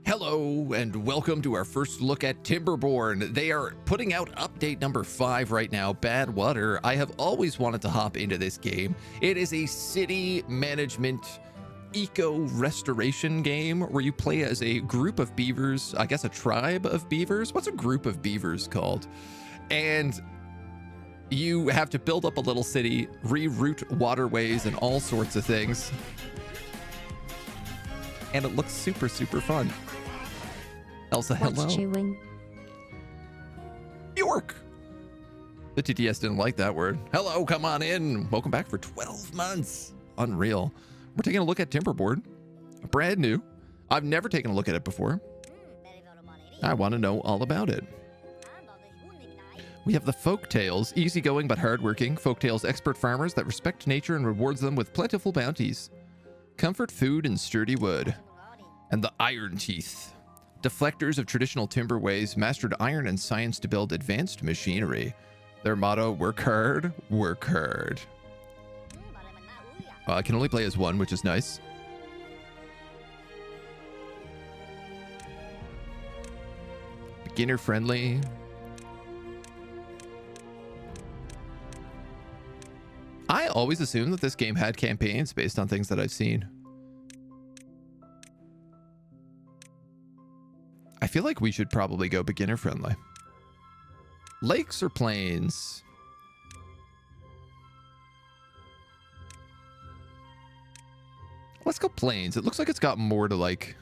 Hello and welcome to our first look at Timberborn. They are putting out update number 5 right now, Badwater. I have always wanted to hop into this game. It is a city management eco restoration game where you play as a group of beavers, I guess a tribe of beavers. What's a group of beavers called? And you have to build up a little city, reroute waterways and all sorts of things. And it looks super, super fun. Elsa, hello. What's chewing? York. The TTS didn't like that word. Hello, come on in. Welcome back for 12 months. Unreal. We're taking a look at Timberborn. Brand new. I've never taken a look at it before. I want to know all about it. We have the Folktails, easygoing but hardworking. Folktails expert farmers that respect nature and rewards them with plentiful bounties. Comfort food and sturdy wood. And the Iron Teeth. Deflectors of traditional timber ways mastered iron and science to build advanced machinery. Their motto, work hard, work hard. I can only play as one, which is nice. Beginner friendly. I always assumed that this game had campaigns based on things that I've seen. I feel like we should probably go beginner friendly. Lakes or plains? Let's go plains. It looks like it's got more to like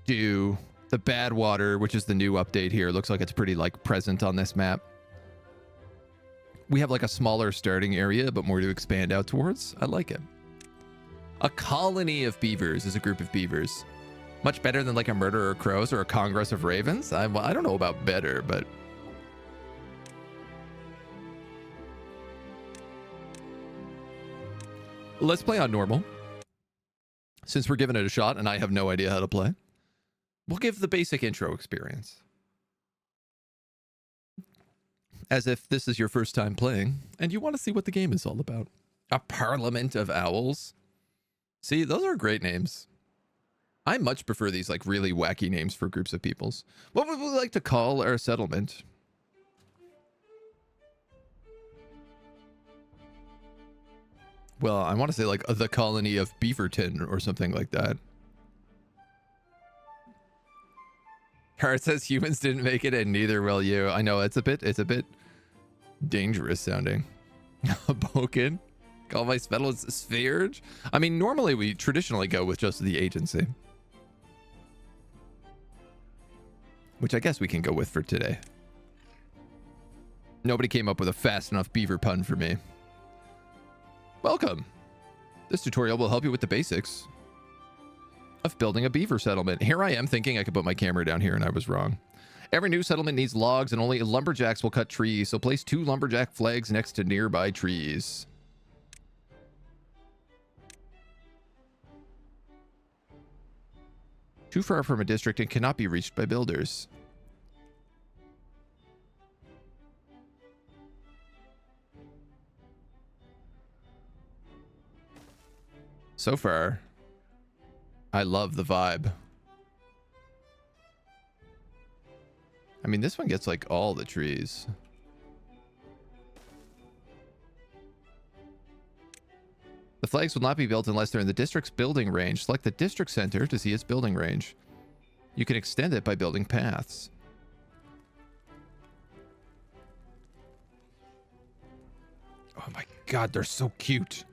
do. The Badwater, which is the new update here, looks like it's pretty like present on this map. We have like a smaller starting area, but more to expand out towards. I like it. A colony of beavers is a group of beavers. Much better than like a murder of crows or a congress of ravens. I don't know about better, but let's play on normal. Since we're giving it a shot and I have no idea how to play, we'll give the basic intro experience. As if this is your first time playing and you want to see what the game is all about. A parliament of owls. See, those are great names. I much prefer these like really wacky names for groups of peoples. What would we like to call our settlement? Well, I want to say like the colony of Beaverton or something like that. Heart says humans didn't make it and neither will you. I know it's a bit dangerous sounding. Boken. Call my spells sphered. I mean, normally we traditionally go with just the agency. Which I guess we can go with for today. Nobody came up with a fast enough beaver pun for me. Welcome. This tutorial will help you with the basics of building a beaver settlement. Here I am thinking I could put my camera down here and I was wrong. Every new settlement needs logs and only lumberjacks will cut trees, so place 2 lumberjack flags next to nearby trees. Too far from a district and cannot be reached by builders. So far, I love the vibe. I mean, this one gets like all the trees. The flags will not be built unless they're in the district's building range. Select the district center to see its building range. You can extend it by building paths. Oh my god, they're so cute.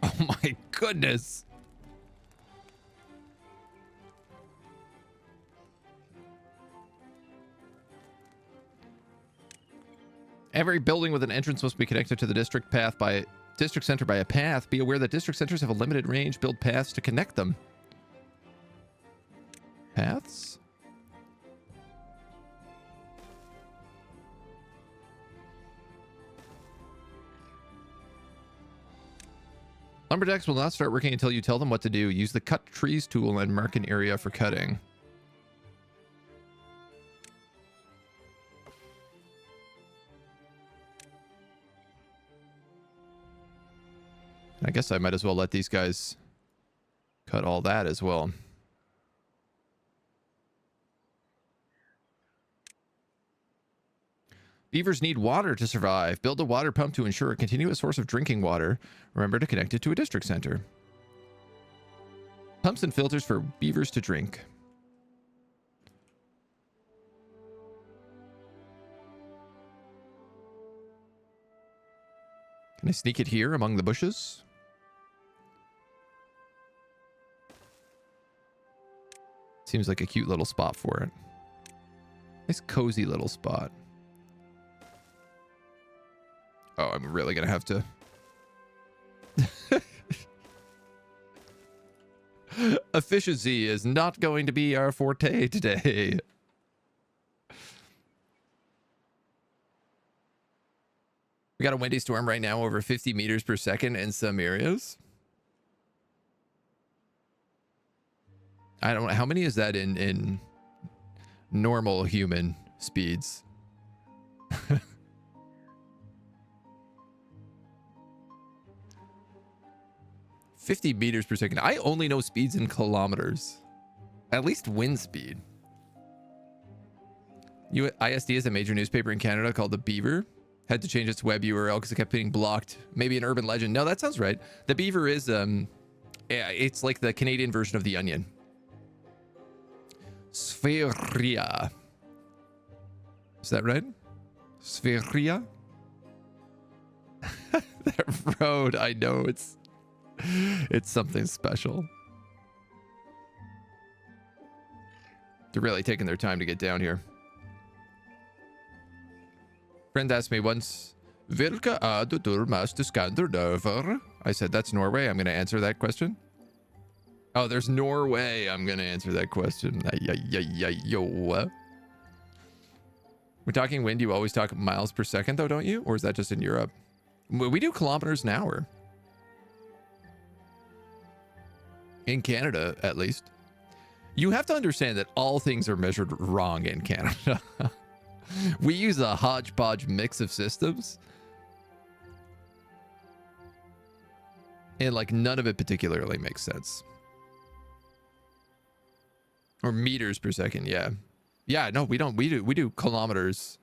Oh my goodness. Every building with an entrance must be connected to the district center by a path. Be aware that district centers have a limited range. Build paths to connect them. Paths? Lumberjacks will not start working until you tell them what to do. Use the cut trees tool and mark an area for cutting. I guess I might as well let these guys Cut all that as well. Beavers need water to survive. Build a water pump to ensure a continuous source of drinking water. Remember to connect it to a district center. Pumps and filters for beavers to drink. Can I sneak it here among the bushes? Seems like a cute little spot for it. Nice cozy little spot. Oh, I'm really gonna have to... Efficiency is not going to be our forte today. We got a windy storm right now over 50 meters per second in some areas. I don't know. How many is that in normal human speeds? 50 meters per second. I only know speeds in kilometers. At least wind speed. ISD is a major newspaper in Canada called the Beaver. Had to change its web URL because it kept being blocked. Maybe an urban legend. No, that sounds right. The Beaver is it's like the Canadian version of the Onion. Spheria. Is that right? Spheria? That road, I know it's something special. They're really taking their time to get down here. Friend asked me once, Vilka du mest Scandinavier? I said, that's Norway. I'm going to answer that question. Oh, there's Norway. I'm going to answer that question. Yo. We're talking wind. You always talk miles per second, though, don't you? Or is that just in Europe? We do kilometers an hour. In Canada, at least. You have to understand that all things are measured wrong in Canada. We use a hodgepodge mix of systems. And like none of it particularly makes sense. Or meters per second, yeah. Yeah, no, we don't. We do kilometers.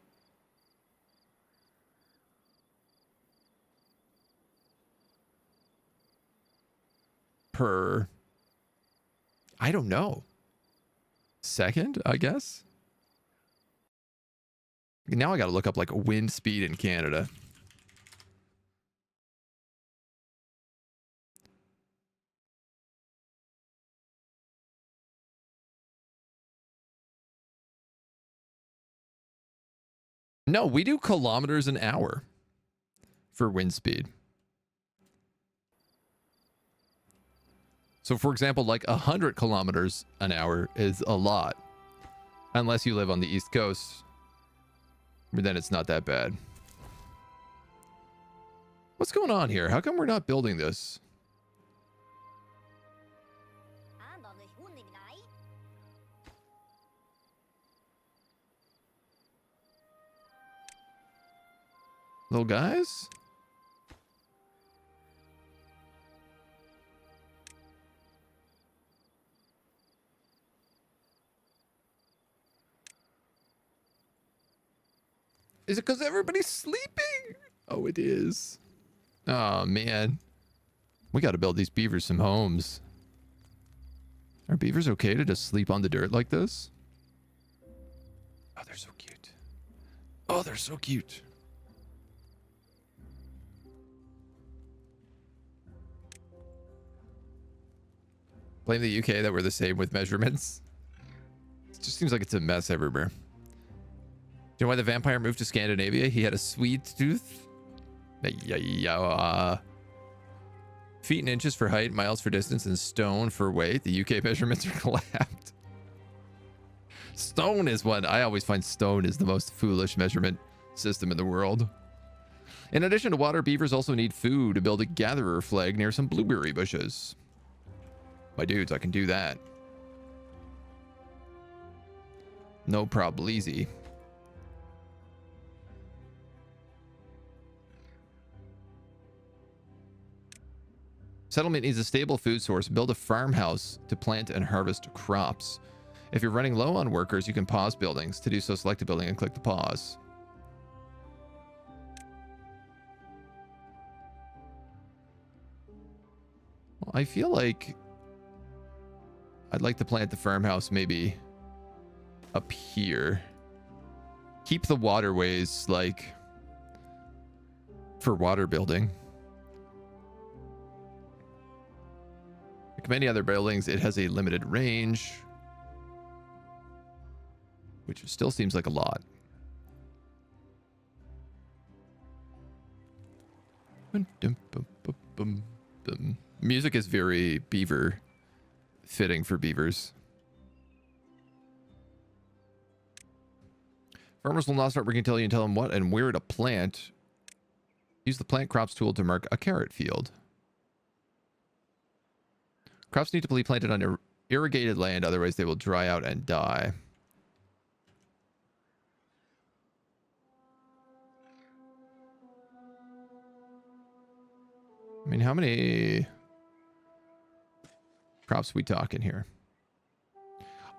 Per, I don't know. Second, I guess. Now I got to look up like wind speed in Canada. No, we do kilometers an hour for wind speed. So for example, like 100 kilometers an hour is a lot. Unless you live on the East Coast. But then it's not that bad. What's going on here? How come we're not building this? Little guys? Is it because everybody's sleeping? Oh, it is. Oh, man. We got to build these beavers some homes. Are beavers okay to just sleep on the dirt like this? Oh, they're so cute. Oh, they're so cute. Blame the UK that we're the same with measurements. It just seems like it's a mess everywhere. Do you know why the vampire moved to Scandinavia? He had a sweet tooth. Feet and inches for height, miles for distance, and stone for weight. The UK measurements are collapsed. Stone is what I always find. Stone is the most foolish measurement system in the world. In addition to water, beavers also need food to build a gatherer flag near some blueberry bushes. My dudes, I can do that. No problem, easy. Settlement needs a stable food source. Build a farmhouse to plant and harvest crops. If you're running low on workers, you can pause buildings. To do so, select a building and click the pause. Well, I feel like I'd like to plant the farmhouse maybe up here. Keep the waterways, like, for water building. Like many other buildings, it has a limited range, which still seems like a lot. Music is very beaver fitting for beavers. Farmers will not start working until you tell them what and where to plant. Use the plant crops tool to mark a carrot field. Crops need to be planted on irrigated land, otherwise they will dry out and die. I mean, how many crops are we talking here?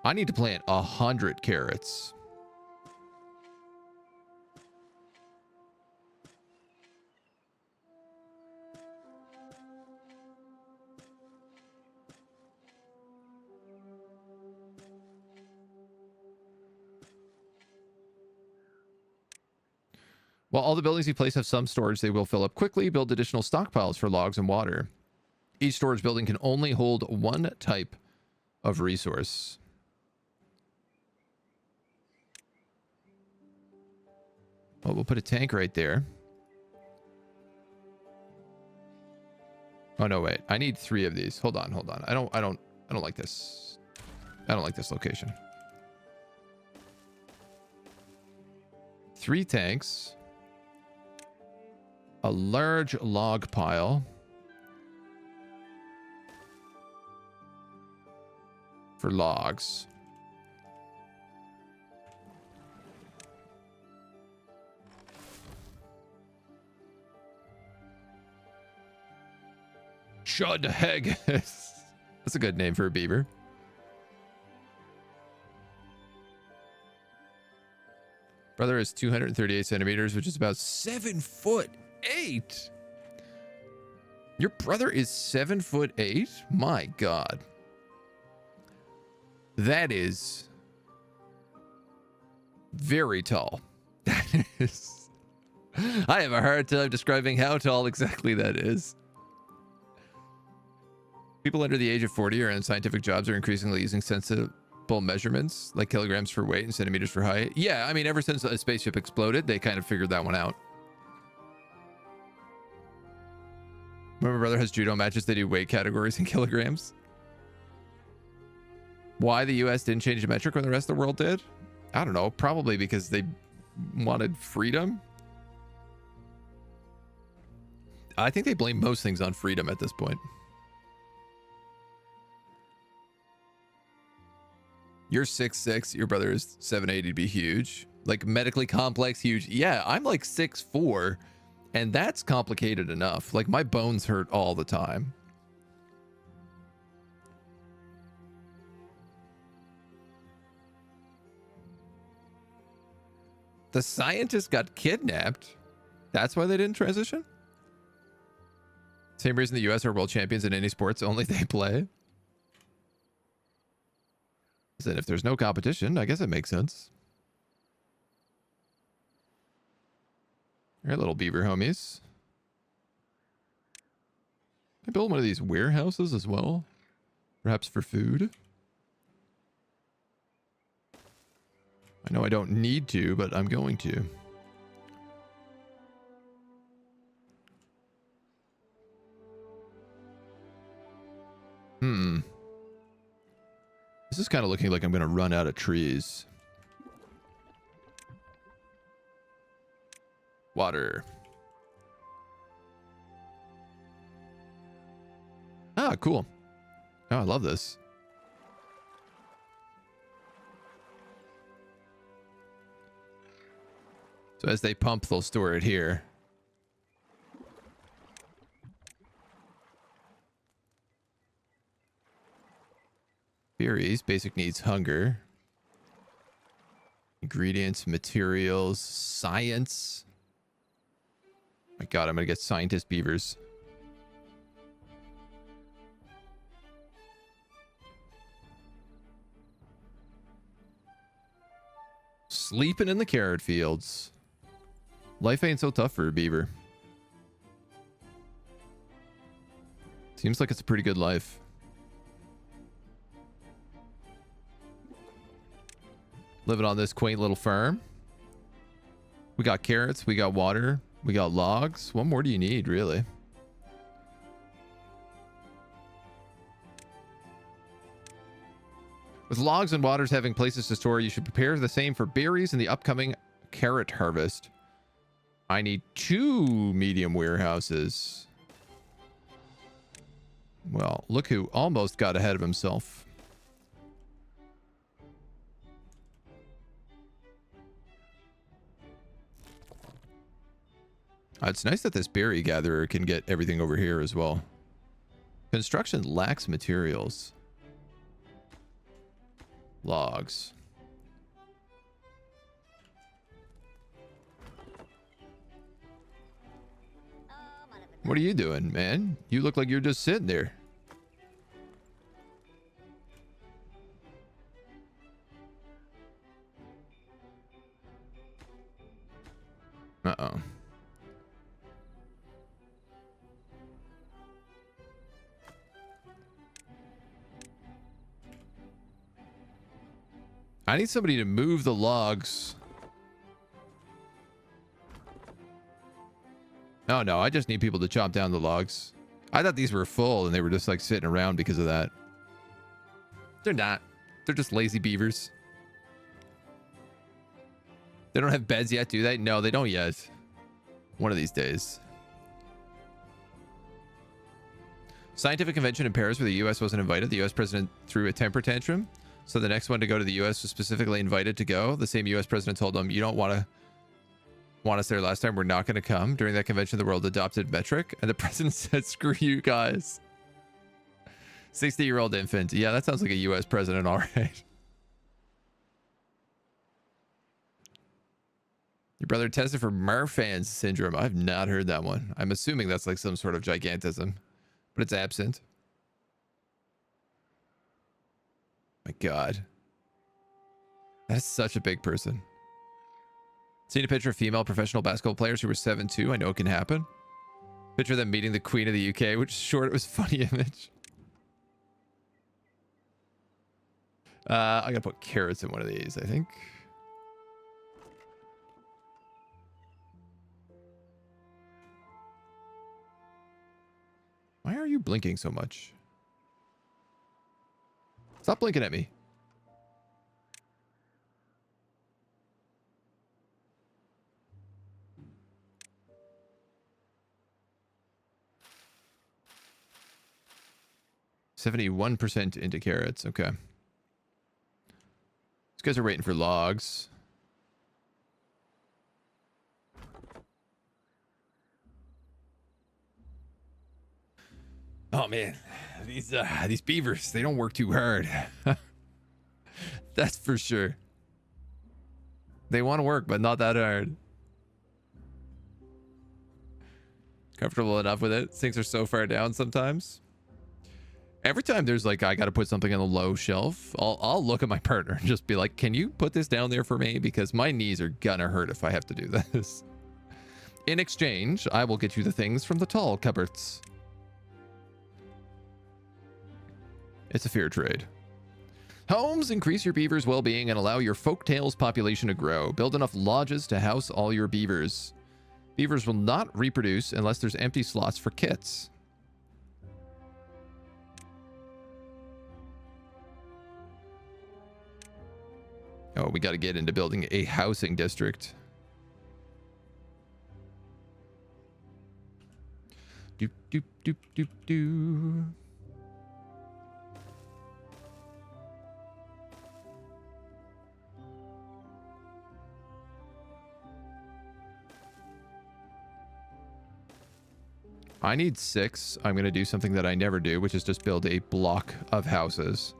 I need to plant 100 carrots. While all the buildings you place have some storage, they will fill up quickly. Build additional stockpiles for logs and water. Each storage building can only hold one type of resource. Well, we'll put a tank right there. Oh no, wait. I need 3 of these. Hold on, hold on. I don't like this. I don't like this location. 3 tanks. A large log pile for logs. Shudheg. That's a good name for a beaver. Brother is 238 centimeters, which is about 7'8". Your brother is 7'8"? My God. That is very tall. That is. I have a hard time describing how tall exactly that is. People under the age of 40 or in scientific jobs are increasingly using sensible measurements, like kilograms for weight and centimeters for height. Yeah, I mean, ever since a spaceship exploded, they kind of figured that one out. My brother has judo matches. They do weight categories in kilograms. Why the US didn't change the metric when the rest of the world did? I don't know. Probably because they wanted freedom. I think they blame most things on freedom at this point. You're 6'6". Your brother is 7'8". He'd be huge. Like medically complex, huge. Yeah, I'm like 6'4". And that's complicated enough. Like, my bones hurt all the time. The scientist got kidnapped. That's why they didn't transition? Same reason the US are world champions in any sports, only they play. Then if there's no competition, I guess it makes sense. All right, little beaver homies. Can I build one of these warehouses as well? Perhaps for food? I know I don't need to, but I'm going to. This is kind of looking like I'm going to run out of trees. Water. Ah, cool. Oh, I love this. So as they pump, they'll store it here. Berries, basic needs, hunger. Ingredients, materials, science. My God, I'm gonna get scientist beavers. Sleeping in the carrot fields. Life ain't so tough for a beaver. Seems like it's a pretty good life. Living on this quaint little farm. We got carrots, we got water, we got logs. What more do you need, really? With logs and waters having places to store, you should prepare the same for berries in the upcoming carrot harvest. I need 2 medium warehouses. Well, look who almost got ahead of himself. It's nice that this berry gatherer can get everything over here as well. Construction lacks materials. Logs. What are you doing, man? You look like you're just sitting there. Uh-oh. I need somebody to move the logs. Oh, no, I just need people to chop down the logs. I thought these were full and they were just like sitting around because of that. They're not. They're just lazy beavers. They don't have beds yet, do they? No, they don't yet. One of these days. Scientific convention in Paris where the U.S. wasn't invited. The U.S. president threw a temper tantrum. So the next one to go to the U.S. was specifically invited to go. The same U.S. president told them, you don't want us there last time. We're not going to come. During that convention, the world adopted metric. And the president said, screw you guys. 60-year-old infant. Yeah, that sounds like a U.S. president, all right. Your brother tested for Marfan's syndrome. I've not heard that one. I'm assuming that's like some sort of gigantism. But it's absent. My God. That's such a big person. Seen a picture of female professional basketball players who were 7'2". I know it can happen. Picture of them meeting the Queen of the UK, which is short. It was a funny image. I gotta put carrots in one of these, I think. Why are you blinking so much? Stop blinking at me. %71% into carrots. Okay. These guys are waiting for logs. Oh man, these beavers, they don't work too hard. That's for sure. They want to work, but not that hard. Comfortable enough with it. Things are so far down sometimes. Every time there's like, I got to put something on the low shelf, I'll look at my partner and just be like, can you put this down there for me? Because my knees are gonna hurt if I have to do this. In exchange, I will get you the things from the tall cupboards. It's a fair trade. Homes increase your beavers' well-being and allow your Folktails population to grow. Build enough lodges to house all your beavers. Beavers will not reproduce unless there's empty slots for kits. Oh, we got to get into building a housing district. Doop, doop, doop, doop, doop. I need 6. I'm going to do something that I never do, which is just build a block of houses.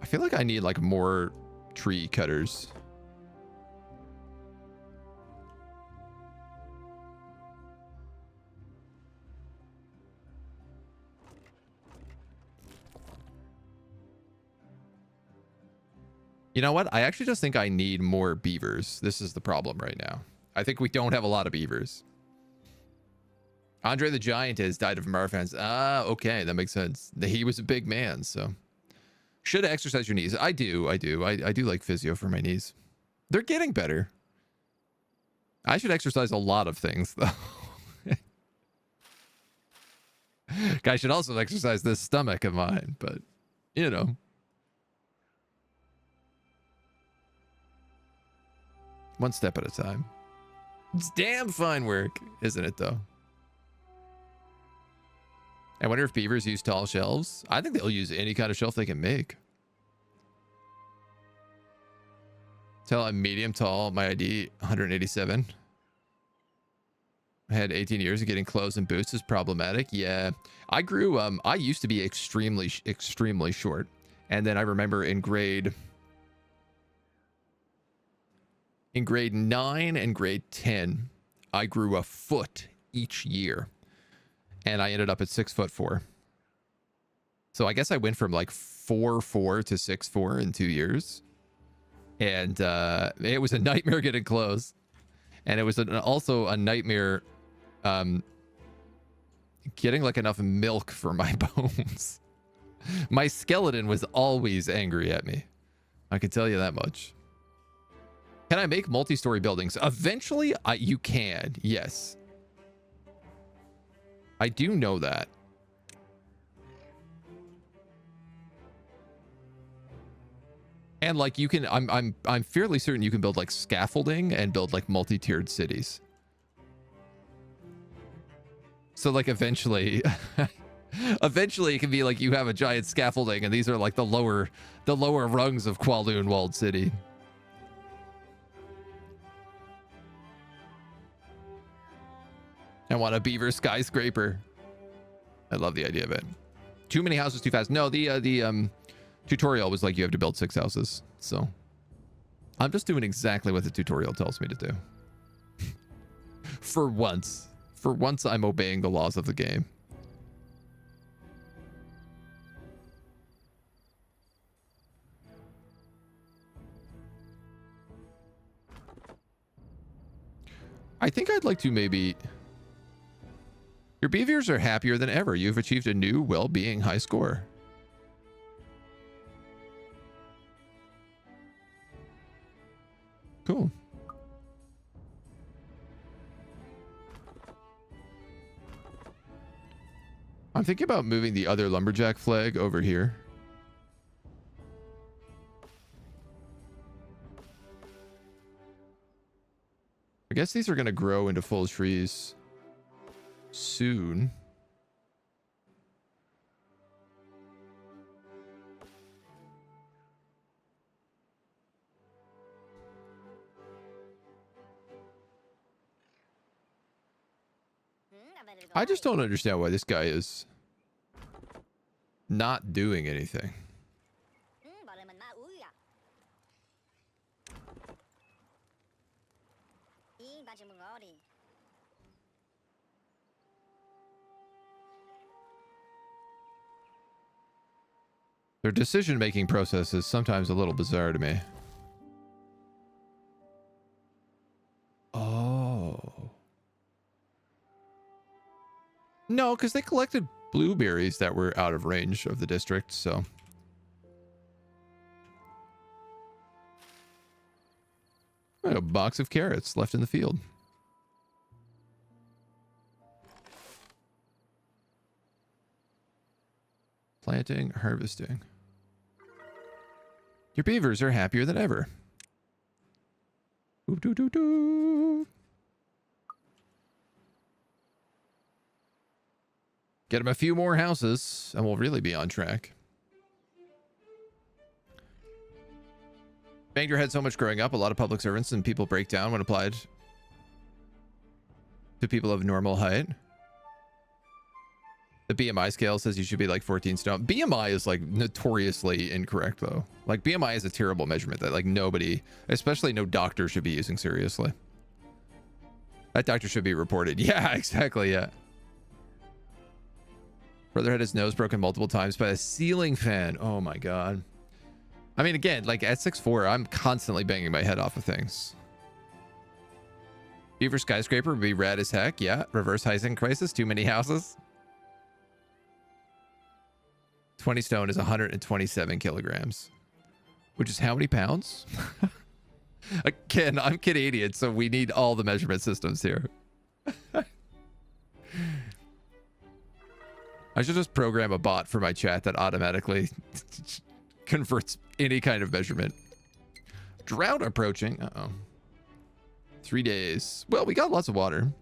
I feel like I need like more tree cutters. You know what? I actually just think I need more beavers. This is the problem right now. I think we don't have a lot of beavers. Andre the Giant has died of Marfans. Ah, okay. That makes sense. He was a big man, so. Should exercise your knees. I do. I do like physio for my knees. They're getting better. I should exercise a lot of things, though. I should also exercise this stomach of mine, but, you know. One step at a time. It's damn fine work, isn't it, though? I wonder if beavers use tall shelves. I think they'll use any kind of shelf they can make. Tell I'm medium tall. My ID 187. I had 18 years of getting clothes and boots is problematic. Yeah, I grew. I used to be extremely short, and then I remember in grade 9 and grade 10, I grew a foot each year. And I ended up at 6'4". So I guess I went from like 4'4" to 6'4" in 2 years. And it was a nightmare getting clothes. And it was also a nightmare getting like enough milk for my bones. My skeleton was always angry at me. I can tell you that much. Can I make multi-story buildings? Eventually, you can. Yes. I do know that. And like you can, I'm fairly certain you can build like scaffolding and build like multi-tiered cities. So like eventually, eventually it can be like you have a giant scaffolding, and these are like the lower rungs of Kowloon walled city. I want a beaver skyscraper. I love the idea of it. Too many houses too fast. No, the tutorial was like you have to build 6 houses. So I'm just doing exactly what the tutorial tells me to do. For once. For once I'm obeying the laws of the game. I think I'd like to maybe... Your beavers are happier than ever. You've achieved a new well-being high score. Cool. I'm thinking about moving the other lumberjack flag over here. I guess these are going to grow into full trees soon. I just don't understand why this guy is not doing anything. Their decision-making process is sometimes a little bizarre to me. Oh. No, because they collected blueberries that were out of range of the district, so. A box of carrots left in the field. Planting, harvesting. Your beavers are happier than ever. Doo, doo, doo, doo. Get them a few more houses, and we'll really be on track. Banged your head so much growing up. A lot of public servants and people break down when applied to people of normal height. The BMI scale says you should be like 14 stone. BMI is like notoriously incorrect though. Like BMI is a terrible measurement that like nobody, especially no doctor, should be using seriously. That doctor should be reported. Yeah, exactly. Yeah. Brother had his nose broken multiple times by a ceiling fan. Oh my God. I mean, again, like at 6'4", I'm constantly banging my head off of things. Beaver skyscraper would be rad as heck. Yeah. Reverse housing crisis. Too many houses. 20 stone is 127 kilograms, which is how many pounds? Again, I'm Canadian, so we need all the measurement systems here. I should just program a bot for my chat that automatically converts any kind of measurement. Drought approaching. Uh-oh. 3 days. Well, we got lots of water.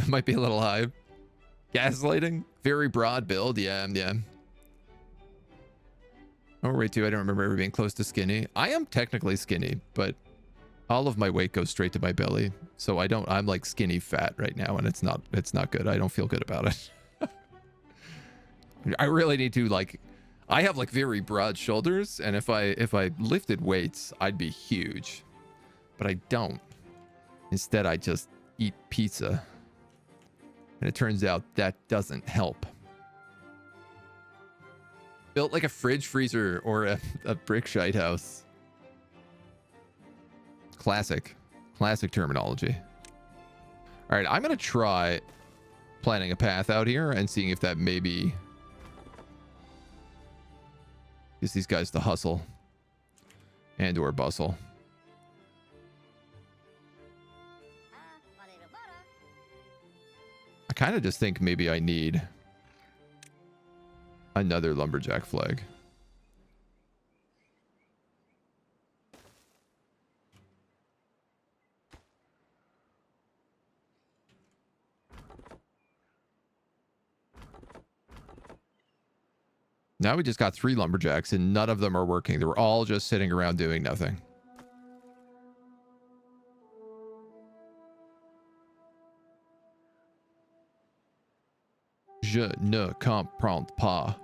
Might be a little high. Gaslighting. Very broad build. Yeah. Overweight too. I don't remember ever being close to skinny. I am technically skinny, but all of my weight goes straight to my belly. So I'm like skinny fat right now, and it's not good. I don't feel good about it. I really need to I have like very broad shoulders, and if I lifted weights, I'd be huge. But I don't. Instead, I just eat pizza. And it turns out that doesn't help. Built like a fridge freezer or a brick shite house. Classic terminology. All right, I'm going to try planning a path out here and seeing if that maybe gives these guys to hustle and or bustle. I kind of just think maybe I need another lumberjack flag. Now we just got 3 lumberjacks and none of them are working. They were all just sitting around doing nothing. Je ne comprends pas.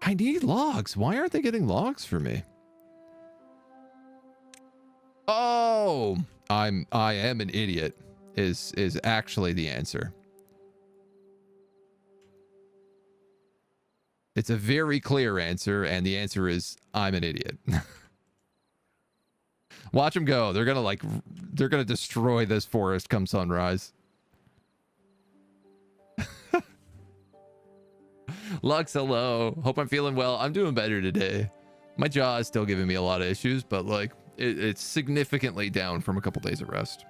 I need logs. Why aren't they getting logs for me? Oh, I am an idiot is actually the answer. It's a very clear answer, and the answer is I'm an idiot. Watch them go. They're gonna destroy this forest come sunrise. Lux, hello. Hope I'm feeling well. I'm doing better today. My jaw is still giving me a lot of issues, but like it's significantly down from a couple days of rest.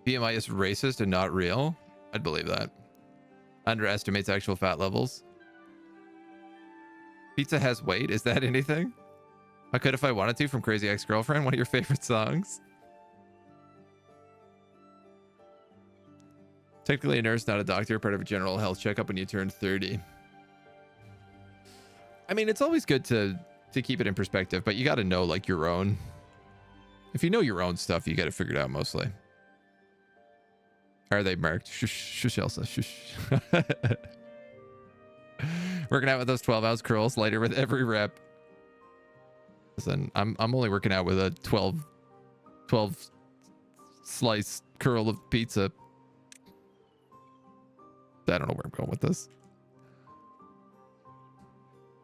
BMI is racist and not real. I'd believe that. Underestimates actual fat levels. Pizza has weight. Is that anything? I could if I wanted to from Crazy Ex-Girlfriend. One of your favorite songs. Technically a nurse, not a doctor. Part of a general health checkup when you turn 30. I mean, it's always good to keep it in perspective, but you got to know like your own. If you know your own stuff, you got it figured out mostly. Are they marked? Shush, shush, Elsa, shush. Working out with those 12-ounce curls, lighter with every rep. Listen, I'm only working out with a 12 slice curl of pizza. I don't know where I'm going with this.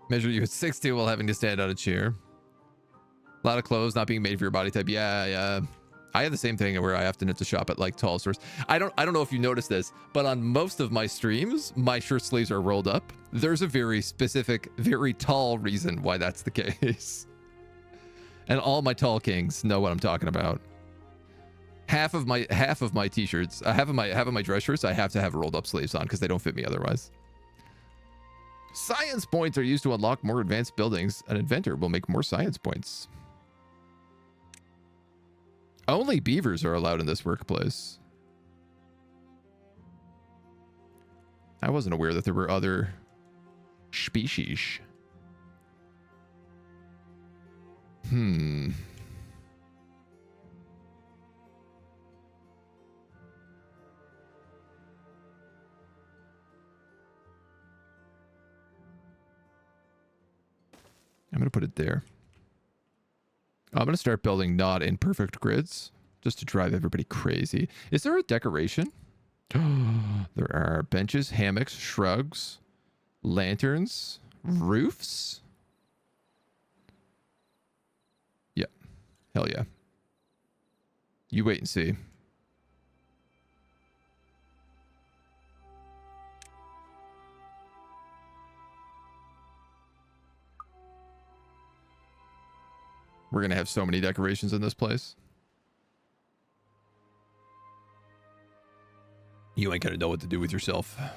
Measure you at 6'2" while having to stand on a chair. A lot of clothes not being made for your body type. Yeah. I have the same thing where I have to shop at like tall stores. I don't know if you noticed this, but on most of my streams, my shirt sleeves are rolled up. There's a very specific, very tall reason why that's the case. And all my tall kings know what I'm talking about. Half of my t-shirts, half of my dress shirts, I have to have rolled up sleeves on because they don't fit me otherwise. Science points are used to unlock more advanced buildings. An inventor will make more science points. Only beavers are allowed in this workplace. I wasn't aware that there were other species. I'm going to put it there. I'm going to start building not in perfect grids just to drive everybody crazy. Is there a decoration? There are benches, hammocks, shrugs, lanterns, roofs. Yeah. Hell yeah. You wait and see. We're going to have so many decorations in this place. You ain't going to know what to do with yourself. A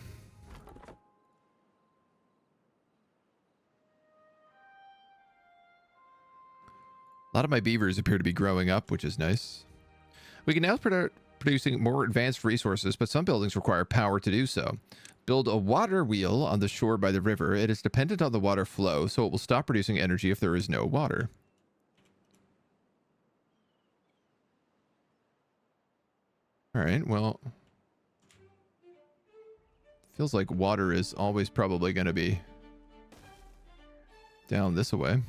lot of my beavers appear to be growing up, which is nice. We can now start producing more advanced resources, but some buildings require power to do so. Build a water wheel on the shore by the river. It is dependent on the water flow, so it will stop producing energy if there is no water. All right, well, feels like water is always probably going to be down this way.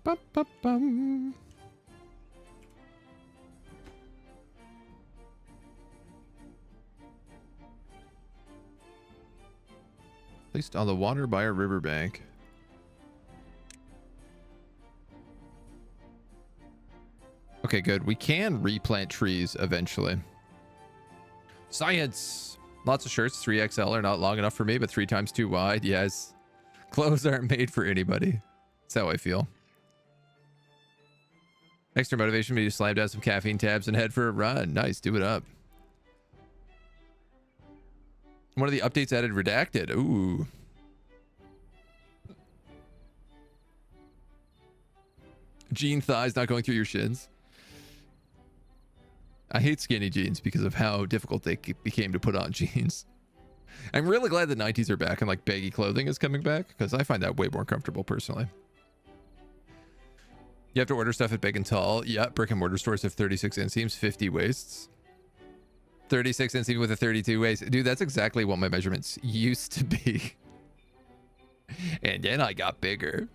Bum. Placed on the water by a riverbank. Okay, good. We can replant trees eventually. Science! Lots of shirts. 3XL are not long enough for me, but 3 times too wide. Yes. Clothes aren't made for anybody. That's how I feel. Extra motivation me to slam down some caffeine tabs and head for a run. Nice. Do it up. One of the updates added redacted. Ooh. Jean thighs not going through your shins. I hate skinny jeans because of how difficult they became to put on jeans. I'm really glad the 90s are back and like baggy clothing is coming back because I find that way more comfortable personally. You have to order stuff at Big and Tall. Yeah, brick and mortar stores have 36 inseams, 50 waists. 36 inseam with a 32 waist. Dude, that's exactly what my measurements used to be. And then I got bigger.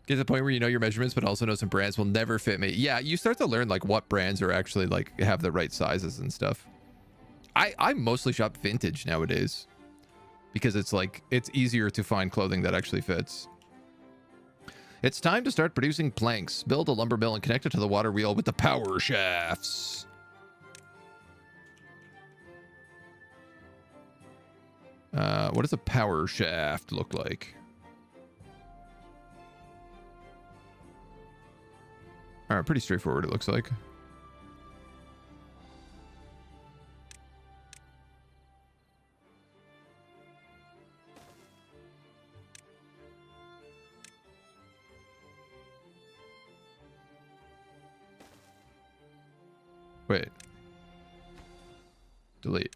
Get to the point where you know your measurements, but also know some brands will never fit me. Yeah, you start to learn like what brands are actually like have the right sizes and stuff. I mostly shop vintage nowadays because it's like it's easier to find clothing that actually fits. It's time to start producing planks. Build a lumber mill and connect it to the water wheel with the power shafts. What does a power shaft look like? All right, pretty straightforward it looks like. Wait. Delete.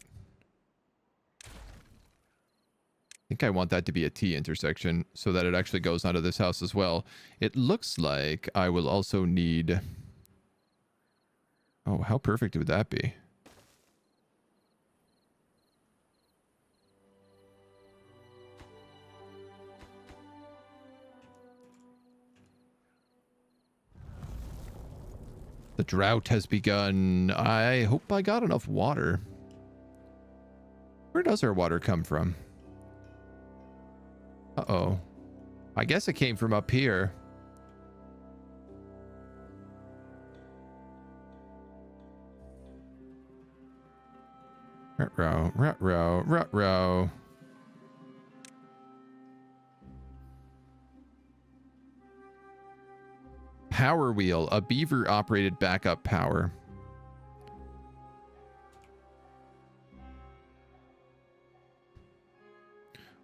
I think I want that to be a T intersection so that it actually goes onto this house as well. It looks like I will also need... Oh, how perfect would that be? The drought has begun. I hope I got enough water. Where does our water come from? Uh-oh. I guess it came from up here. Ruh-roh, ruh-roh, ruh-roh. Power wheel, a beaver operated backup power.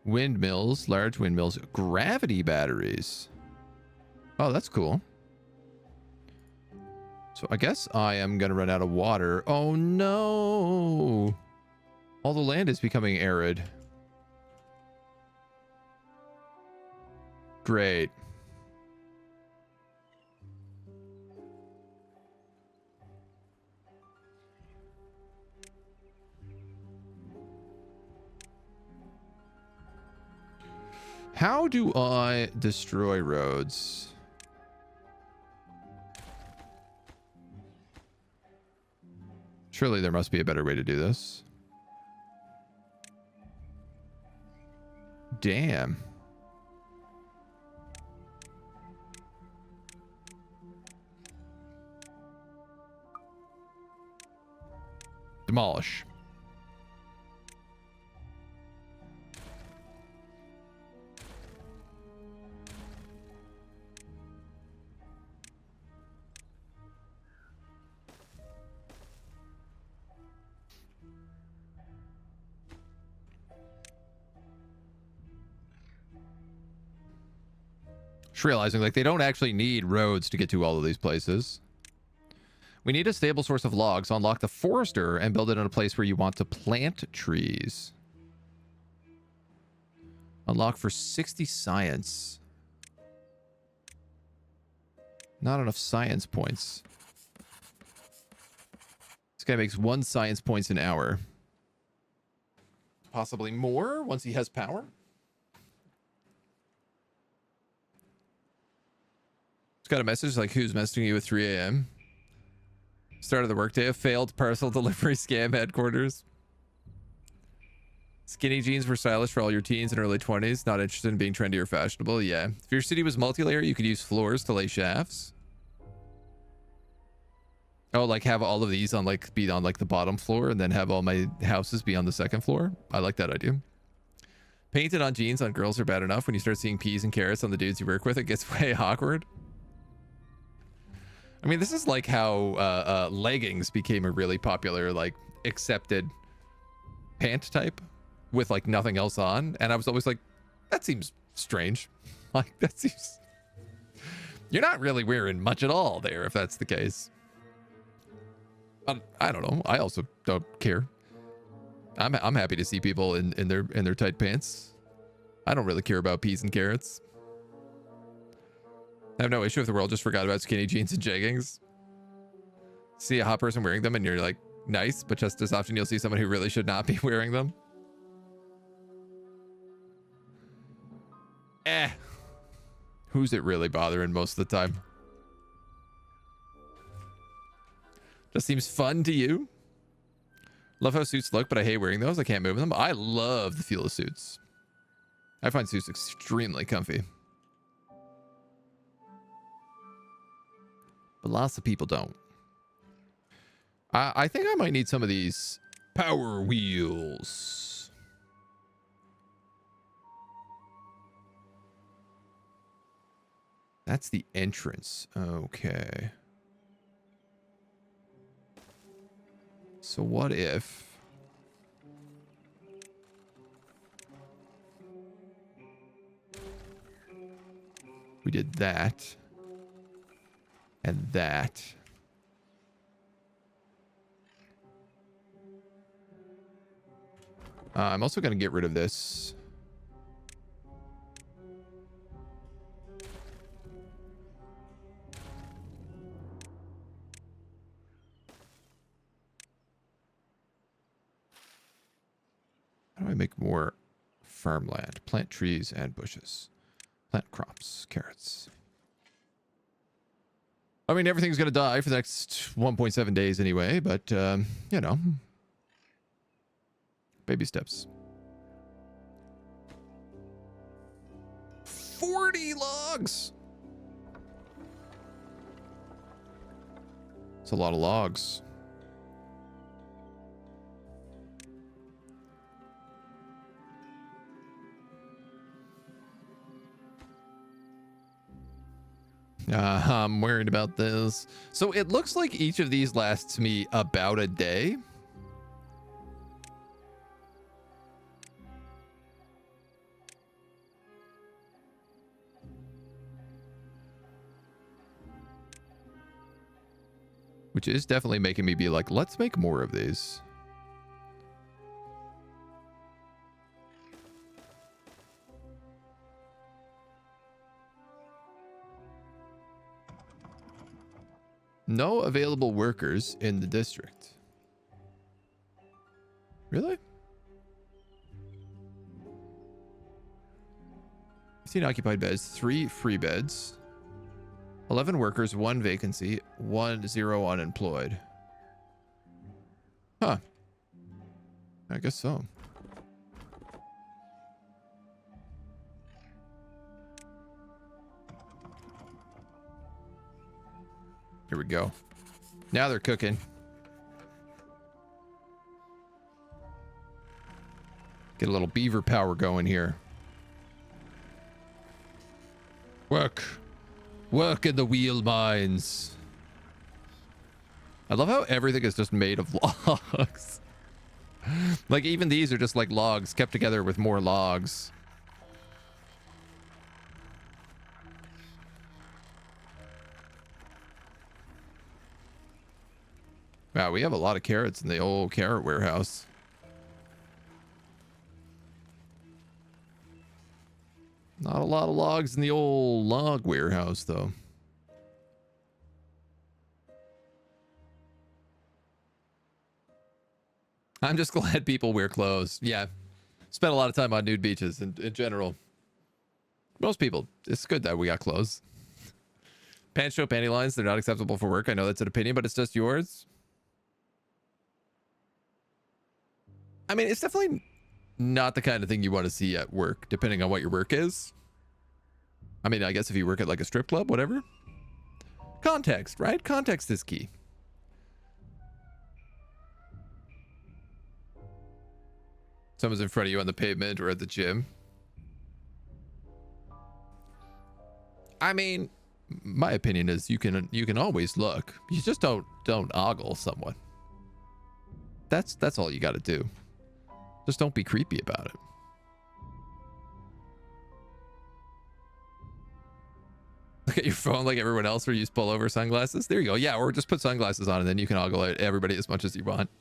Windmills, large windmills, gravity batteries. Oh, that's cool. So I guess I am going to run out of water. Oh, no. All the land is becoming arid. Great. How do I destroy roads? Surely there must be a better way to do this. Damn. Demolish. Just realizing, like, they don't actually need roads to get to all of these places. We need a stable source of logs. Unlock the forester and build it in a place where you want to plant trees. Unlock for 60 science. Not enough science points. This guy makes 1 science points an hour. Possibly more once he has power. It's got a message like, who's messaging you at 3 a.m.? Start of the workday of failed parcel delivery scam headquarters. Skinny jeans were stylish for all your teens and early 20s. Not interested in being trendy or fashionable. Yeah. If your city was multi-layer, you could use floors to lay shafts. Oh, like have all of these on like be on like the bottom floor and then have all my houses be on the second floor. I like that idea. Painted on jeans on girls are bad enough. When you start seeing peas and carrots on the dudes you work with, it gets way awkward. I mean, this is like how leggings became a really popular, like, accepted pant type with, like, nothing else on. And I was always like, that seems strange. Like, that seems... You're not really wearing much at all there, if that's the case. But I don't know. I also don't care. I'm happy to see people in their tight pants. I don't really care about peas and carrots. I have no issue if the world just forgot about skinny jeans and jeggings. See a hot person wearing them and you're like, nice, but just as often you'll see someone who really should not be wearing them. Who's it really bothering most of the time? Just seems fun to you. Love how suits look, but I hate wearing those. I can't move in them. I love the feel of suits. I find suits extremely comfy. But lots of people don't. I think I might need some of these power wheels. That's the entrance. Okay. So what if... we did that. And that. I'm also going to get rid of this. How do I make more farmland? Plant trees and bushes. Plant crops, carrots. I mean, everything's going to die for the next 1.7 days anyway, but, you know. Baby steps. 40 logs! It's a lot of logs. I'm worried about this. So it looks like each of these lasts me about a day. which is definitely making me be like, let's make more of these. No available workers in the district. Really? 15 occupied beds, 3 free beds, 11 workers, 1 vacancy, 0 unemployed. Huh. I guess so. Here we go. Now they're cooking. Get a little beaver power going here. Work. Work in the wheel mines. I love how everything is just made of logs. Like even these are just like logs kept together with more logs. Wow, we have a lot of carrots in the old carrot warehouse. Not a lot of logs in the old log warehouse, though. I'm just glad people wear clothes. Yeah. Spent a lot of time on nude beaches in general. Most people. It's good that we got clothes. Pants show panty lines. They're not acceptable for work. I know that's an opinion, but it's just yours. I mean, it's definitely not the kind of thing you want to see at work, depending on what your work is. I mean, I guess if you work at like a strip club, whatever. Context, right? Context is key. Someone's in front of you on the pavement or at the gym. I mean, my opinion is you can always look. You just don't ogle someone. That's all you got to do. Just don't be creepy about it. Look at your phone like everyone else, or use pullover sunglasses. There you go. Yeah, or just put sunglasses on and then you can ogle at everybody as much as you want.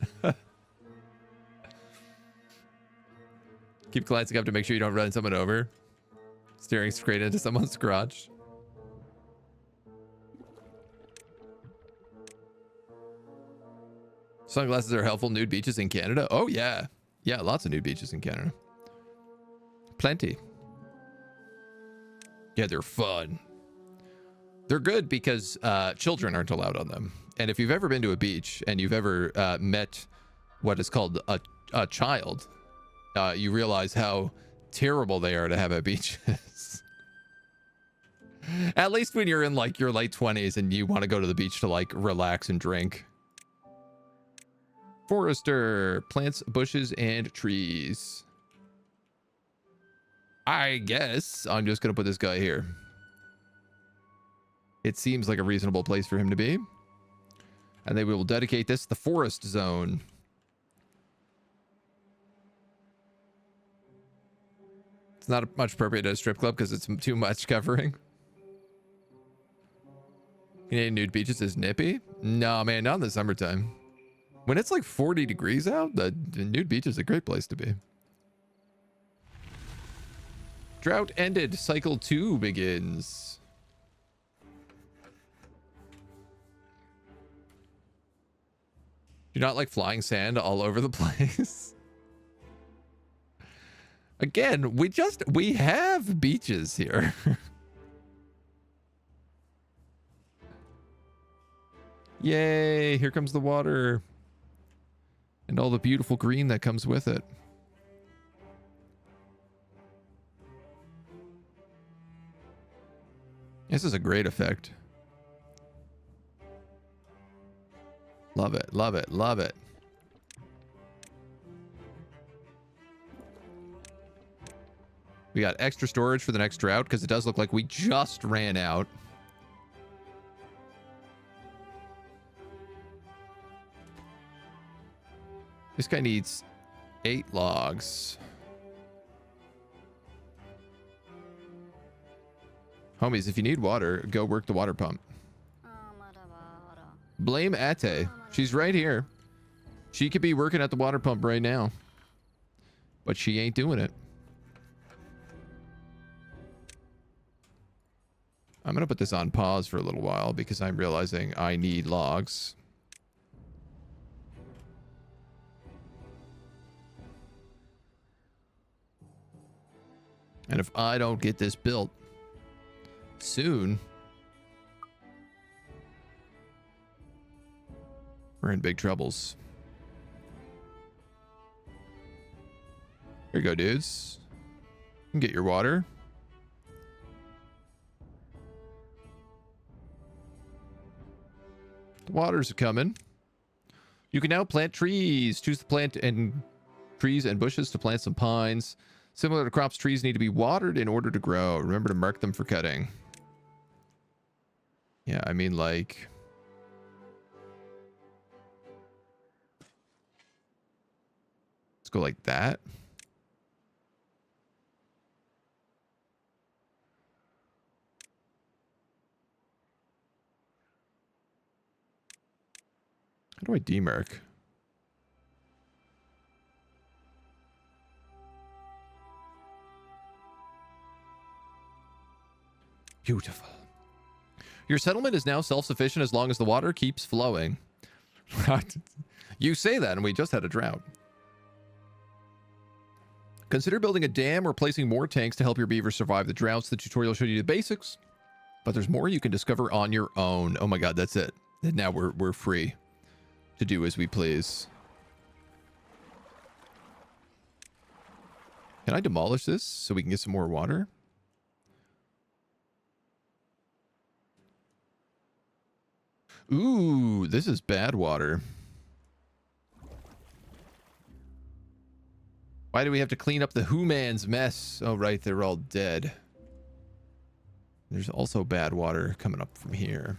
Keep glancing up to make sure you don't run someone over. Staring straight into someone's crotch. Sunglasses are helpful. Nude beaches in Canada. Oh, yeah. Yeah, lots of nude beaches in Canada. Plenty. Yeah, they're fun. They're good because children aren't allowed on them. And if you've ever been to a beach and you've ever met what is called a child, you realize how terrible they are to have at beaches. At least when you're in like your late 20s and you want to go to the beach to like relax and drink. Forester, plants, bushes, and trees. I guess I'm just going to put this guy here. It seems like a reasonable place for him to be. And then we will dedicate this to the forest zone. It's not much appropriate at a strip club because it's too much covering. Canadian nude beaches is nippy? No, man, not in the summertime. When it's like 40 degrees out, the nude beach is a great place to be. Drought ended. Cycle 2 begins. Do you not like flying sand all over the place? Again, we have beaches here. Yay, here comes the water. And all the beautiful green that comes with it. This is a great effect. Love it, love it, love it. We got extra storage for the next drought because it does look like we just ran out. This guy needs 8 logs. Homies, if you need water, go work the water pump. Blame Ate. She's right here. She could be working at the water pump right now. But she ain't doing it. I'm going to put this on pause for a little while because I'm realizing I need logs. And if I don't get this built soon, we're in big troubles. Here you go, dudes. You can get your water. The waters are coming. You can now plant trees. Choose the plant and trees and bushes to plant some pines. Similar to crops, trees need to be watered in order to grow. Remember to mark them for cutting. Yeah, I mean, like... let's go like that. How do I demark? Beautiful. Your settlement is now self-sufficient as long as the water keeps flowing. You say that, and we just had a drought. Consider building a dam or placing more tanks to help your beavers survive the droughts. The tutorial showed you the basics, but there's more you can discover on your own. Oh my god, that's it. And now we're free to do as we please. Can I demolish this so we can get some more water? Ooh, this is Badwater. Why do we have to clean up the Who-Man's mess? Oh, right, they're all dead. There's also Badwater coming up from here.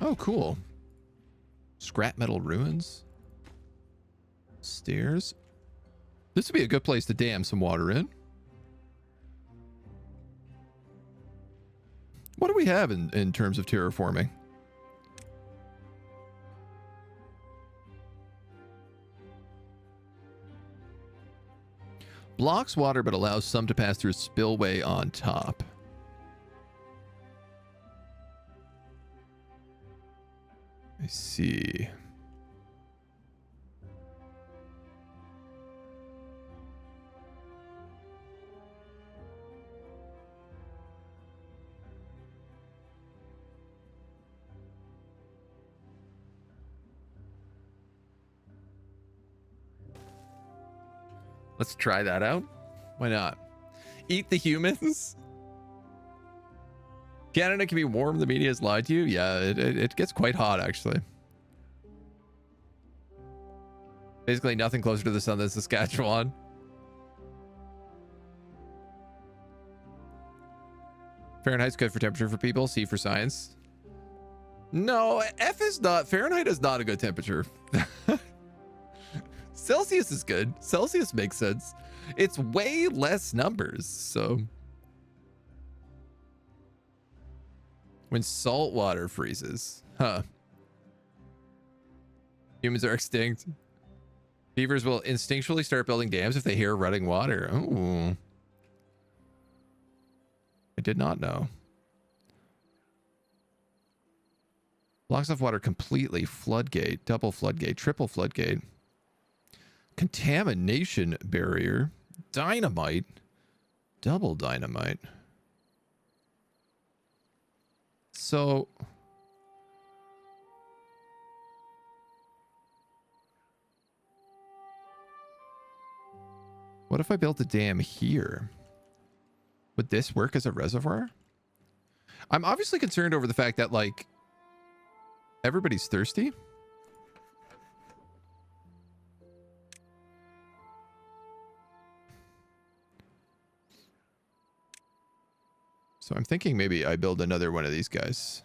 Oh, cool. Scrap metal ruins. Stairs. This would be a good place to dam some water in. What do we have in terms of terraforming? Blocks water but allows some to pass through a spillway on top. I see. Let's try that out. Why not? Eat the humans? Canada can be warm. The media has lied to you. Yeah, it gets quite hot, actually. Basically, nothing closer to the sun than Saskatchewan. Fahrenheit's good for temperature for people. C for science. No, F is not. Fahrenheit is not a good temperature. Celsius is good. Celsius makes sense. It's way less numbers, so... when salt water freezes. Huh. Humans are extinct. Beavers will instinctually start building dams if they hear running water. Ooh. I did not know. Blocks off water completely. Floodgate. Double floodgate. Triple floodgate. Contamination barrier. Dynamite. Double dynamite. So... what if I built a dam here? Would this work as a reservoir? I'm obviously concerned over the fact that, like, everybody's thirsty. So I'm thinking maybe I build another one of these guys.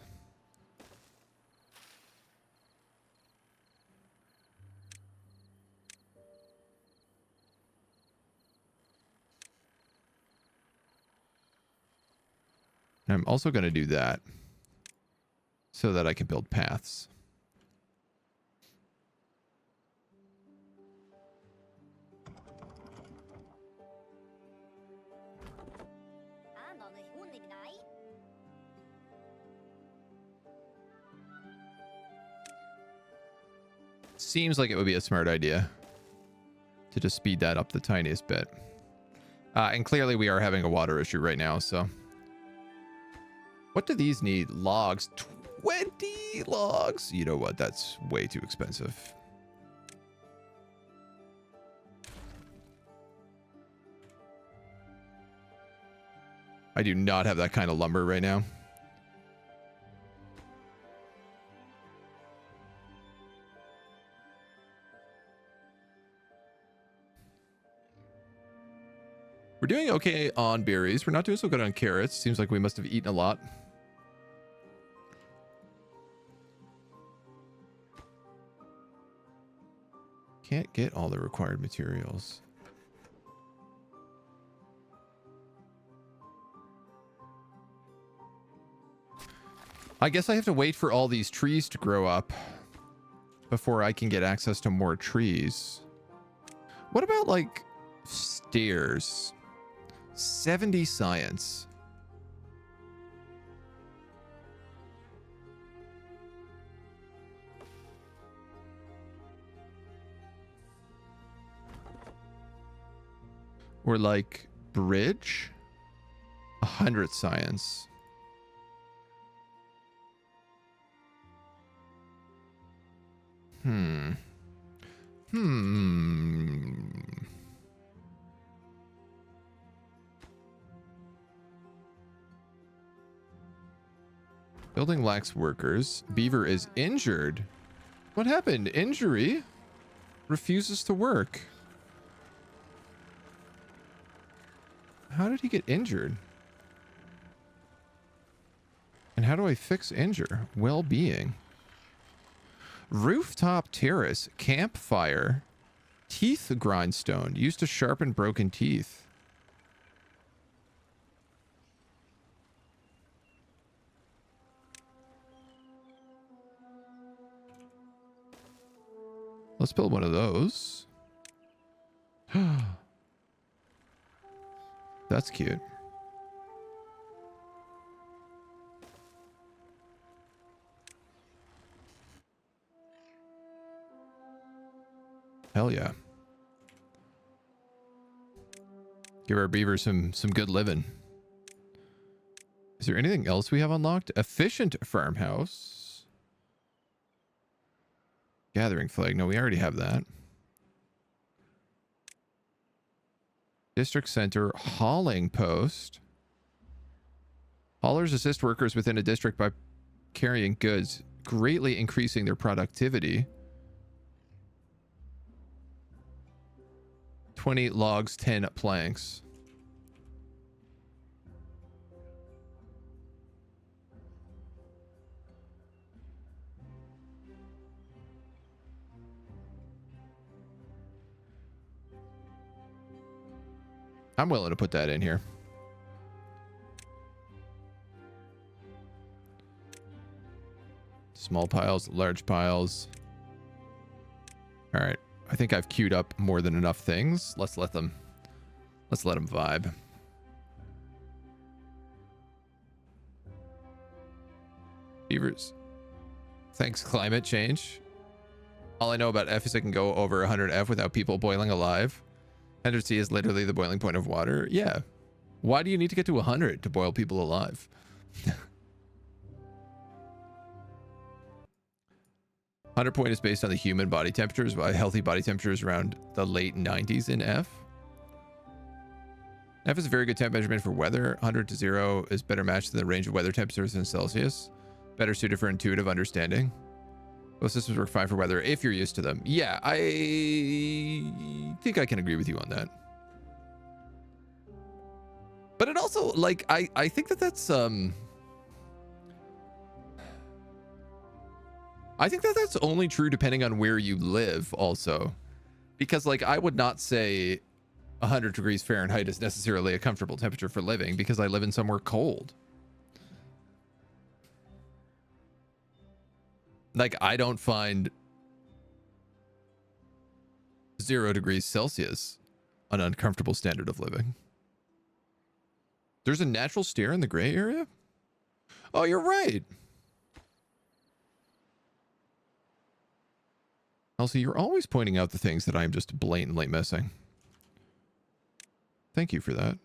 And I'm also going to do that. so that I can build paths. Seems like it would be a smart idea to just speed that up the tiniest bit. And clearly we are having a water issue right now, so. What do these need? Logs. 20 logs. You know what? That's way too expensive. I do not have that kind of lumber right now. We're doing okay on berries. We're not doing so good on carrots. Seems like we must have eaten a lot. Can't get all the required materials. I guess I have to wait for all these trees to grow up before I can get access to more trees. What about, like, stairs? 70 science. Or like bridge? 100 science. Building lacks workers. Beaver is injured. What happened? Injury? Refuses to work. How did he get injured? And how do I fix injure? Well-being. Rooftop terrace. Campfire. Teeth grindstone. Used to sharpen broken teeth. Let's build one of those. That's cute. Hell yeah. Give our beavers some good living. Is there anything else we have unlocked? Efficient farmhouse. Gathering flag. No, we already have that. District center. Hauling post. Haulers assist workers within a district by carrying goods, greatly increasing their productivity. 20 logs, 10 planks. I'm willing to put that in here. Small piles, large piles. All right. I think I've queued up more than enough things. Let's let them vibe. Beavers. Thanks, climate change. All I know about F is it can go over 100 F without people boiling alive. 100 C is literally the boiling point of water. Yeah. Why do you need to get to 100 to boil people alive? 100 point is based on the human body temperatures, while healthy body temperatures around the late 90s in F. F is a very good temp measurement for weather. 100 to 0 is better matched than the range of weather temperatures in Celsius. Better suited for intuitive understanding. Both systems work fine for weather if you're used to them. Yeah, I think I can agree with you on that. But it also, like, I think that's I think that's only true depending on where you live also. Because, like, I would not say 100 degrees Fahrenheit is necessarily a comfortable temperature for living because I live in somewhere cold. Like, I don't find 0 degrees Celsius an uncomfortable standard of living. There's a natural stair in the gray area? Oh, you're right. Elsie, you're always pointing out the things that I'm just blatantly missing. Thank you for that.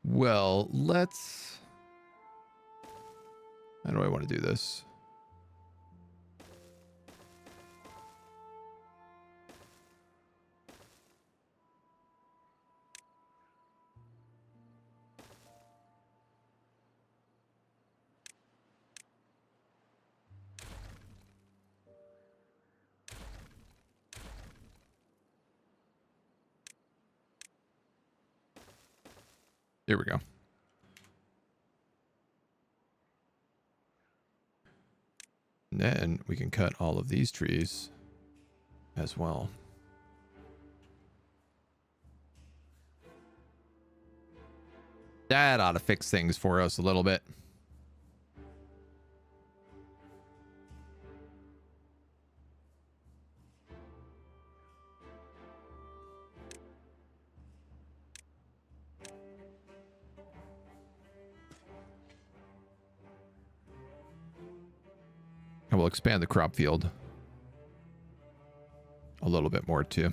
Well, let's... How do I want to do this? Here we go. And then we can cut all of these trees as well. That ought to fix things for us a little bit. I will expand the crop field a little bit more too.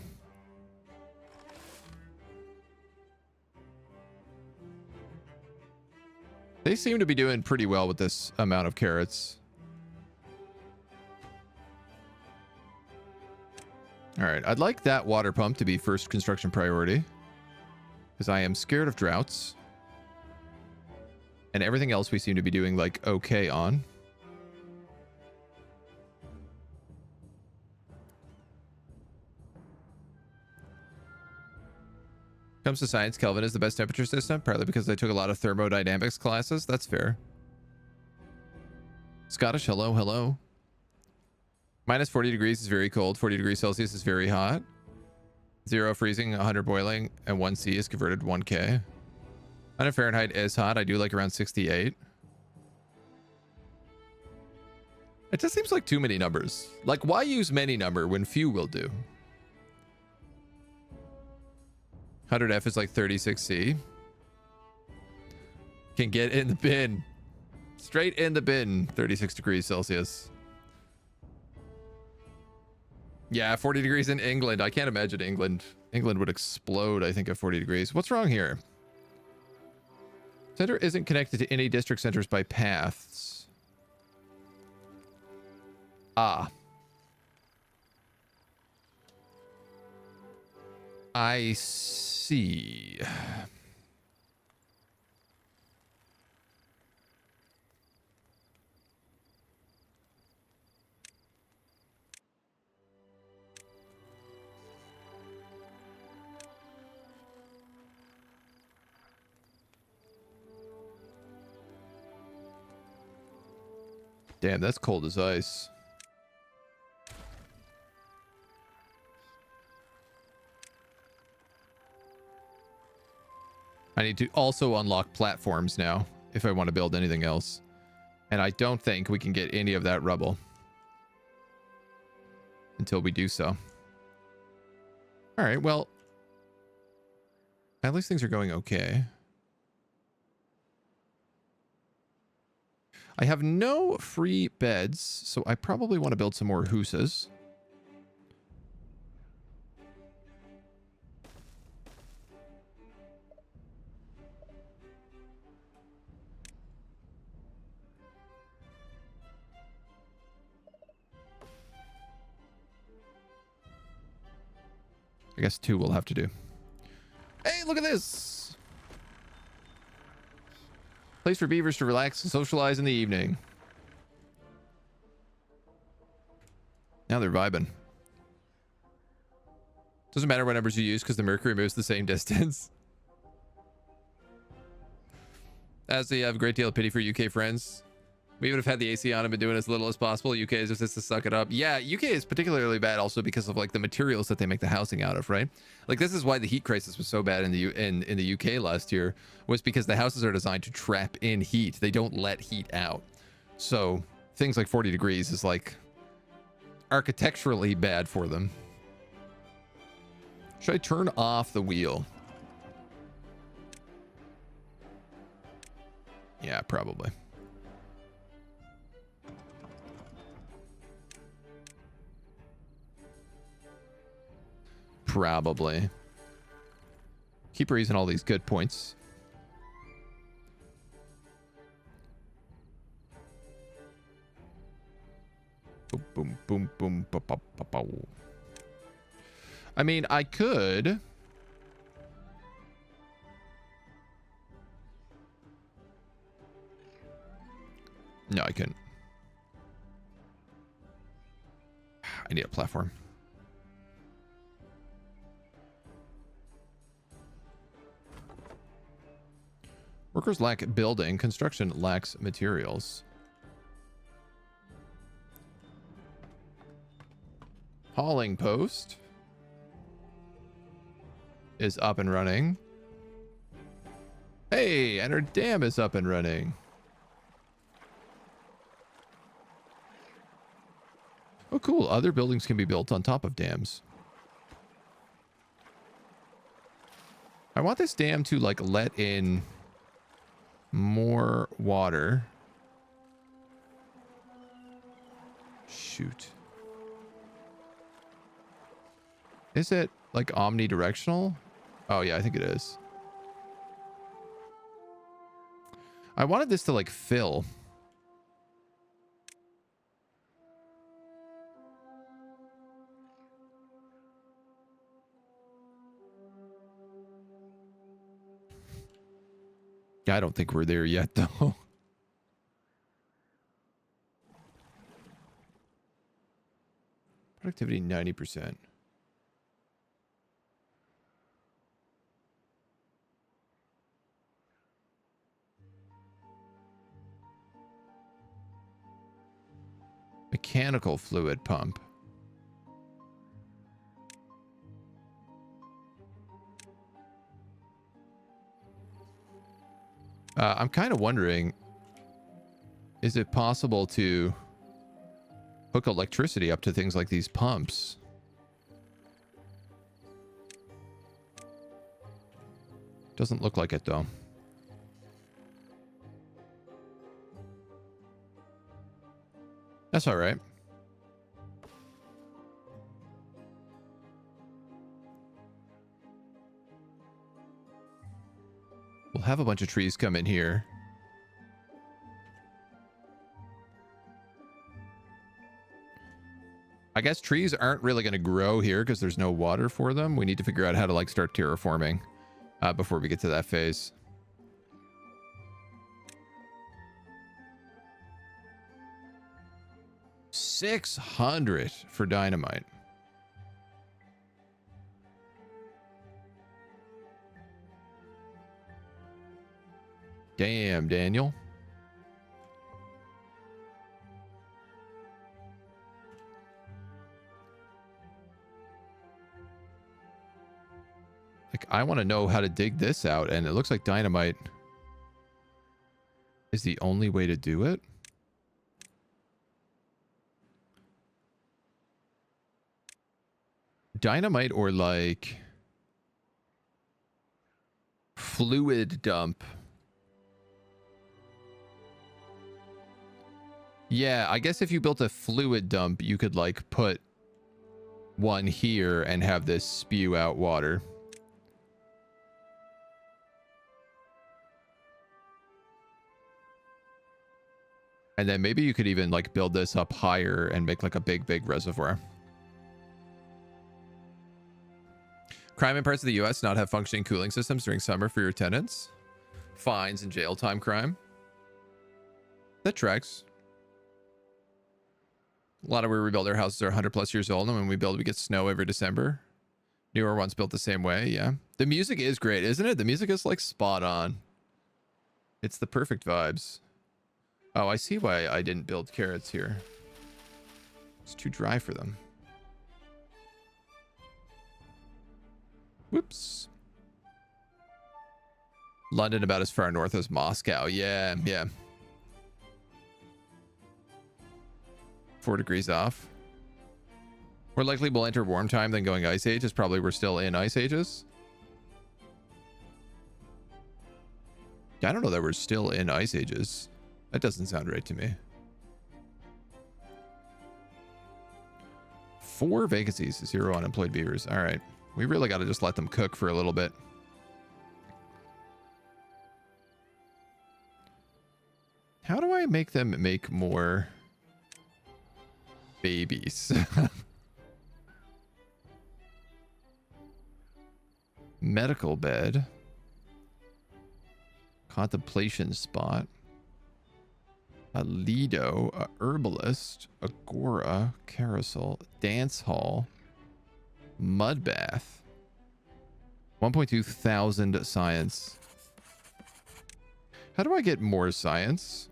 They seem to be doing pretty well with this amount of carrots. All right, I'd like that water pump to be first construction priority because I am scared of droughts. And everything else we seem to be doing like okay on. Comes to science, Kelvin is the best temperature system, partly because I took a lot of thermodynamics classes. That's fair. Scottish, hello, hello. Minus 40 degrees is very cold. 40 degrees Celsius is very hot. 0 freezing, 100 boiling, and 1 C is converted to 1K. 100 Fahrenheit is hot. I do like around 68. It just seems like too many numbers. Like, why use many number when few will do? 100F is like 36C. Can get in the bin. Straight in the bin. 36 degrees Celsius. Yeah, 40 degrees in England. I can't imagine England. England would explode, I think, at 40 degrees. What's wrong here? Center isn't connected to any district centers by paths. Ah. I see. Damn, that's cold as ice. I need to also unlock platforms now if I want to build anything else. And I don't think we can get any of that rubble until we do so. All right, well, at least things are going okay. I have no free beds, so I probably want to build some more huses. I guess 2 will have to do. Hey, look at this! Place for beavers to relax and socialize in the evening. Now they're vibing. Doesn't matter what numbers you use because the mercury moves the same distance. As they have a great deal of pity for UK friends. We would have had the AC on and been doing as little as possible. UK is just to suck it up. Yeah, UK is particularly bad also because of like the materials that they make the housing out of, right? Like this is why the heat crisis was so bad in the UK last year, was because the houses are designed to trap in heat. They don't let heat out. So things like 40 degrees is like architecturally bad for them. Should I turn off the wheel? Yeah, probably. Probably. Keep raising all these good points. Boom, boom, boom, boom, ba, ba, ba, ba. I mean, I could. No, I couldn't. I need a platform. Workers lack building. Construction lacks materials. Hauling post is up and running. Hey, and our dam is up and running. Oh, cool. Other buildings can be built on top of dams. I want this dam to like let in more water. Shoot. Is it like omnidirectional? Oh yeah, I think it is. I wanted this to like fill. I don't think we're there yet, though. Productivity 90%. Mechanical fluid pump. I'm kind of wondering, is it possible to hook electricity up to things like these pumps? Doesn't look like it, though. That's all right. We'll have a bunch of trees come in here. I guess trees aren't really going to grow here because there's no water for them. We need to figure out how to like start terraforming before we get to that phase. $600 for dynamite. Damn, Daniel. Like, I want to know how to dig this out, and it looks like dynamite is the only way to do it. Dynamite or like fluid dump. Yeah, I guess if you built a fluid dump, you could like put one here and have this spew out water. And then maybe you could even like build this up higher and make like a big reservoir. Crime in parts of the U.S. not have functioning cooling systems during summer for your tenants. Fines and jail time crime. That tracks. A lot of where we build our houses are 100 plus years old, and when we build, we get snow every December. Newer ones built the same way, yeah. The music is great, isn't it? The music is like spot on. It's the perfect vibes. Oh, I see why I didn't build carrots here. It's too dry for them. Whoops. London about as far north as Moscow. Yeah, yeah. 4 degrees off. More likely we'll enter warm time than going ice age. Is probably we're still in ice ages. I don't know that we're still in ice ages. That doesn't sound right to me. 4 vacancies, 0 unemployed beavers. All right. We really got to just let them cook for a little bit. How do I make them make more babies? Medical bed. Contemplation spot. A Lido, a herbalist, agora, carousel, dance hall, mud bath. 1.2 thousand science. How do I get more science?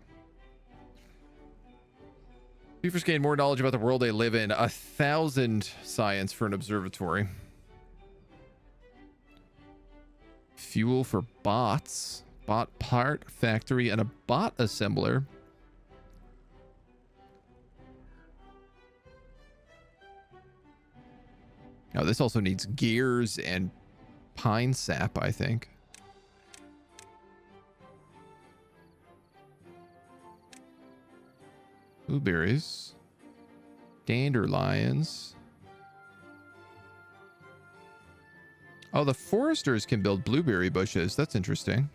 Beavers gain more knowledge about the world they live in. 1,000 science for an observatory. Fuel for bots. Bot part factory and a bot assembler. Now this also needs gears and pine sap, I think. Blueberries. Dandelions. Oh, the foresters can build blueberry bushes. That's interesting.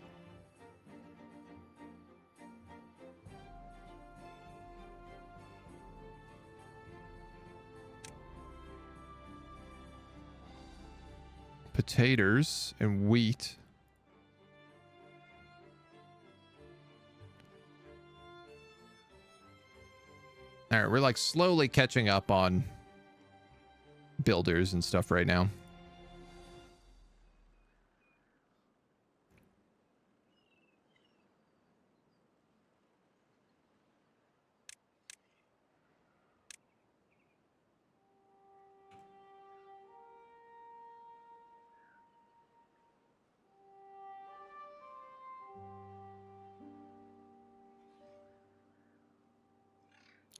Potatoes and wheat. All right, we're like slowly catching up on builders and stuff right now.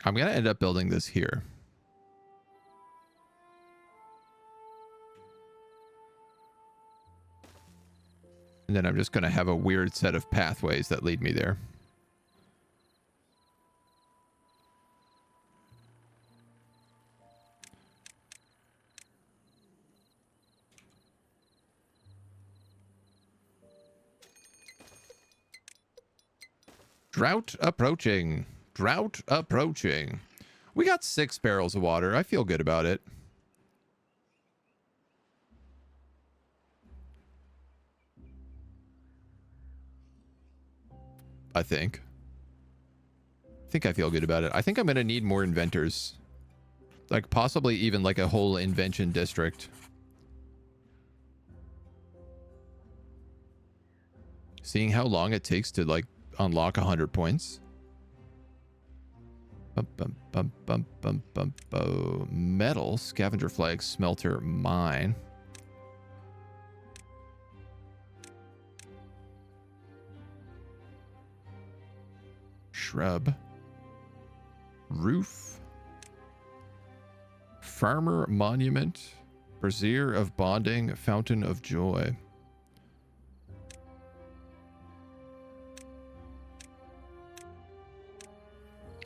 I'm going to end up building this here. And then I'm just going to have a weird set of pathways that lead me there. Drought approaching. Drought approaching. We got 6 barrels of water. I feel good about it. I think I feel good about it. I think I'm going to need more inventors. Like possibly even like a whole invention district. Seeing how long it takes to like unlock 100 points. Metal, scavenger flag, smelter, mine. Shrub. Roof. Farmer monument. Brazier of bonding, fountain of joy.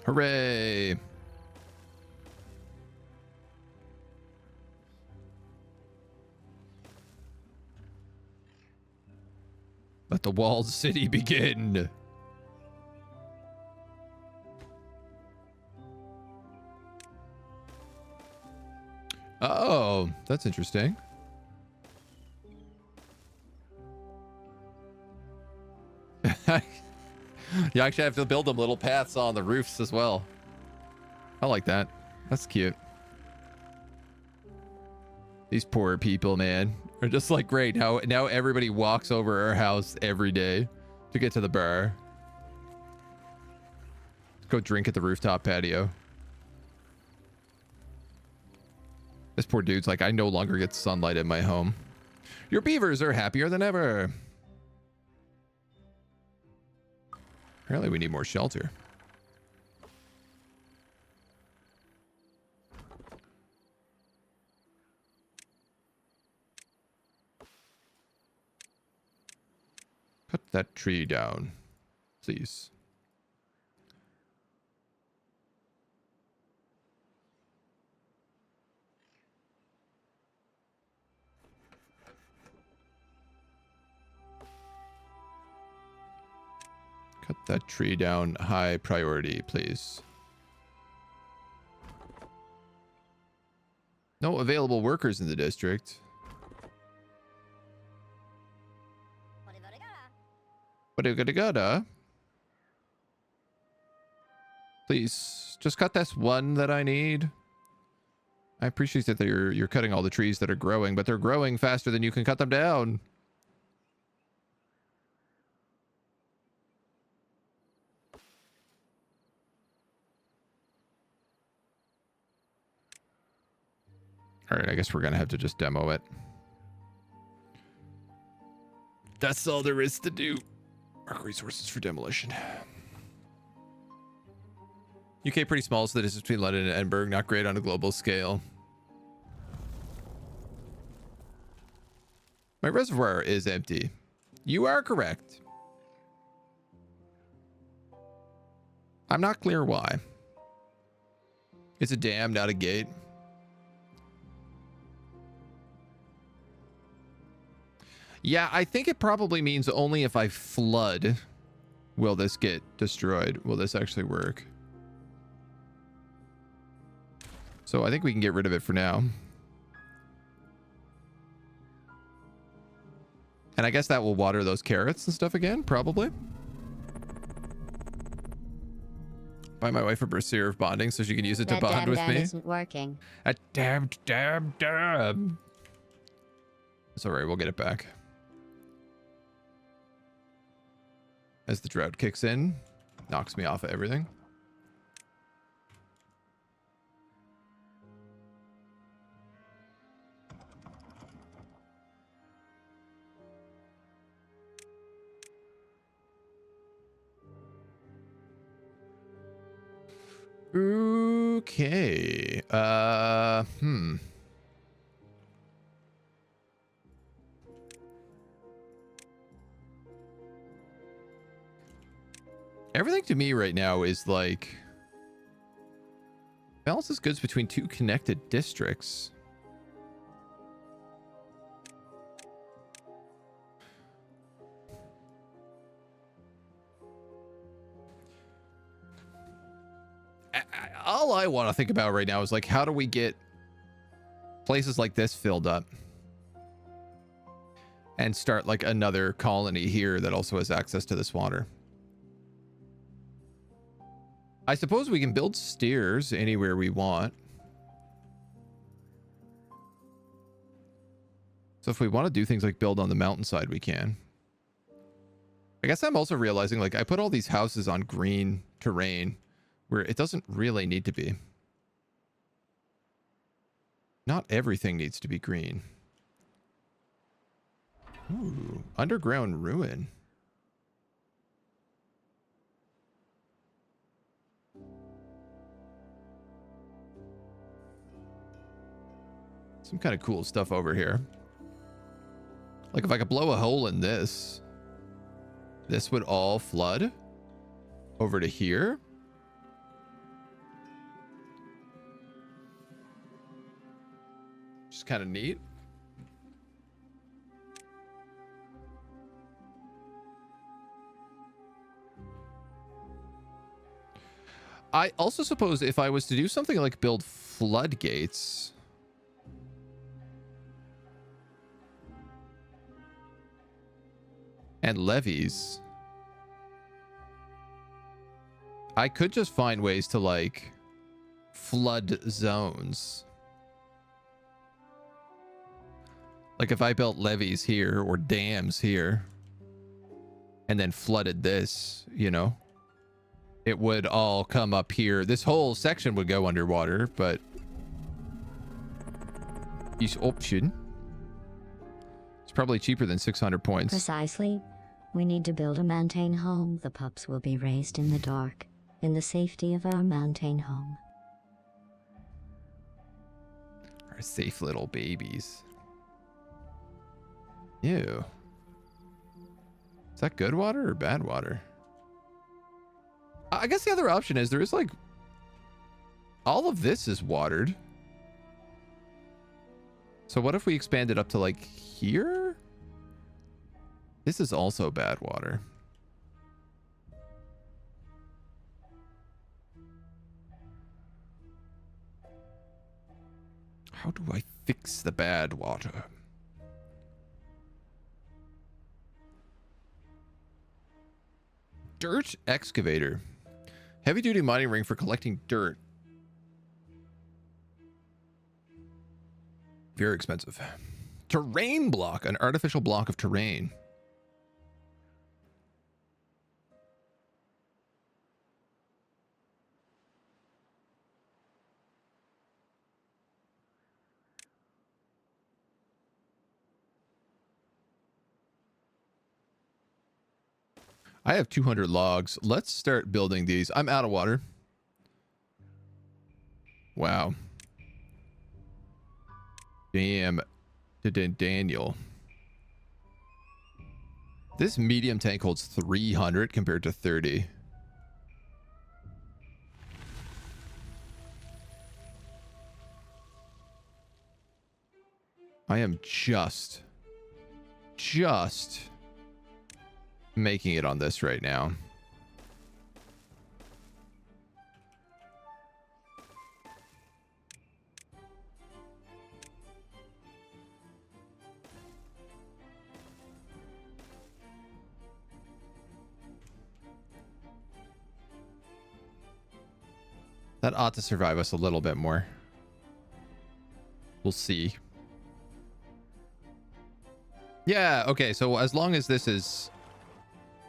Hooray! Let the walled city begin. Oh, that's interesting. You actually have to build them little paths on the roofs as well. I like that. That's cute. These poor people, man, are just like, great. Now everybody walks over our house every day to get to the bar. Go drink at the rooftop patio. This poor dude's like, I no longer get sunlight in my home. Your beavers are happier than ever. Apparently we need more shelter. Cut that tree down, please. Cut that tree down, high priority, please. No available workers in the district. Please, just cut this one that I need. I appreciate that you're cutting all the trees that are growing, but they're growing faster than you can cut them down. All right, I guess we're gonna have to just demo it. That's all there is to do. Mark resources for demolition. UK pretty small, so the distance between London and Edinburgh not great on a global scale. My reservoir is empty. You are correct. I'm not clear why. It's a dam, not a gate. Yeah, I think it probably means only if I flood will this get destroyed. Will this actually work? So I think we can get rid of it for now. And I guess that will water those carrots and stuff again, probably. Buy my wife a brassiere of bonding so she can use it to bond with me. Isn't working. Damn. It's all right, we'll get it back. As the drought kicks in, knocks me off of everything. Okay. Everything to me right now is like balances goods between two connected districts. All I want to think about right now is like, how do we get places like this filled up and start like another colony here that also has access to this water? I suppose we can build stairs anywhere we want. So if we want to do things like build on the mountainside, we can. I guess I'm also realizing like I put all these houses on green terrain where it doesn't really need to be. Not everything needs to be green. Ooh, underground ruin. Some kind of cool stuff over here. Like if I could blow a hole in this, this would all flood over to here. Just kind of neat. I also suppose if I was to do something like build floodgates, and levees, I could just find ways to like flood zones. Like if I built levees here or dams here and then flooded this, you know, it would all come up here. This whole section would go underwater, but each option is probably cheaper than 600 points. Precisely. We need to build a mountain home. The pups will be raised in the dark, in the safety of our mountain home. Our safe little babies. Ew. Is that good water or bad water? I guess the other option is there is like all of this is watered. So what if we expand it up to like here? This is also bad water. How do I fix the bad water? Dirt excavator. Heavy duty mining ring for collecting dirt. Very expensive. Terrain block. An artificial block of terrain. I have 200 logs. Let's start building these. I'm out of water. Wow. Damn. Daniel. This medium tank holds 300 compared to 30. I am just making it on this right now. That ought to survive us a little bit more. We'll see. Yeah, okay, so as long as this is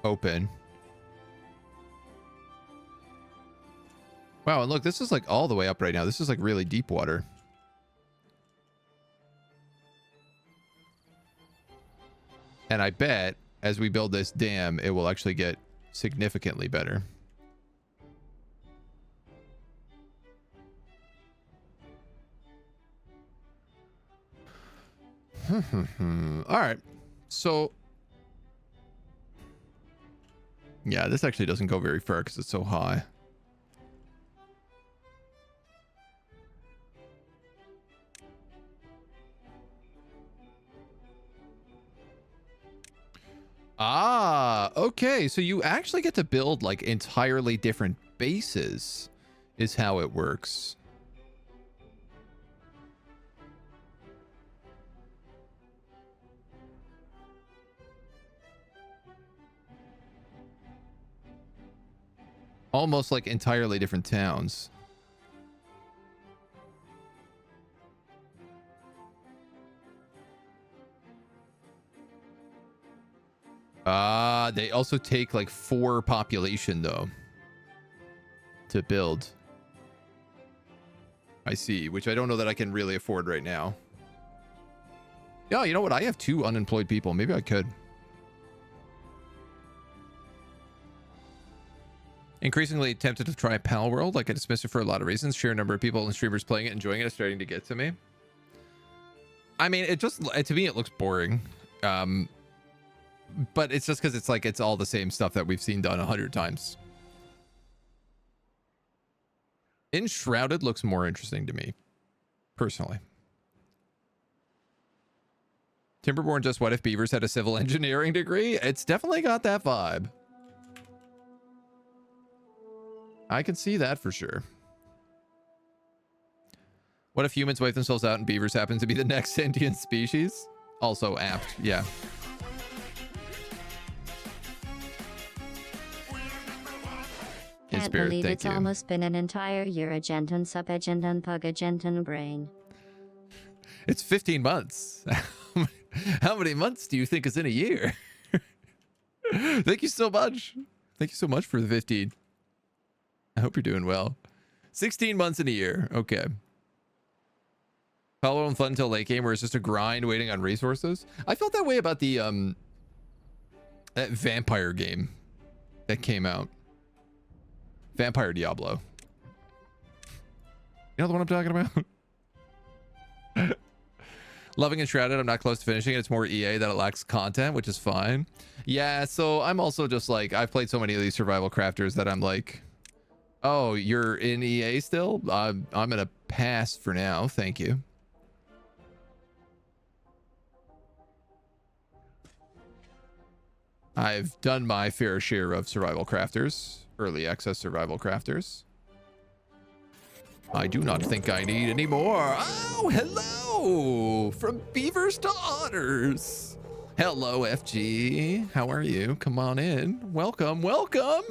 open. Wow, and look, this is like all the way up right now. This is like really deep water. And I bet as we build this dam, it will actually get significantly better. All right. So yeah, this actually doesn't go very far because it's so high. Ah, okay. So you actually get to build like entirely different bases is how it works. Almost like entirely different towns. They also take like 4 population though to build. I see, which I don't know that I can really afford right now. Yeah, you know what? I have 2 unemployed people. Maybe I could. Increasingly tempted to try Pal World. Like, I dismiss it for a lot of reasons. Sheer number of people and streamers playing it, enjoying it is starting to get to me. I mean, it just, to me, it looks boring. But it's just because it's like, it's all the same stuff that we've seen done 100 times. Enshrouded looks more interesting to me, personally. Timberborn just what if beavers had a civil engineering degree? It's definitely got that vibe. I can see that for sure. What if humans wipe themselves out and beavers happen to be the next sentient species? Also apt, yeah. Can't believe it's almost been an entire year. Agenton, sub-agenton, pug-agenton, brain. It's 15 months. How many months do you think is in a year? Thank you so much. Thank you so much for the 15. I hope you're doing well. 16 months in a year. Okay. Follow on fun until late game where it's just a grind waiting on resources. I felt that way about the that vampire game that came out. Vampire Diablo. You know the one I'm talking about? Loving Enshrouded, I'm not close to finishing it. It's more EA that it lacks content, which is fine. Yeah, so I'm also just like, I've played so many of these survival crafters that I'm like, oh, you're in EA still? I'm gonna pass for now, thank you. I've done my fair share of survival crafters, early access survival crafters. I do not think I need any more. Oh, hello! From beavers to otters. Hello, FG. How are you? Come on in. Welcome, welcome.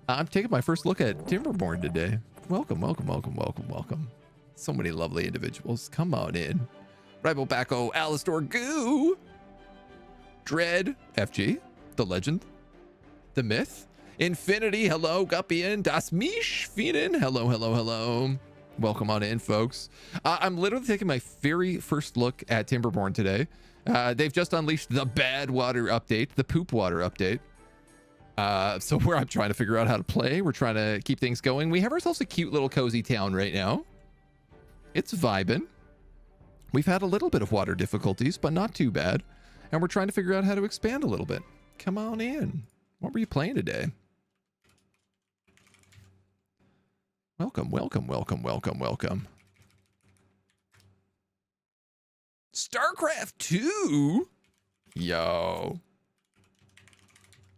I'm taking my first look at Timberborn today. Welcome, welcome, welcome, welcome, welcome. So many lovely individuals. Come on in. Ribobacco, Alistor Goo. Dread, FG, the legend, the myth, Infinity, hello, Guppian, Das Mish, Fienen, hello, hello, hello. Welcome on in, folks. I'm literally taking my very first look at Timberborn today. They've just unleashed the Badwater update, the Poop Water update. So I'm trying to figure out how to play. We're trying to keep things going. We have ourselves a cute little cozy town right now. It's vibing. We've had a little bit of water difficulties, but not too bad. And we're trying to figure out how to expand a little bit. Come on in. What were you playing today? Welcome, welcome, welcome, welcome, welcome. StarCraft 2? Yo.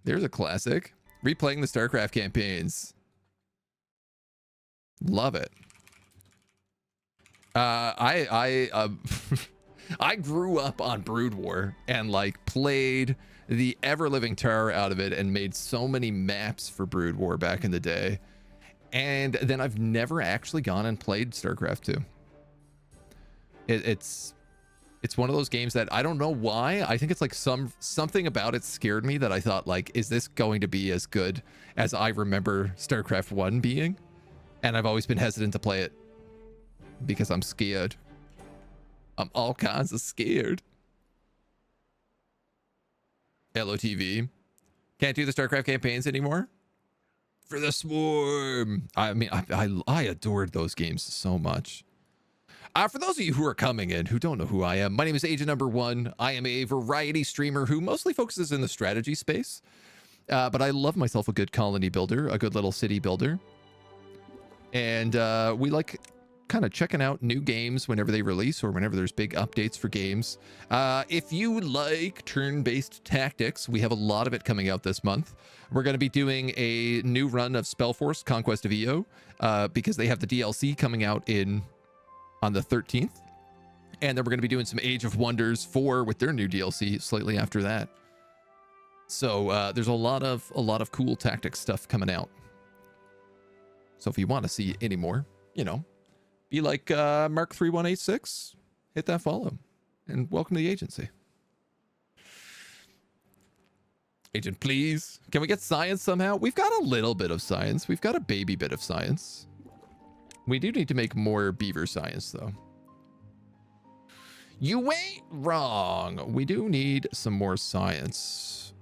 There's a classic. Replaying the StarCraft campaigns. Love it. I grew up on Brood War and like played the ever-living terror out of it and made so many maps for Brood War back in the day. And then I've never actually gone and played StarCraft 2. It's one of those games that I don't know why. I think it's like something about it scared me that I thought like, is this going to be as good as I remember StarCraft 1 being? And I've always been hesitant to play it because I'm scared. I'm all kinds of scared. LOTV. Can't do the StarCraft campaigns anymore? For the Swarm. I mean, I adored those games so much. For those of you who are coming in who don't know who I am, my name is AgentNumberOne. I am a variety streamer who mostly focuses in the strategy space. But I love myself a good colony builder, a good little city builder. And we like kind of checking out new games whenever they release or whenever there's big updates for games. If you like turn-based tactics, we have a lot of it coming out this month. We're going to be doing a new run of Spellforce Conquest of EO because they have the DLC coming out on the 13th. And then we're going to be doing some Age of Wonders 4 with their new DLC slightly after that. So there's a lot of cool tactics stuff coming out. So if you want to see any more, you know, be like Mark3186, hit that follow, and welcome to the agency. Agent, please. Can we get science somehow? We've got a little bit of science. We've got a baby bit of science. We do need to make more beaver science, though. You ain't wrong. We do need some more science.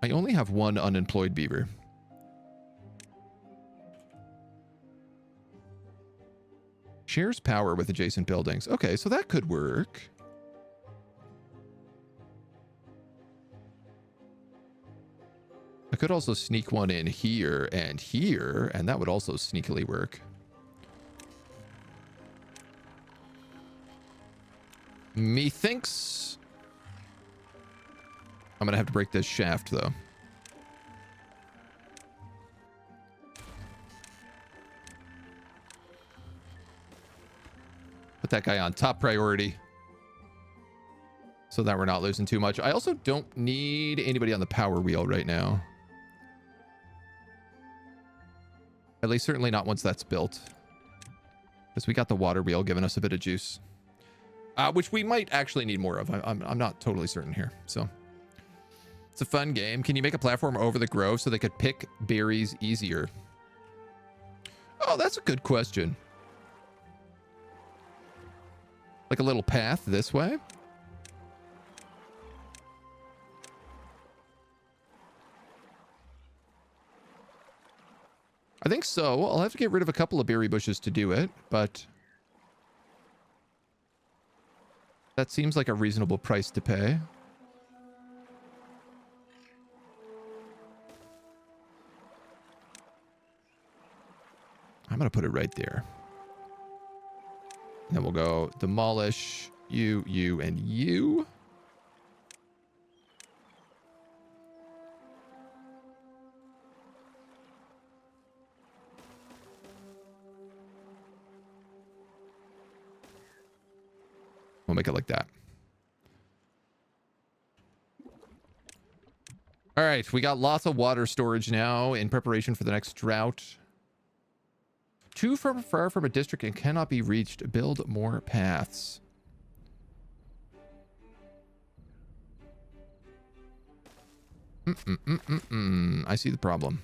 I only have one unemployed beaver. Shares power with adjacent buildings. Okay, so that could work. I could also sneak one in here, and that would also sneakily work. Methinks I'm gonna have to break this shaft, though. Put that guy on top priority so that we're not losing too much. I also don't need anybody on the power wheel right now. At least certainly not once that's built. Because we got the water wheel giving us a bit of juice. Which we might actually need more of. I'm not totally certain here. So It's a fun game. Can you make a platform over the grove so they could pick berries easier? Oh, that's a good question. Like a little path this way? I think so. I'll have to get rid of a couple of berry bushes to do it, but that seems like a reasonable price to pay. I'm going to put it right there. And then we'll go demolish you, you, and you. We'll make it like that. All right, we got lots of water storage now in preparation for the next drought. Too far from a district and cannot be reached. Build more paths. I see the problem.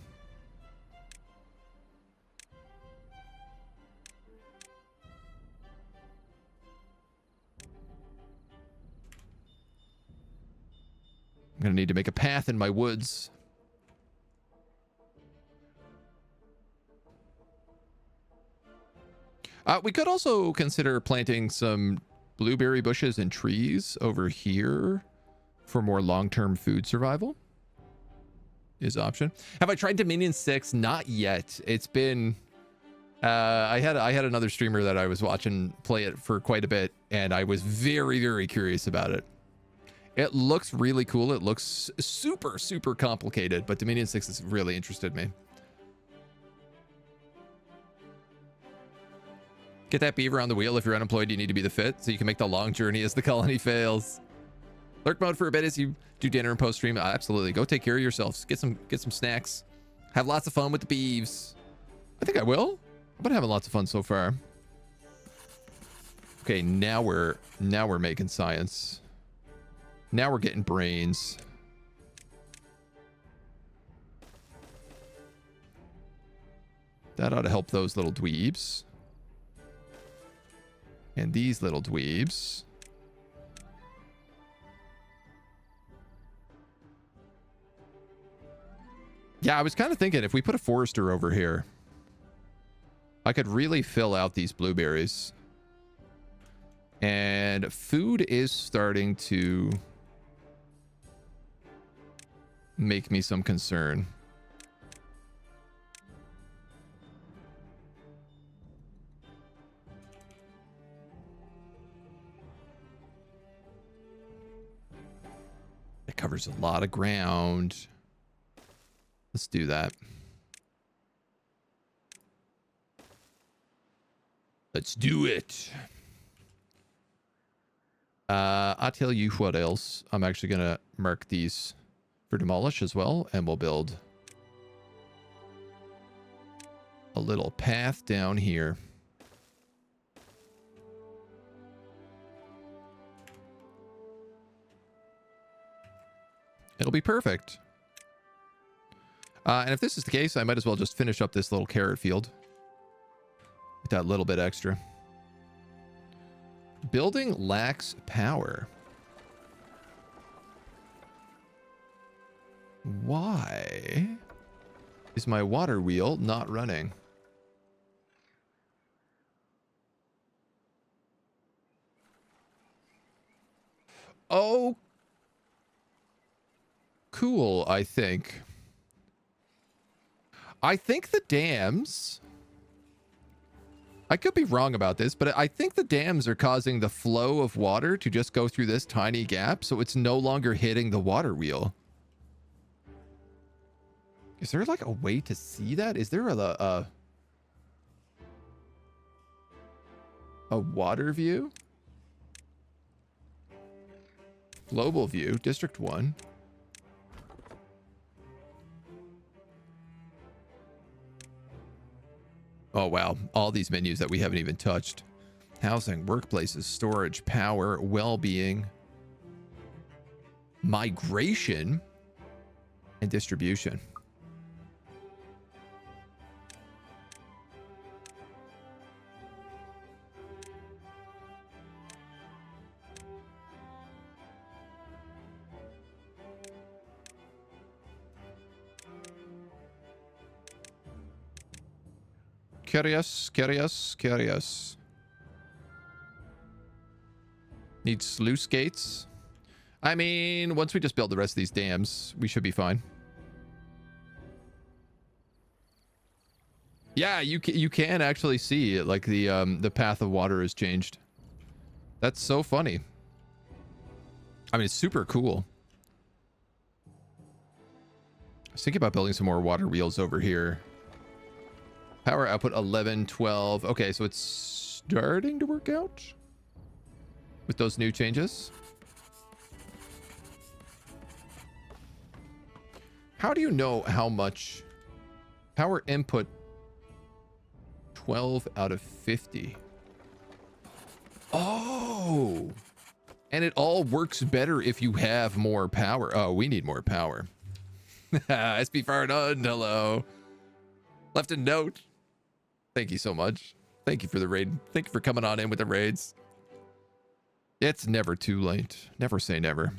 I'm going to need to make a path in my woods. We could also consider planting some blueberry bushes and trees over here for more long-term food survival. Is option. Have I tried Dominion 6? Not yet. It's been... I had another streamer that I was watching play it for quite a bit, and I was very, very curious about it. It looks really cool. It looks super, super complicated, but Dominion 6 has really interested me. Get that beaver on the wheel. If you're unemployed, you need to be the fit, so you can make the long journey as the colony fails. Lurk mode for a bit as you do dinner and post stream. Absolutely. Go take care of yourselves. Get some snacks. Have lots of fun with the beeves. I think I will. I've been having lots of fun so far. Okay, now we're making science. Now we're getting brains. That ought to help those little dweebs. And these little dweebs. Yeah, I was kind of thinking if we put a forester over here, I could really fill out these blueberries. And food is starting to make me some concern. It covers a lot of ground. Let's do that. Let's do it. I'll tell you what else. I'm actually going to mark these for demolish as well, and we'll build a little path down here. It'll be perfect. And if this is the case, I might as well just finish up this little carrot field with that little bit extra. Building lacks power. Why is my water wheel not running? Oh, cool, I think. I think the dams... I could be wrong about this, but I think the dams are causing the flow of water to just go through this tiny gap, so it's no longer hitting the water wheel. Is there like a way to see that? Is there a water view? Global view, District 1. Oh, wow. All these menus that we haven't even touched. Housing, workplaces, storage, power, well-being, migration. and distribution. Curious, curious, curious. Need sluice gates. I mean, once we just build the rest of these dams, we should be fine. Yeah, you can actually see like the path of water has changed. That's so funny. I mean, it's super cool. I was thinking about building some more water wheels over here. Power output 11, 12. Okay, so it's starting to work out with those new changes. How do you know how much power input? 12 out of 50. Oh, and it all works better if you have more power. Oh, we need more power. SP Fardun, hello. Left a note. Thank you so much. Thank you for the raid. Thank you for coming on in with the raids. It's never too late. Never say never.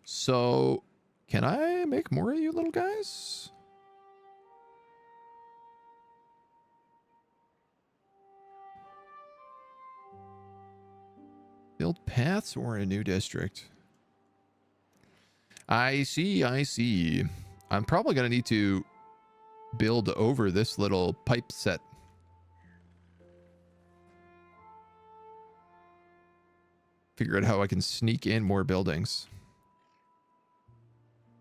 So, can I make more of you little guys? Build paths or a new district? I see, I see. I'm probably going to need to build over this little pipe set. Figure out how I can sneak in more buildings.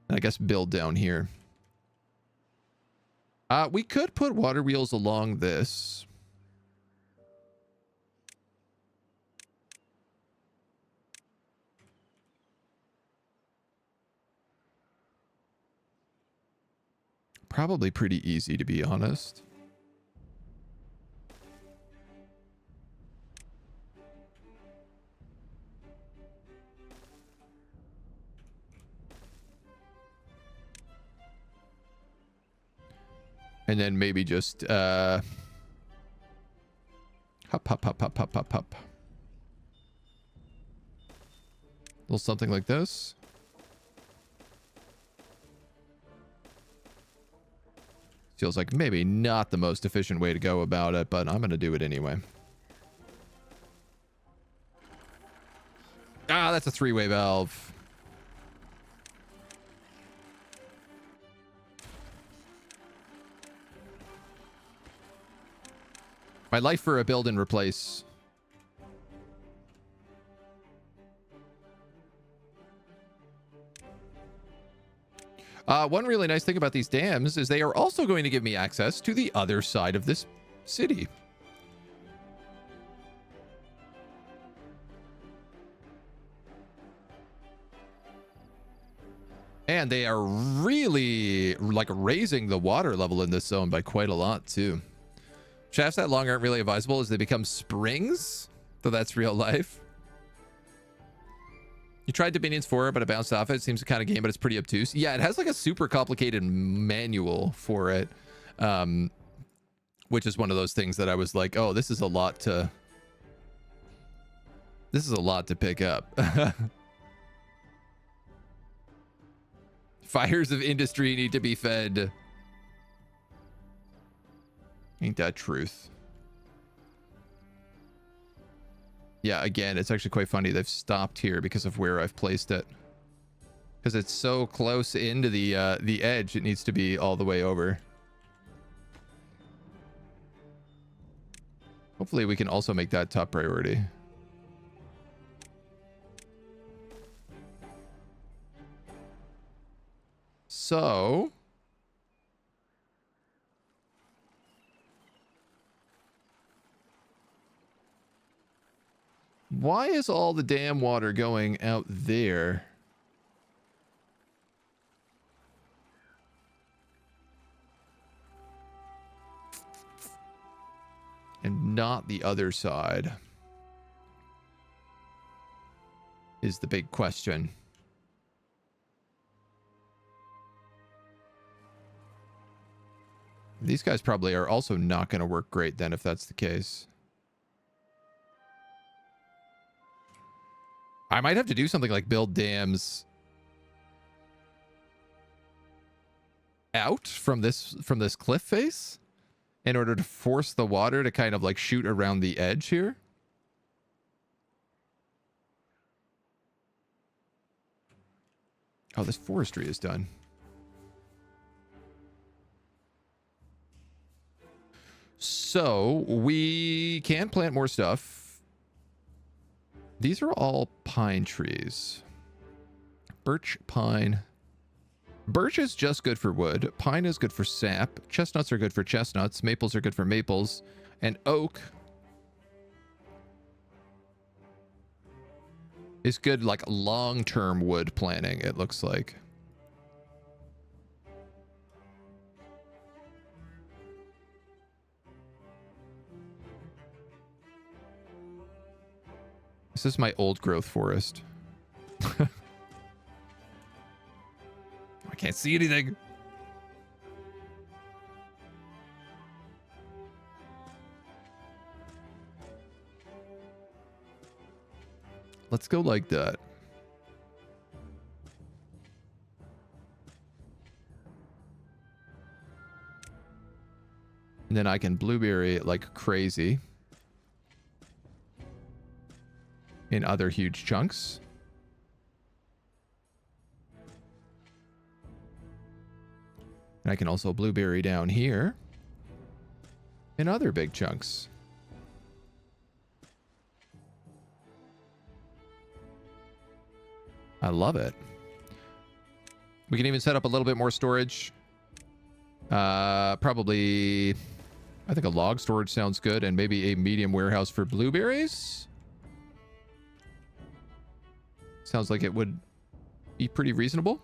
And I guess build down here. We could put water wheels along this. Probably pretty easy, to be honest. And then maybe just hop, hop, hop, hop, hop, hop, hop. A little something like this. Feels like maybe not the most efficient way to go about it, but I'm going to do it anyway. Ah, that's a three-way valve. My life for a build and replace. One really nice thing about these dams is they are also going to give me access to the other side of this city. And they are really like raising the water level in this zone by quite a lot too. Shafts that long aren't really advisable as they become springs, though that's real life. You tried Dominions 4, but it bounced off it. It seems the kind of game, but it's pretty obtuse. Yeah, it has like a super complicated manual for it, which is one of those things that I was like, oh, this is a lot to pick up. Fires of industry need to be fed. Ain't that truth? Yeah, again, it's actually quite funny they've stopped here because of where I've placed it. Because it's so close into the edge, it needs to be all the way over. Hopefully we can also make that top priority. So... why is all the dam water going out there? And not the other side. is the big question. These guys probably are also not going to work great then if that's the case. I might have to do something like build dams out from this cliff face in order to force the water to kind of like shoot around the edge here. Oh, this forestry is done. So we can plant more stuff. These are all pine trees. Birch, pine. Birch is just good for wood. Pine is good for sap. Chestnuts are good for chestnuts. Maples are good for maples. And oak is good like long-term wood planting, it looks like. This is my old growth forest. I can't see anything. Let's go like that. And then I can blueberry it like crazy in other huge chunks. And I can also blueberry down here in other big chunks. I love it. We can even set up a little bit more storage. Probably, I think a log storage sounds good, and maybe a medium warehouse for blueberries. Sounds like it would be pretty reasonable.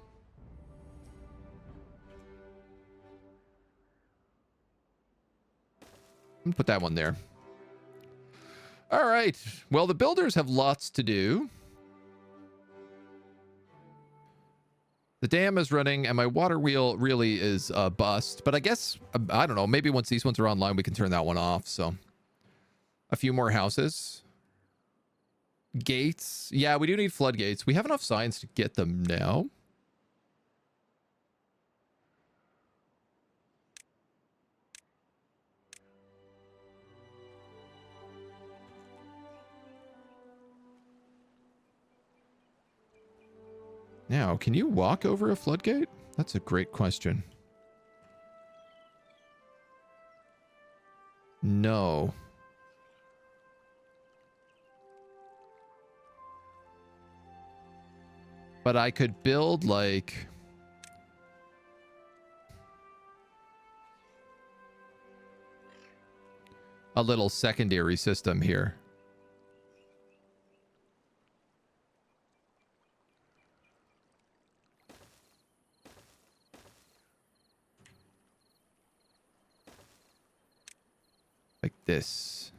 Put that one there. All right. Well, the builders have lots to do. The dam is running, and my water wheel really is a bust. But I guess, I don't know, maybe once these ones are online, we can turn that one off. So, a few more houses. Gates. Yeah, we do need floodgates. We have enough signs to get them now. Now, can you walk over a floodgate? That's a great question. No. But I could build like a little secondary system here. Like this.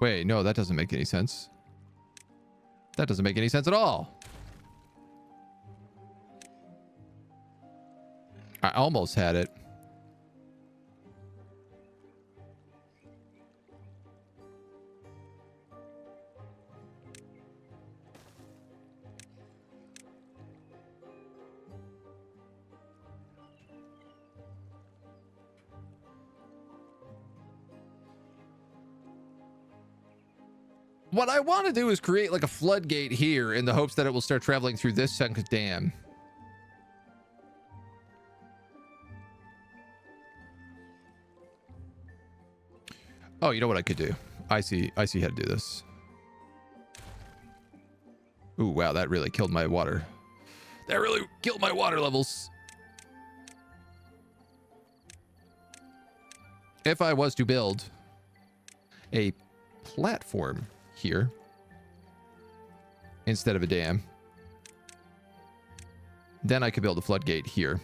Wait, no, that doesn't make any sense. That doesn't make any sense at all. I almost had it. What I want to do is create like a floodgate here in the hopes that it will start traveling through this sunk dam. Oh, you know what I could do? I see how to do this. Ooh, wow, that really killed my water. That really killed my water levels. If I was to build a platform here instead of a dam, Then I could build a floodgate here.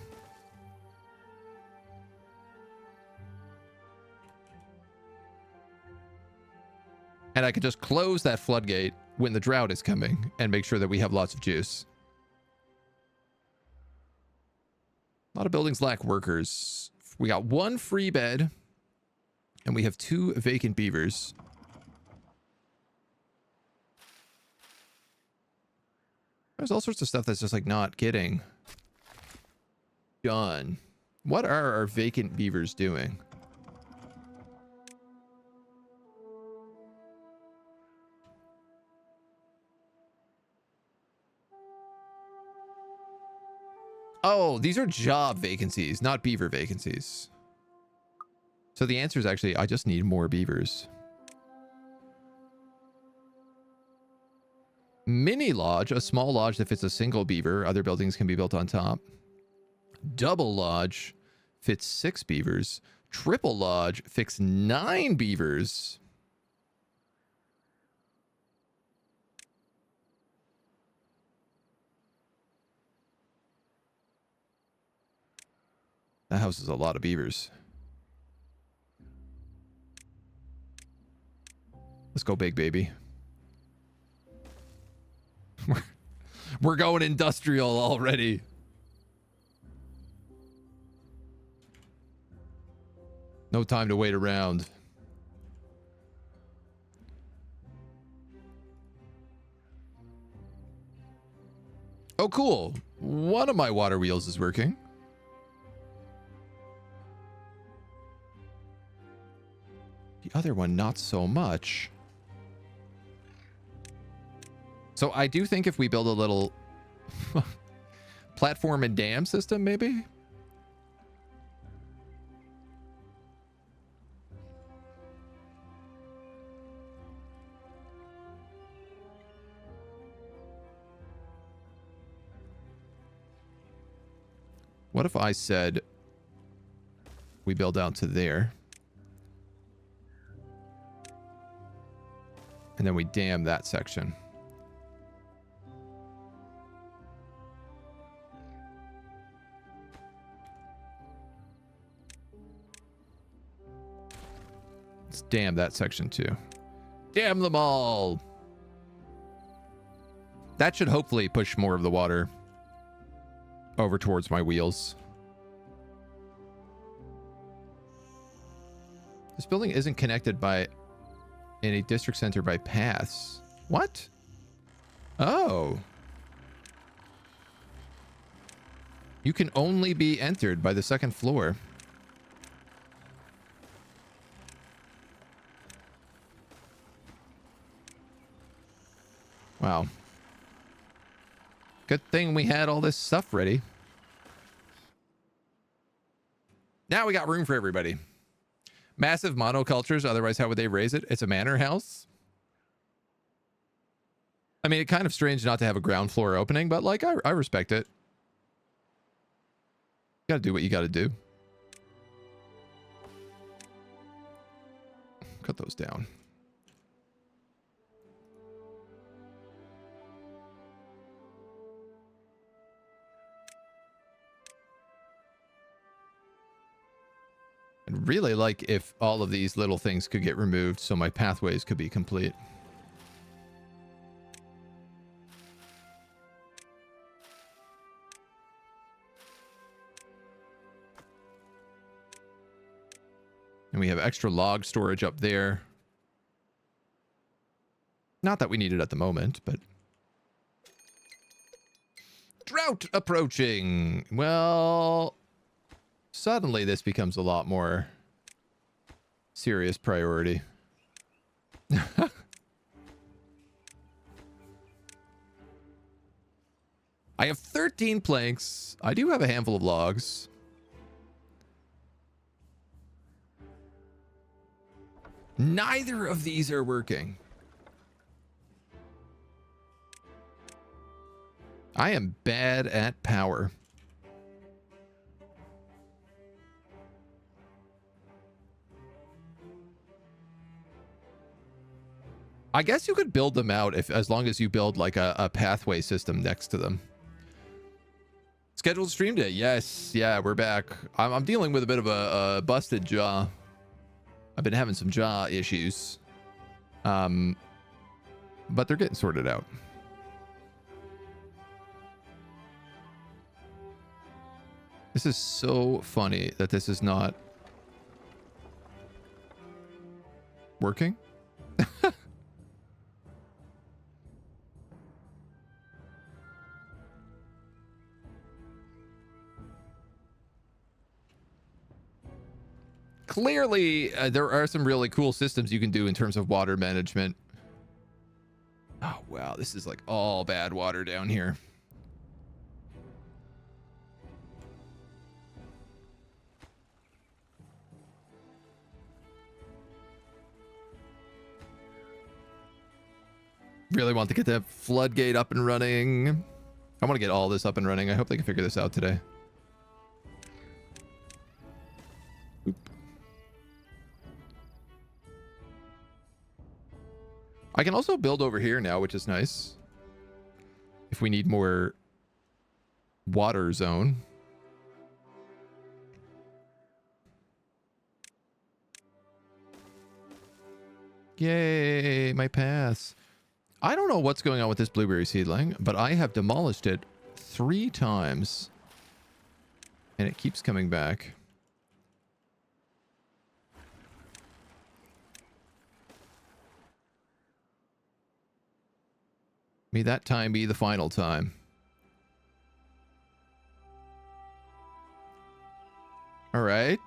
And I could just close that floodgate when the drought is coming and make sure that we have lots of juice. A lot of buildings lack workers. We got 1 free bed and we have 2 vacant beavers. There's all sorts of stuff that's just like not getting done. What are our vacant beavers doing? Oh, these are job vacancies, not beaver vacancies. So the answer is actually, I just need more beavers. Mini lodge, a small lodge that fits a single beaver. Other buildings can be built on top. Double lodge fits 6 beavers. Triple lodge fits 9 beavers. That house is a lot of beavers. Let's go big, baby. We're going industrial already. No time to wait around. Oh, cool. One of my water wheels is working. The other one, not so much. So I do think if we build a little platform and dam system, maybe? What if I said we build out to there? And then we dam that section. Let's dam that section too. Dam them all! That should hopefully push more of the water over towards my wheels. This building isn't connected by any district center by paths. What? Oh. You can only be entered by the second floor. Wow. Good thing we had all this stuff ready. Now we got room for everybody. Massive monocultures, otherwise how would they raise it? It's a manor house. I mean, it's kind of strange not to have a ground floor opening, but like, I respect it. You gotta do what you gotta do. Cut those down. I'd really like if all of these little things could get removed so my pathways could be complete. And we have extra log storage up there. Not that we need it at the moment, but... Drought approaching! Well... Suddenly this becomes a lot more serious priority. I have 13 planks. I do have a handful of logs. Neither of these are working. I am bad at power. I guess you could build them out as long as you build like a pathway system next to them. Scheduled stream day. Yes. Yeah, we're back. I'm dealing with a bit of a busted jaw. I've been having some jaw issues. But they're getting sorted out. This is so funny that this is not working. Clearly, there are some really cool systems you can do in terms of water management. Oh, wow. This is like all bad water down here. Really want to get that floodgate up and running. I want to get all this up and running. I hope they can figure this out today. Oop. I can also build over here now, which is nice. If we need more water zone. Yay, my pass. I don't know what's going on with this blueberry seedling, but I have demolished it 3 times. And it keeps coming back. May that time be the final time. All right.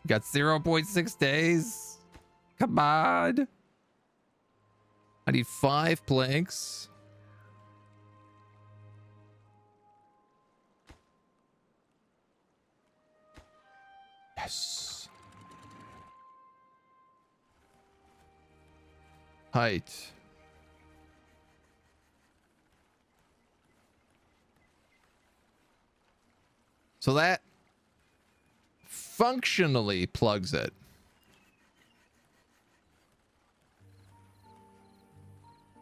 Got 0.6 days. Come on. I need 5 planks. Yes. Height. So that functionally plugs it.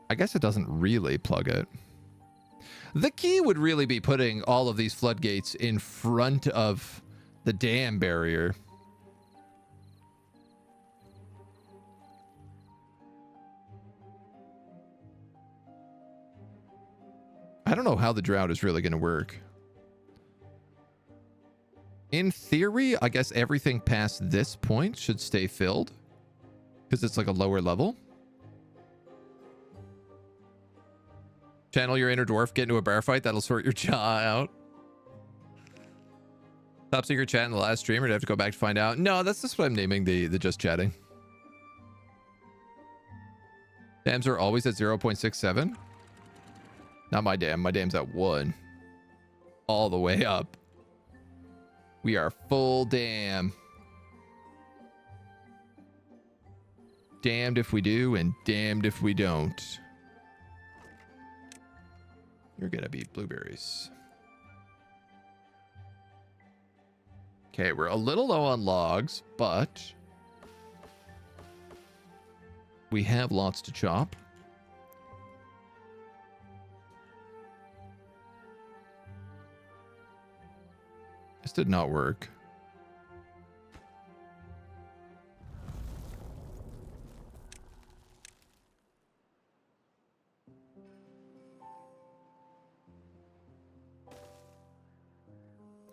I guess it doesn't really plug it. The key would really be putting all of these floodgates in front of the dam barrier. I don't know how the drought is really going to work. In theory, I guess everything past this point should stay filled because it's like a lower level. Channel your inner dwarf, get into a bar fight. That'll sort your jaw out. Top secret chat in the last stream, or do I have to go back to find out? No, that's just what I'm naming the just chatting. Dams are always at 0.67. Not my dam. My dam's at 1. All the way up. We are full dam. Damned if we do, and damned if we don't. You're gonna be blueberries. Okay, we're a little low on logs, but we have lots to chop. This did not work.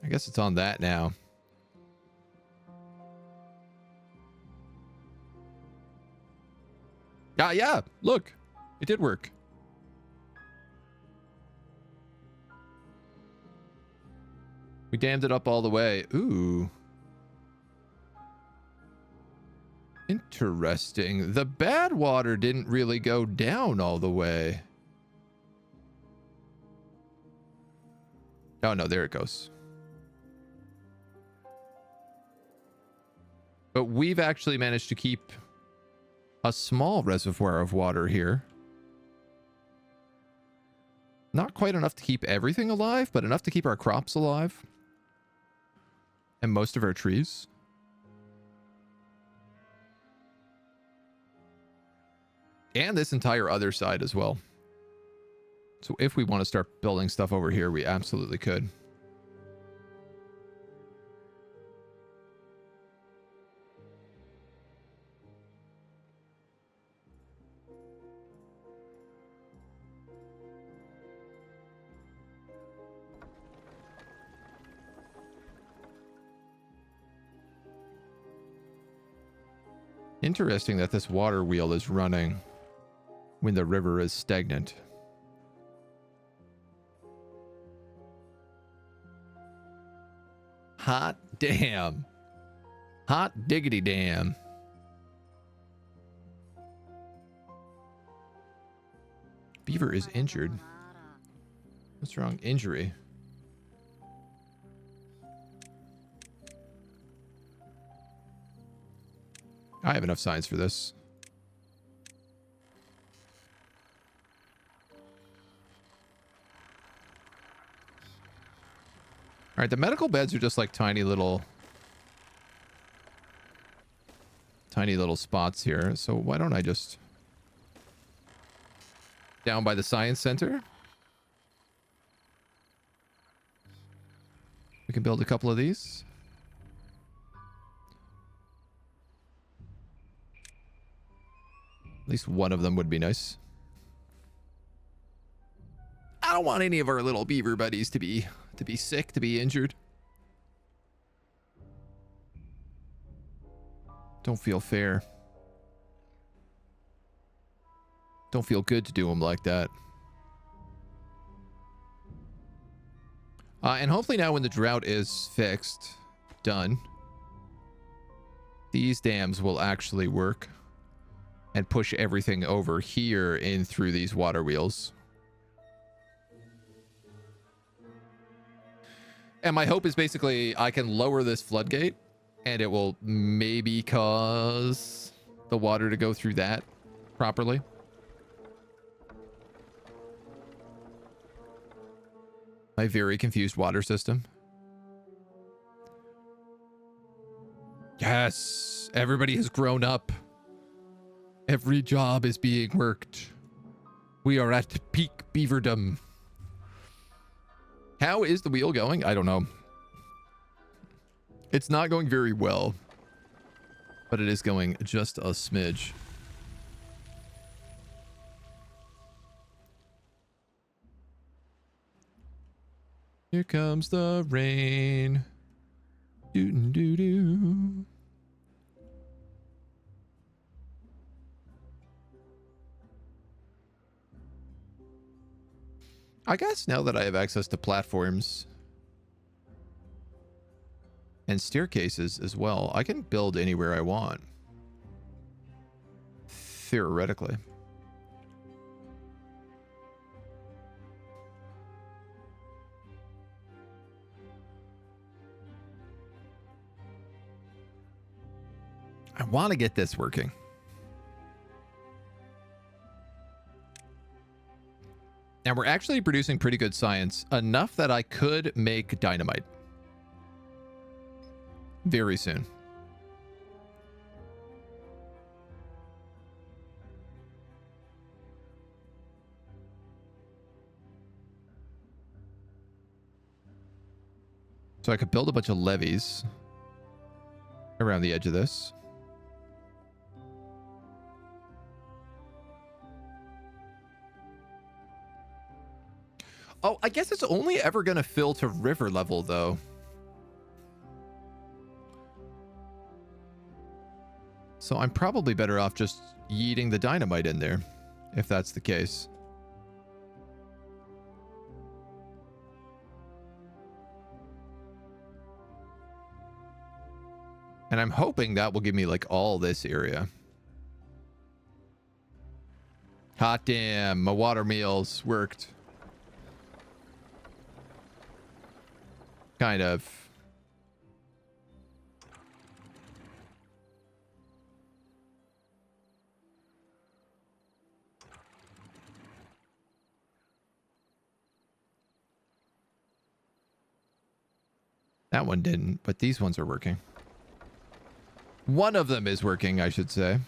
I guess it's on that now. Ah, yeah, look, it did work. We dammed it up all the way. Ooh. Interesting. The Badwater didn't really go down all the way. Oh, no, there it goes. But we've actually managed to keep a small reservoir of water here. Not quite enough to keep everything alive, but enough to keep our crops alive. And most of our trees. And this entire other side as well. So if we want to start building stuff over here, we absolutely could. Interesting that this water wheel is running when the river is stagnant. Hot damn. Hot diggity damn. Beaver is injured. What's wrong? Injury. I have enough science for this. All right, the medical beds are just like tiny little spots here. So why don't I just down by the science center? We can build a couple of these. At least one of them would be nice. I don't want any of our little beaver buddies to be sick, to be injured. Don't feel fair. Don't feel good to do them like that. And hopefully now when the drought is fixed, done, these dams will actually work and push everything over here in through these water wheels. And my hope is basically I can lower this floodgate and it will maybe cause the water to go through that properly. My very confused water system. Yes, everybody has grown up. Every job is being worked. We are at peak beaverdom. How is the wheel going? I don't know. It's not going very well, but it is going just a smidge. Here comes the rain. Doo-doo-doo-doo. I guess now that I have access to platforms and staircases as well, I can build anywhere I want. Theoretically. I want to get this working. Now we're actually producing pretty good science, enough that I could make dynamite very soon. So I could build a bunch of levees around the edge of this. Oh, I guess it's only ever going to fill to river level, though. So I'm probably better off just yeeting the dynamite in there, if that's the case. And I'm hoping that will give me, like, all this area. Hot damn, my water meals worked. Kind of. That one didn't, but these ones are working. One of them is working, I should say.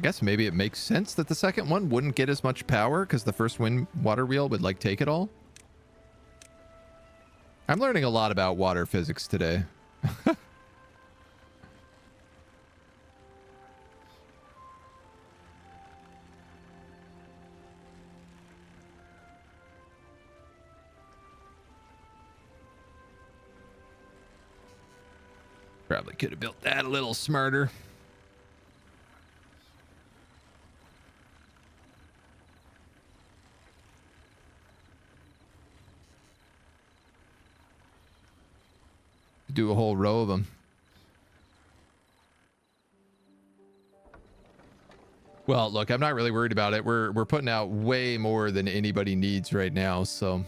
I guess maybe it makes sense that the second one wouldn't get as much power because the first water wheel would like take it all. I'm learning a lot about water physics today. Probably could have built that a little smarter. Do a whole row of them. Well, look, I'm not really worried about it. We're putting out way more than anybody needs right now, so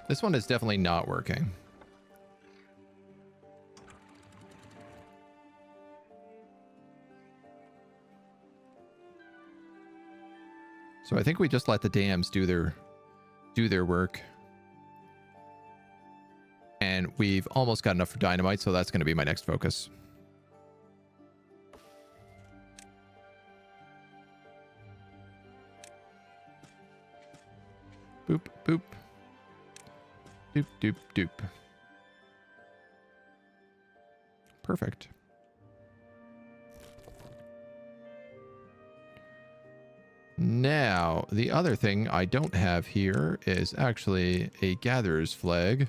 this one is definitely not working. So I think we just let the dams do their work. And we've almost got enough for dynamite, so that's going to be my next focus. Boop, boop. Doop, doop, doop. Perfect. Now, the other thing I don't have here is actually a gatherer's flag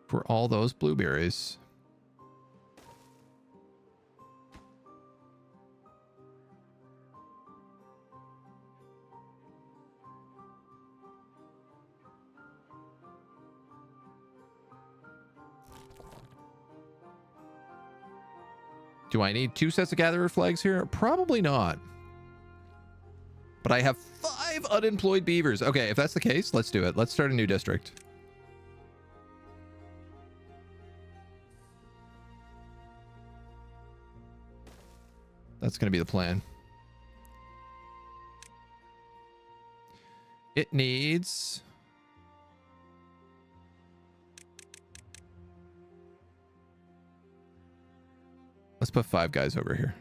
for all those blueberries. Do I need 2 sets of gatherer flags here? Probably not. But I have 5 unemployed beavers. Okay, if that's the case, let's do it. Let's start a new district. That's going to be the plan. It needs... Let's put 5 guys over here.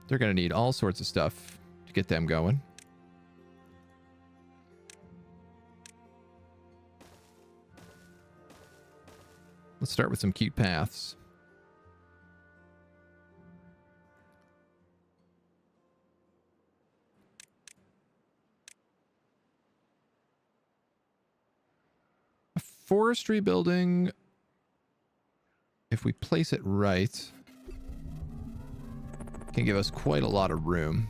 They're going to need all sorts of stuff to get them going. Let's start with some cute paths. A forestry building, if we place it right, can give us quite a lot of room.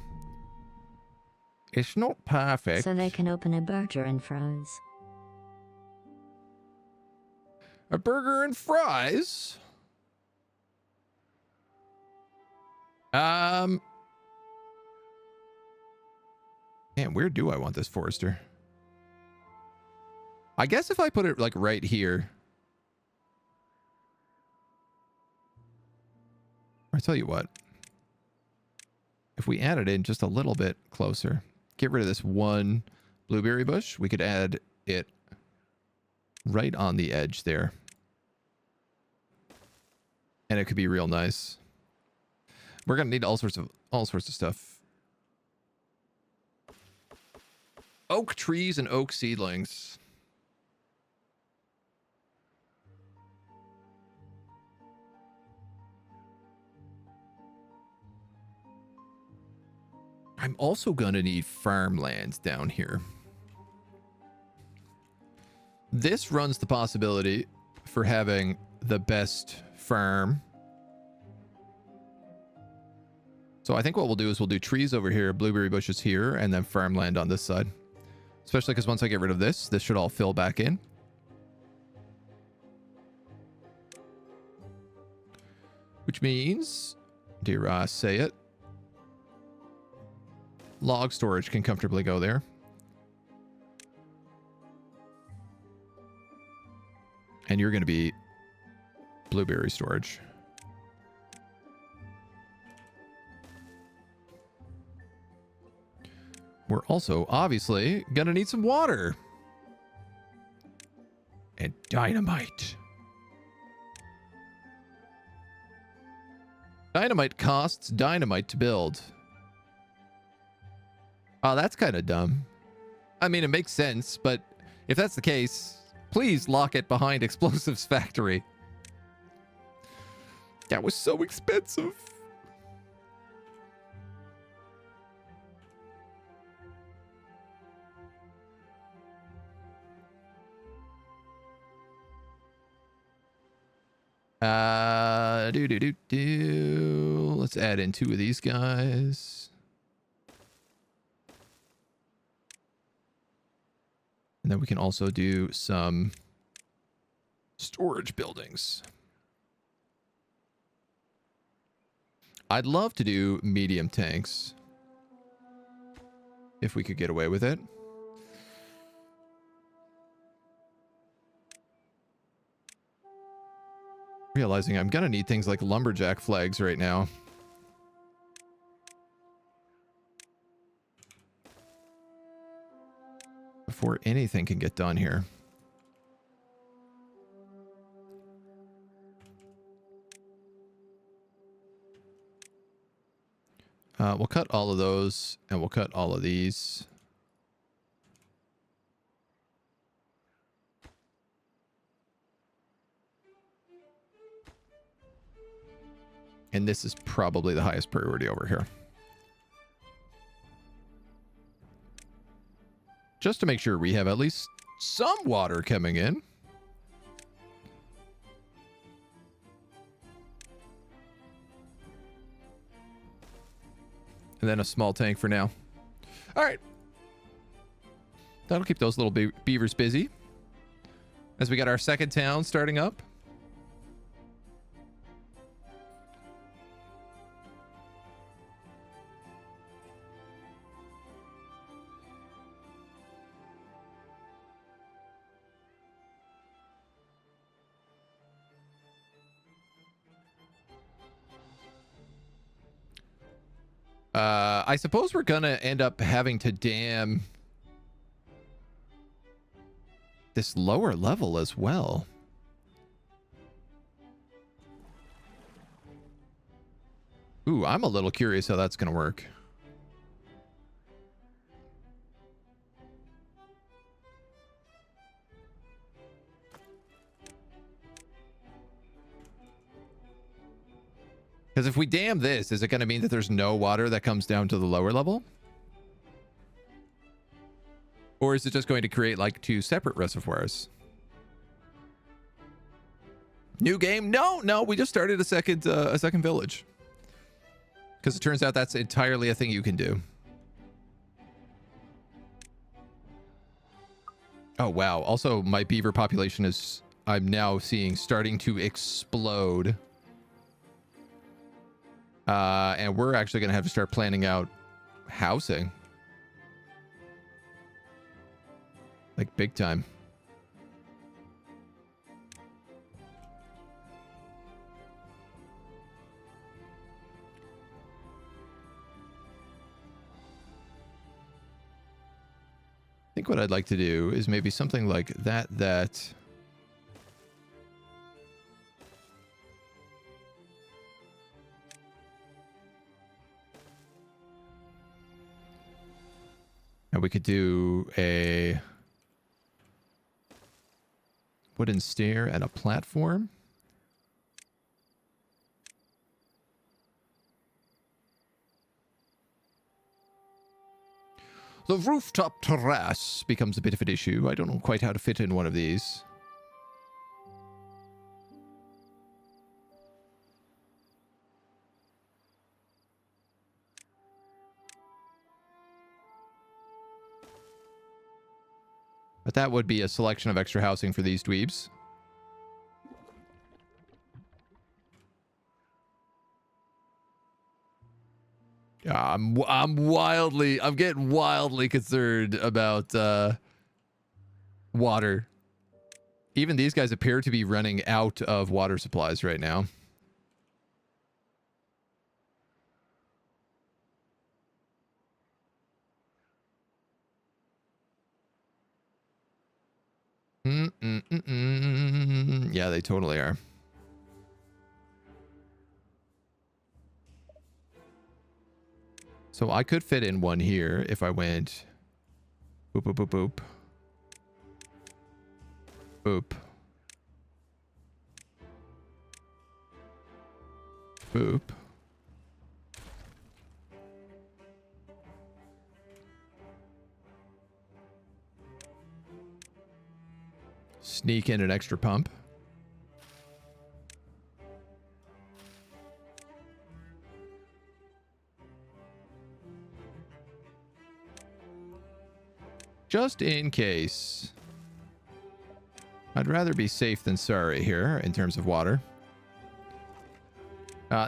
It's not perfect. So they can open a burger and fries. A burger and fries? Man, where do I want this forester? I guess if I put it like right here. Or I tell you what. If we add it in just a little bit closer, get rid of this one blueberry bush, we could add it right on the edge there. And it could be real nice. We're gonna need all sorts of stuff. Oak trees and oak seedlings. I'm also gonna need farmlands down here. This runs the possibility for having the best farm. So I think what we'll do is we'll do trees over here, blueberry bushes here, and then farmland on this side. Especially because once I get rid of this should all fill back in. Which means, dare I say it, log storage can comfortably go there. And you're going to be blueberry storage. We're also obviously going to need some water. and dynamite. Dynamite costs dynamite to build. Oh, that's kind of dumb. I mean, it makes sense, but if that's the case, please lock it behind Explosives Factory. That was so expensive. Let's add in 2 of these guys. And then we can also do some storage buildings. I'd love to do medium tanks if we could get away with it. Realizing I'm gonna need things like lumberjack flags right now. Before anything can get done here. We'll cut all of those, and we'll cut all of these. And this is probably the highest priority over here. Just to make sure we have at least some water coming in. And then a small tank for now. All right. That'll keep those little beavers busy. As we got our second town starting up. I suppose we're gonna end up having to dam this lower level as well. Ooh, I'm a little curious how that's gonna work. Because if we dam this, is it going to mean that there's no water that comes down to the lower level? Or is it just going to create like 2 separate reservoirs? New game? No, we just started a second village. Because it turns out that's entirely a thing you can do. Oh, wow. Also, my beaver population is, I'm now seeing, starting to explode. And we're actually going to have to start planning out housing. Like big time. I think what I'd like to do is maybe something like that. And we could do a wooden stair and a platform. The rooftop terrace becomes a bit of an issue. I don't know quite how to fit in one of these. But that would be a selection of extra housing for these dweebs. Yeah, I'm getting wildly concerned about water. Even these guys appear to be running out of water supplies right now. Yeah, they totally are. So I could fit in one here if I went boop, boop, boop, boop. Boop. Boop. Sneak in an extra pump. Just in case. I'd rather be safe than sorry here in terms of water.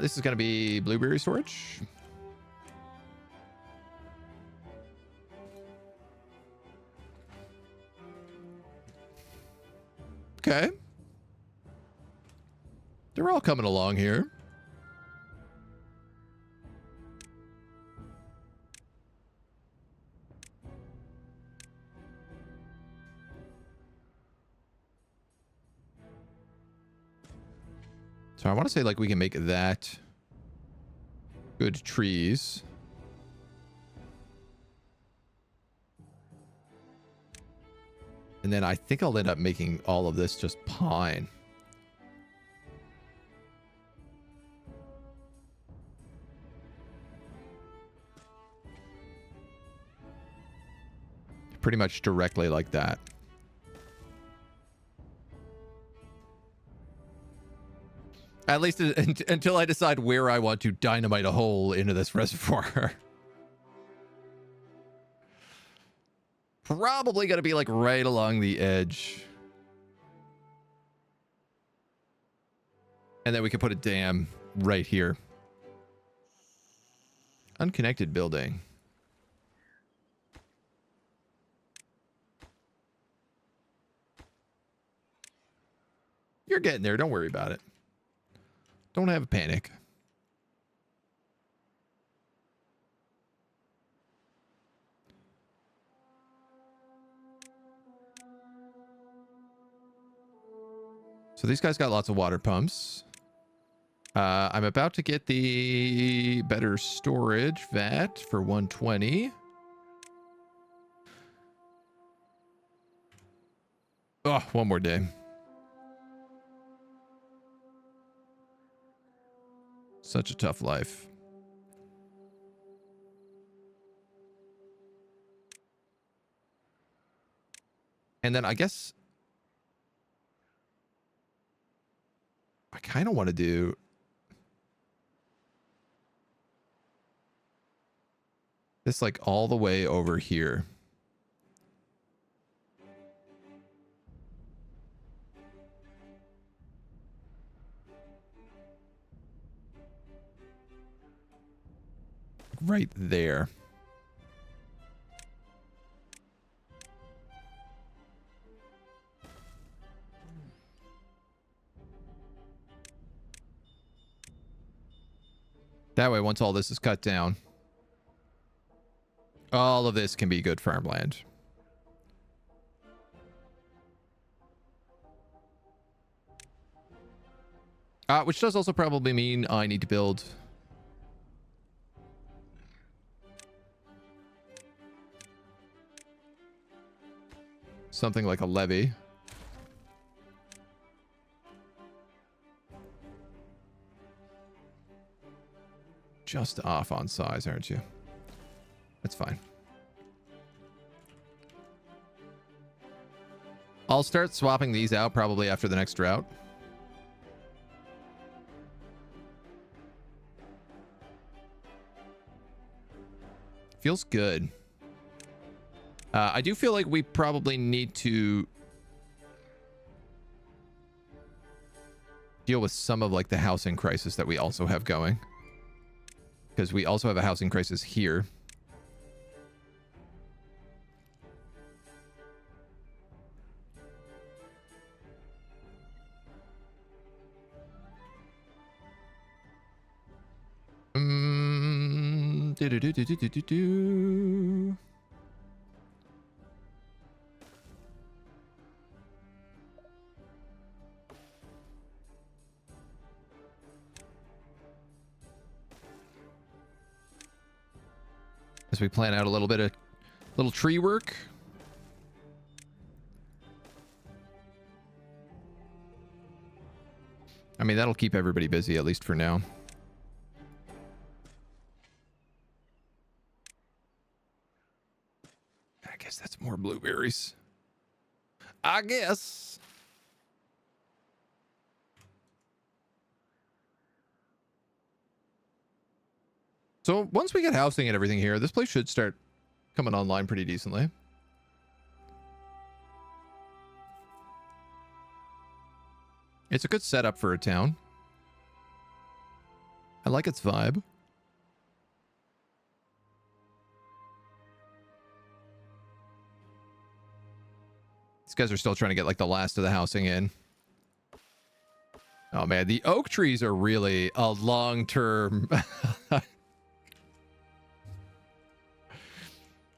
This is going to be blueberry storage. Okay. They're all coming along here. So I want to say like we can make that good trees. And then I think I'll end up making all of this just pine. Pretty much directly like that. At least until I decide where I want to dynamite a hole into this reservoir. Probably going to be like right along the edge. And then we can put a dam right here. Unconnected building. You're getting there. Don't worry about it. Don't have a panic. So these guys got lots of water pumps. I'm about to get the better storage vat for 120. Oh, one more day. Such a tough life. And then I guess I kind of want to do this like all the way over here. Right there. That way, once all this is cut down, all of this can be good farmland. Which does also probably mean I need to build something like a levee. Just off on size, aren't you? That's fine. I'll start swapping these out probably after the next drought. Feels good. I do feel like we probably need to deal with some of like the housing crisis that we also have going. Because we also have a housing crisis here. Do. as we plan out a little bit of little tree work. I mean, that'll keep everybody busy, at least for now. I guess that's more blueberries. I guess. So once we get housing and everything here, this place should start coming online pretty decently. It's a good setup for a town. I like its vibe. These guys are still trying to get like the last of the housing in. Oh man, the oak trees are really a long-term...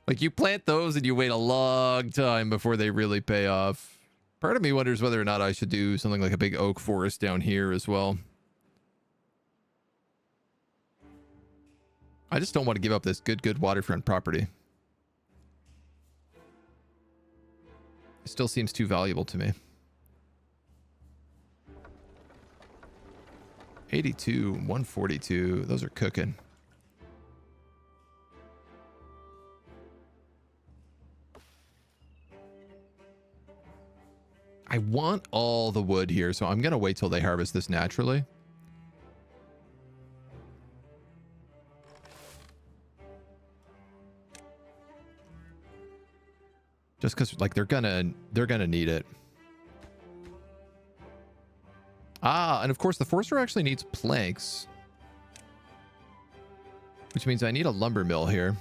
Like, you plant those and you wait a long time before they really pay off. Part of me wonders whether or not I should do something like a big oak forest down here as well. I just don't want to give up this good waterfront property. It still seems too valuable to me. 82, 142. Those are cooking. I want all the wood here, so I'm going to wait till they harvest this naturally. Just because, like, they're gonna need it. Ah, and of course the forester actually needs planks, which means I need a lumber mill here.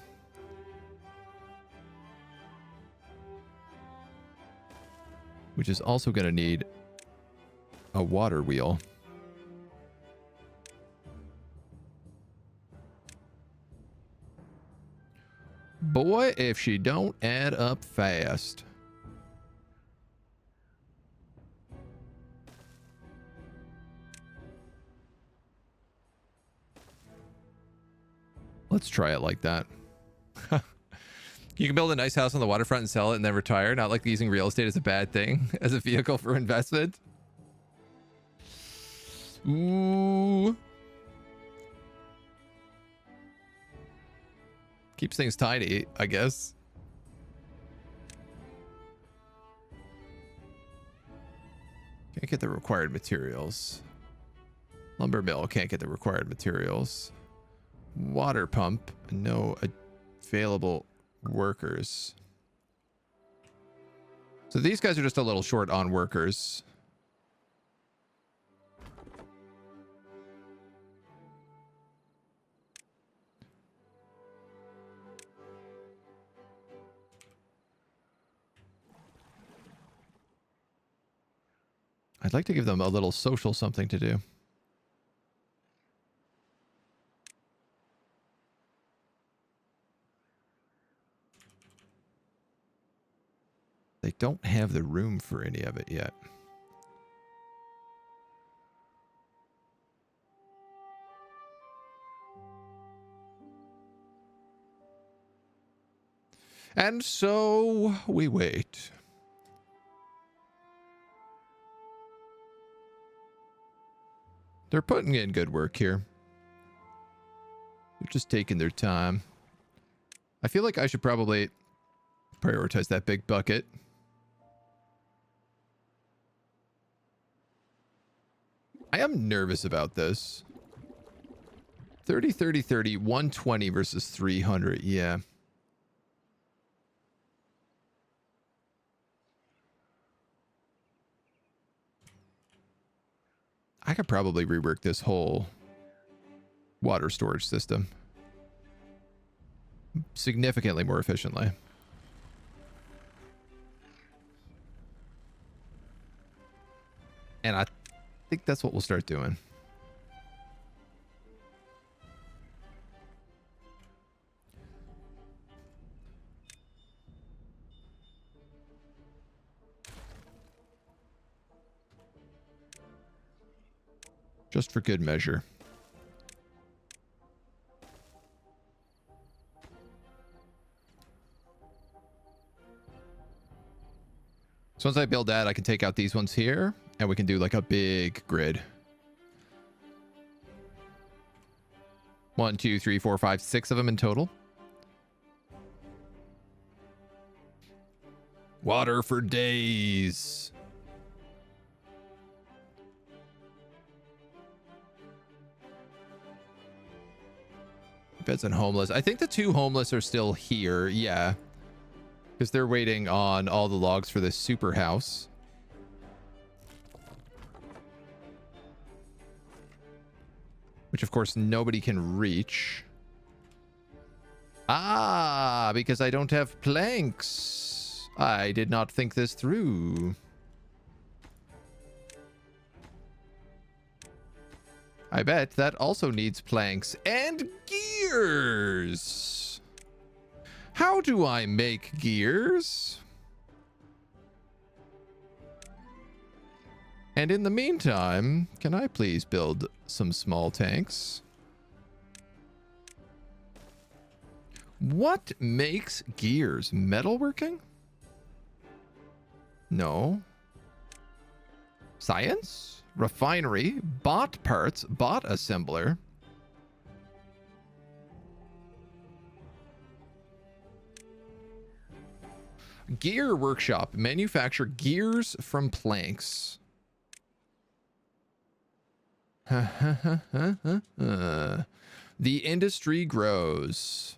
Which is also going to need a water wheel. Boy, if she don't add up fast. Let's try it like that. You can build a nice house on the waterfront and sell it and then retire. Not like using real estate is a bad thing as a vehicle for investment. Ooh. Keeps things tidy, I guess. Can't get the required materials. Lumber mill, can't get the required materials. Water pump, no available workers. So these guys are just a little short on workers. I'd like to give them a little social something to do. They don't have the room for any of it yet. And so we wait. They're putting in good work here. They're just taking their time. I feel like I should probably prioritize that big bucket. I am nervous about this. 30, 30, 30, 120 versus 300. Yeah. I could probably rework this whole water storage system significantly more efficiently. And I think that's what we'll start doing. Just for good measure. So once I build that, I can take out these ones here, and we can do like a big grid. 1, 2, 3, 4, 5, 6 of them in total. Water for days. Beds and homeless. I think the 2 homeless are still here. Yeah. Because they're waiting on all the logs for this super house. Which, of course, nobody can reach. Ah, because I don't have planks. I did not think this through. I bet that also needs planks and gears. How do I make gears? And in the meantime, can I please build some small tanks? What makes gears? Metalworking? No. Science? Refinery? Bot parts? Bot assembler? Gear workshop. Manufacture gears from planks. The industry grows.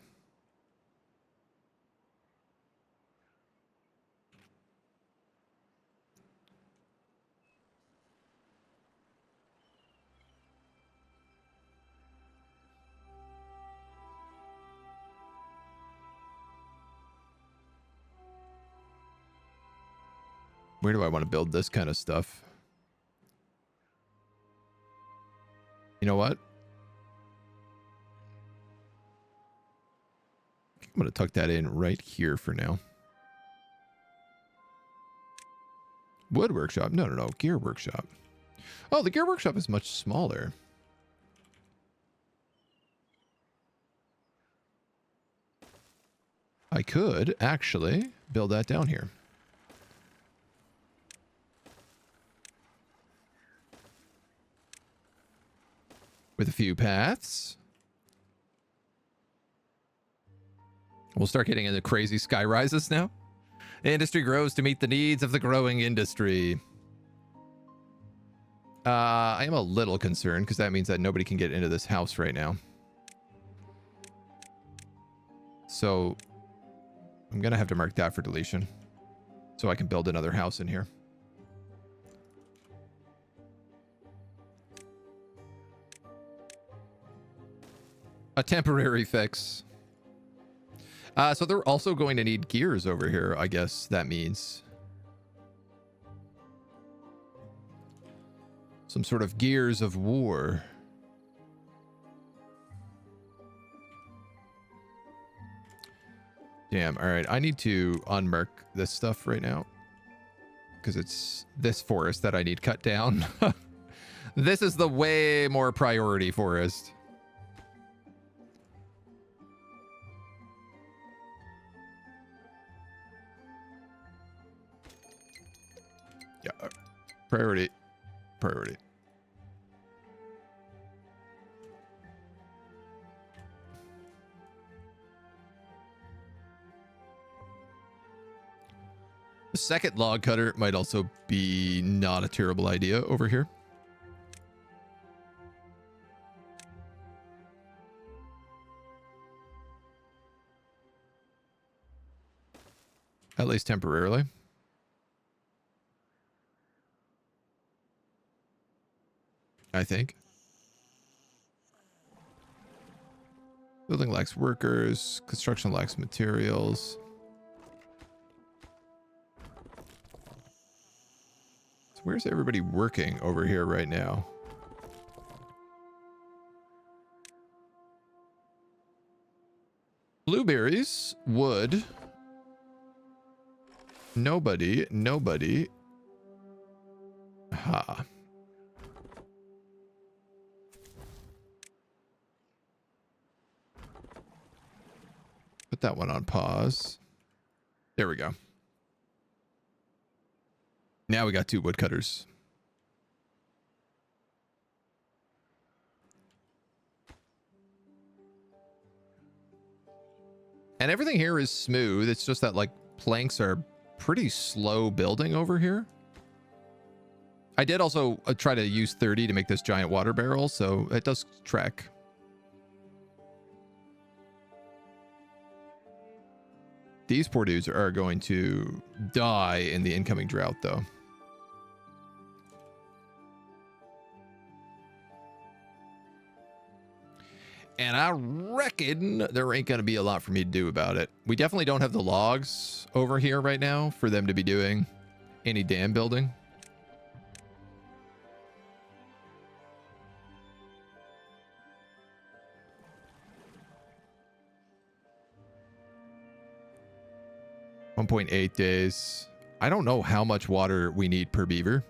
Where do I want to build this kind of stuff? You know what? I'm going to tuck that in right here for now. Wood workshop? No, no, no. Gear workshop. Oh, the gear workshop is much smaller. I could actually build that down here. With a few paths. We'll start getting into crazy sky rises now. The industry grows to meet the needs of the growing industry. I am a little concerned because that means that nobody can get into this house right now. So I'm going to have to mark that for deletion so I can build another house in here. A temporary fix. So they're also going to need gears over here, I guess that means. Some sort of gears of war. Damn, alright. I need to unmark this stuff right now. Because it's this forest that I need cut down. This is the way more priority forest. Yeah, priority. Priority. The second log cutter might also be not a terrible idea over here. At least temporarily. I think. Building lacks workers. Construction lacks materials. So where's everybody working over here right now? Blueberries, wood. Nobody. Ha. Put that one on pause. There we go. Now we got 2 woodcutters. And everything here is smooth. It's just that, like, planks are pretty slow building over here. I did also try to use 30 to make this giant water barrel, so it does track. These poor dudes are going to die in the incoming drought, though. And I reckon there ain't going to be a lot for me to do about it. We definitely don't have the logs over here right now for them to be doing any dam building. .8 days. I don't know how much water we need per beaver.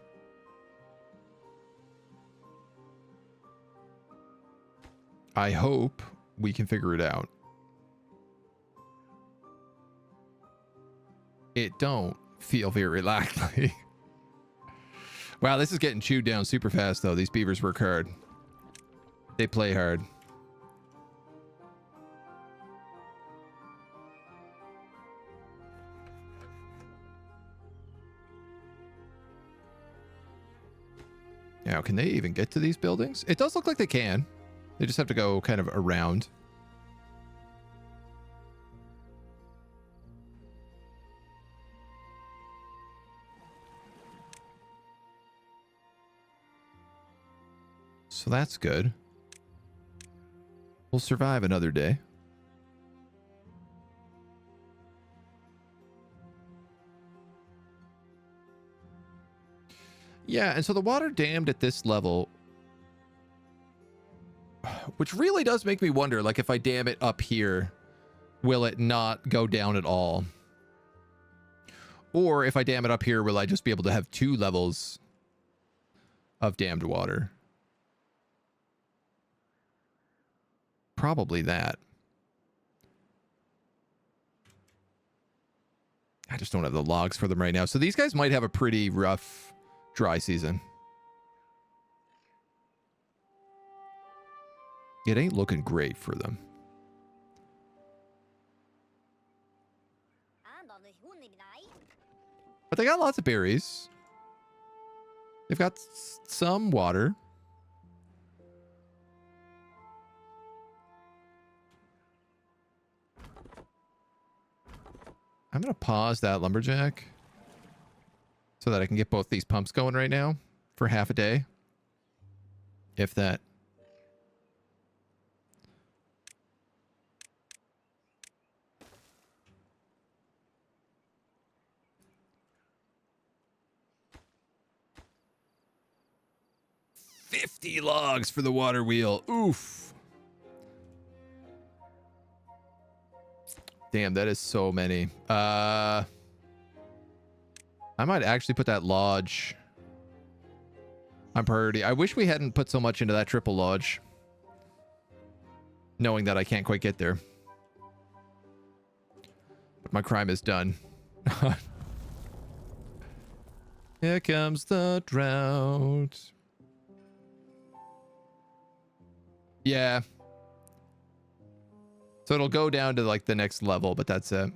I hope we can figure it out. It don't feel very likely. Wow, this is getting chewed down super fast, though. These beavers work hard. They play hard. Now, can they even get to these buildings? It does look like they can. They just have to go kind of around. So that's good. We'll survive another day. Yeah, and so the water dammed at this level, which really does make me wonder, like, if I dam it up here, will it not go down at all? Or if I dam it up here, will I just be able to have 2 levels of dammed water? Probably that. I just don't have the logs for them right now. So these guys might have a pretty rough dry season. It ain't looking great for them. But they got lots of berries. They've got some water. I'm going to pause that lumberjack so that I can get both these pumps going right now for half a day. If that. $50 logs for the water wheel. Oof. Damn, that is so many. I might actually put that lodge on priority. I wish we hadn't put so much into that triple lodge, knowing that I can't quite get there. But my crime is done. Here comes the drought. Yeah. So it'll go down to like the next level, but that's it.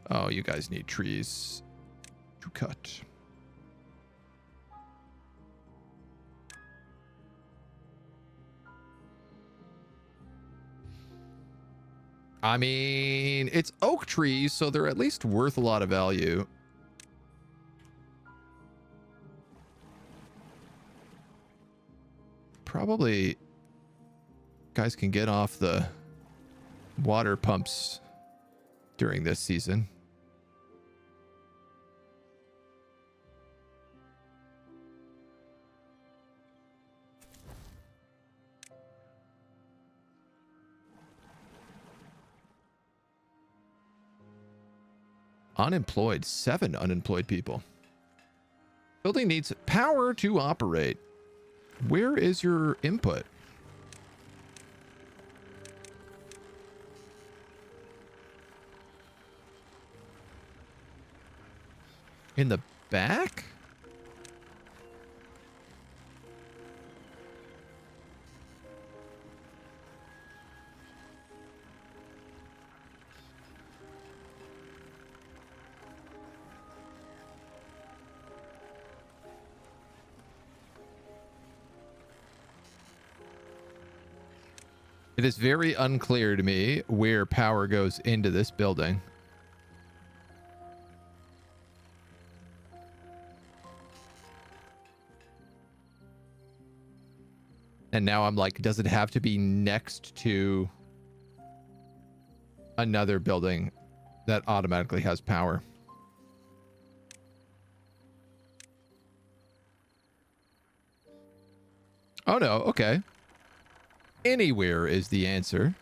Oh, you guys need trees to cut. I mean, it's oak trees, so they're at least worth a lot of value. Probably guys can get off the water pumps during this season. Unemployed. 7 unemployed people. Building needs power to operate. Where is your input? In the back? It is very unclear to me where power goes into this building. And now I'm like, does it have to be next to another building that automatically has power? Oh no, okay. Anywhere is the answer.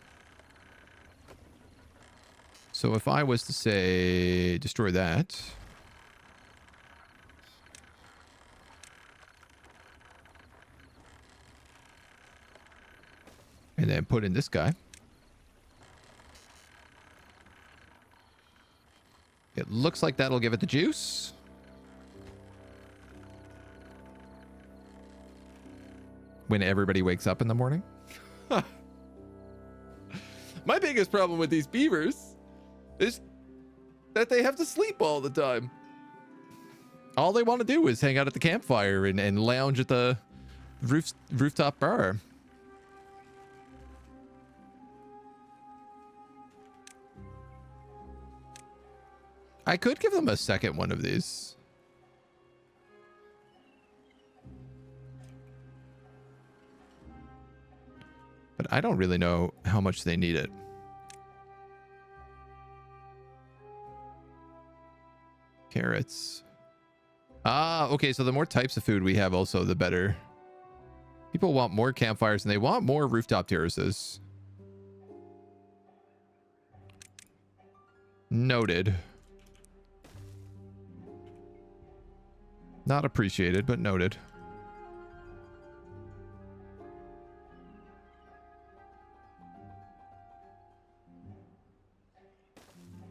So if I was to say destroy that. And then put in this guy. It looks like that'll give it the juice. When everybody wakes up in the morning. My biggest problem with these beavers is that they have to sleep all the time. All they want to do is hang out at the campfire and lounge at the rooftop bar. I could give them a second one of these. But I don't really know how much they need it. Carrots. Ah, okay, so the more types of food we have also, the better. People want more campfires and they want more rooftop terraces. Noted. Not appreciated, but noted.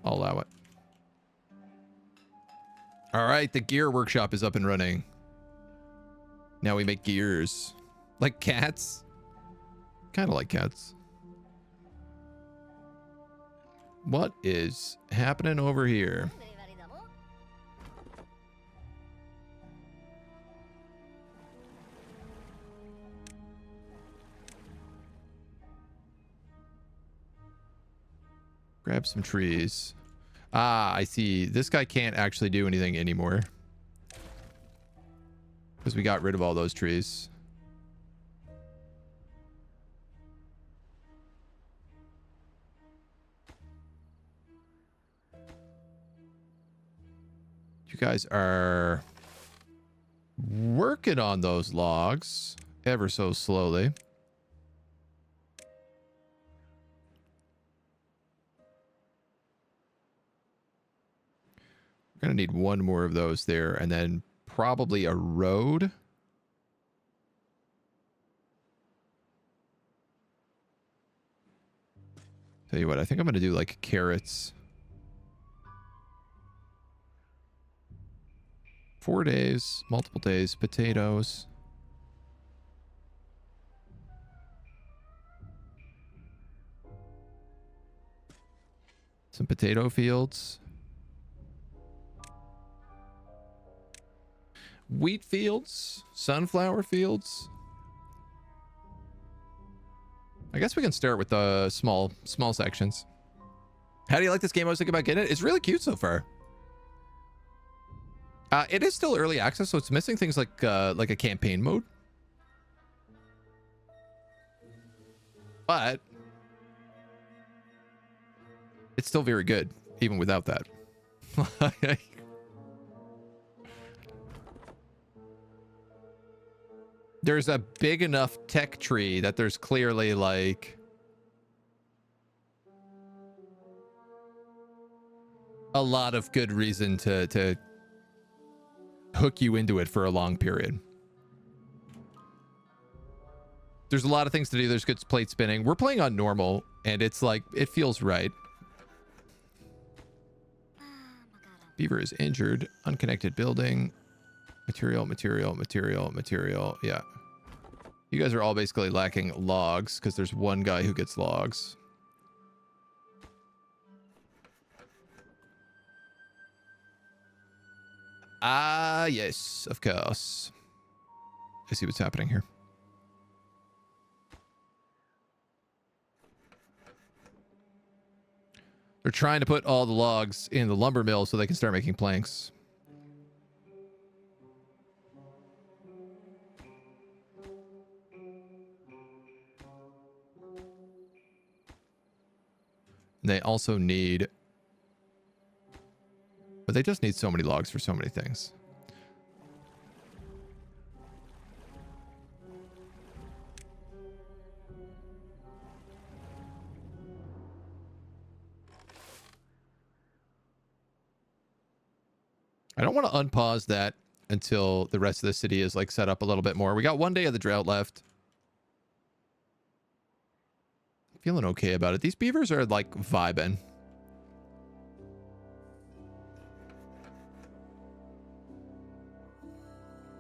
I'll allow it. All right, the gear workshop is up and running. Now we make gears. Like cats. Kind of like cats. What is happening over here? Grab some trees. Ah, I see. This guy can't actually do anything anymore. Because we got rid of all those trees. You guys are working on those logs ever so slowly. We're going to need one more of those there, and then probably a road. Tell you what, I think I'm going to do like carrots. 4 days, multiple days, potatoes. Some potato fields. Wheat fields, sunflower fields. I guess we can start with the small sections. How do you like this game? I was thinking about getting it. It's really cute so far. It is still early access, so it's missing things like a campaign mode. But it's still very good, even without that. There's a big enough tech tree that there's clearly like a lot of good reason to hook you into it for a long period. There's a lot of things to do. There's good plate spinning. We're playing on normal and it's like, it feels right. Beaver is injured. Unconnected building. Material, material, material, material. Yeah. You guys are all basically lacking logs because there's one guy who gets logs. Ah, yes, of course. I see what's happening here. They're trying to put all the logs in the lumber mill so they can start making planks. They also need... But they just need so many logs for so many things. I don't want to unpause that until the rest of the city is like set up a little bit more. We got 1 day of the drought left. Feeling okay about it. These beavers are like vibing.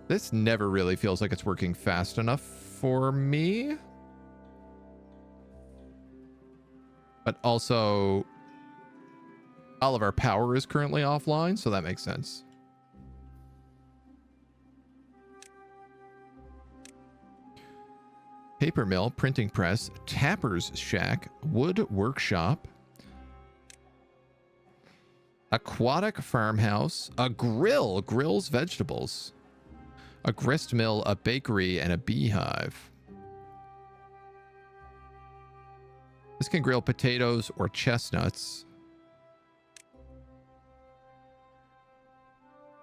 This never really feels like it's working fast enough for me. But also, all of our power is currently offline, so that makes sense. Paper mill, printing press, tapper's shack, wood workshop, aquatic farmhouse, a grill, grills vegetables, a grist mill, a bakery, and a beehive. This can grill potatoes or chestnuts.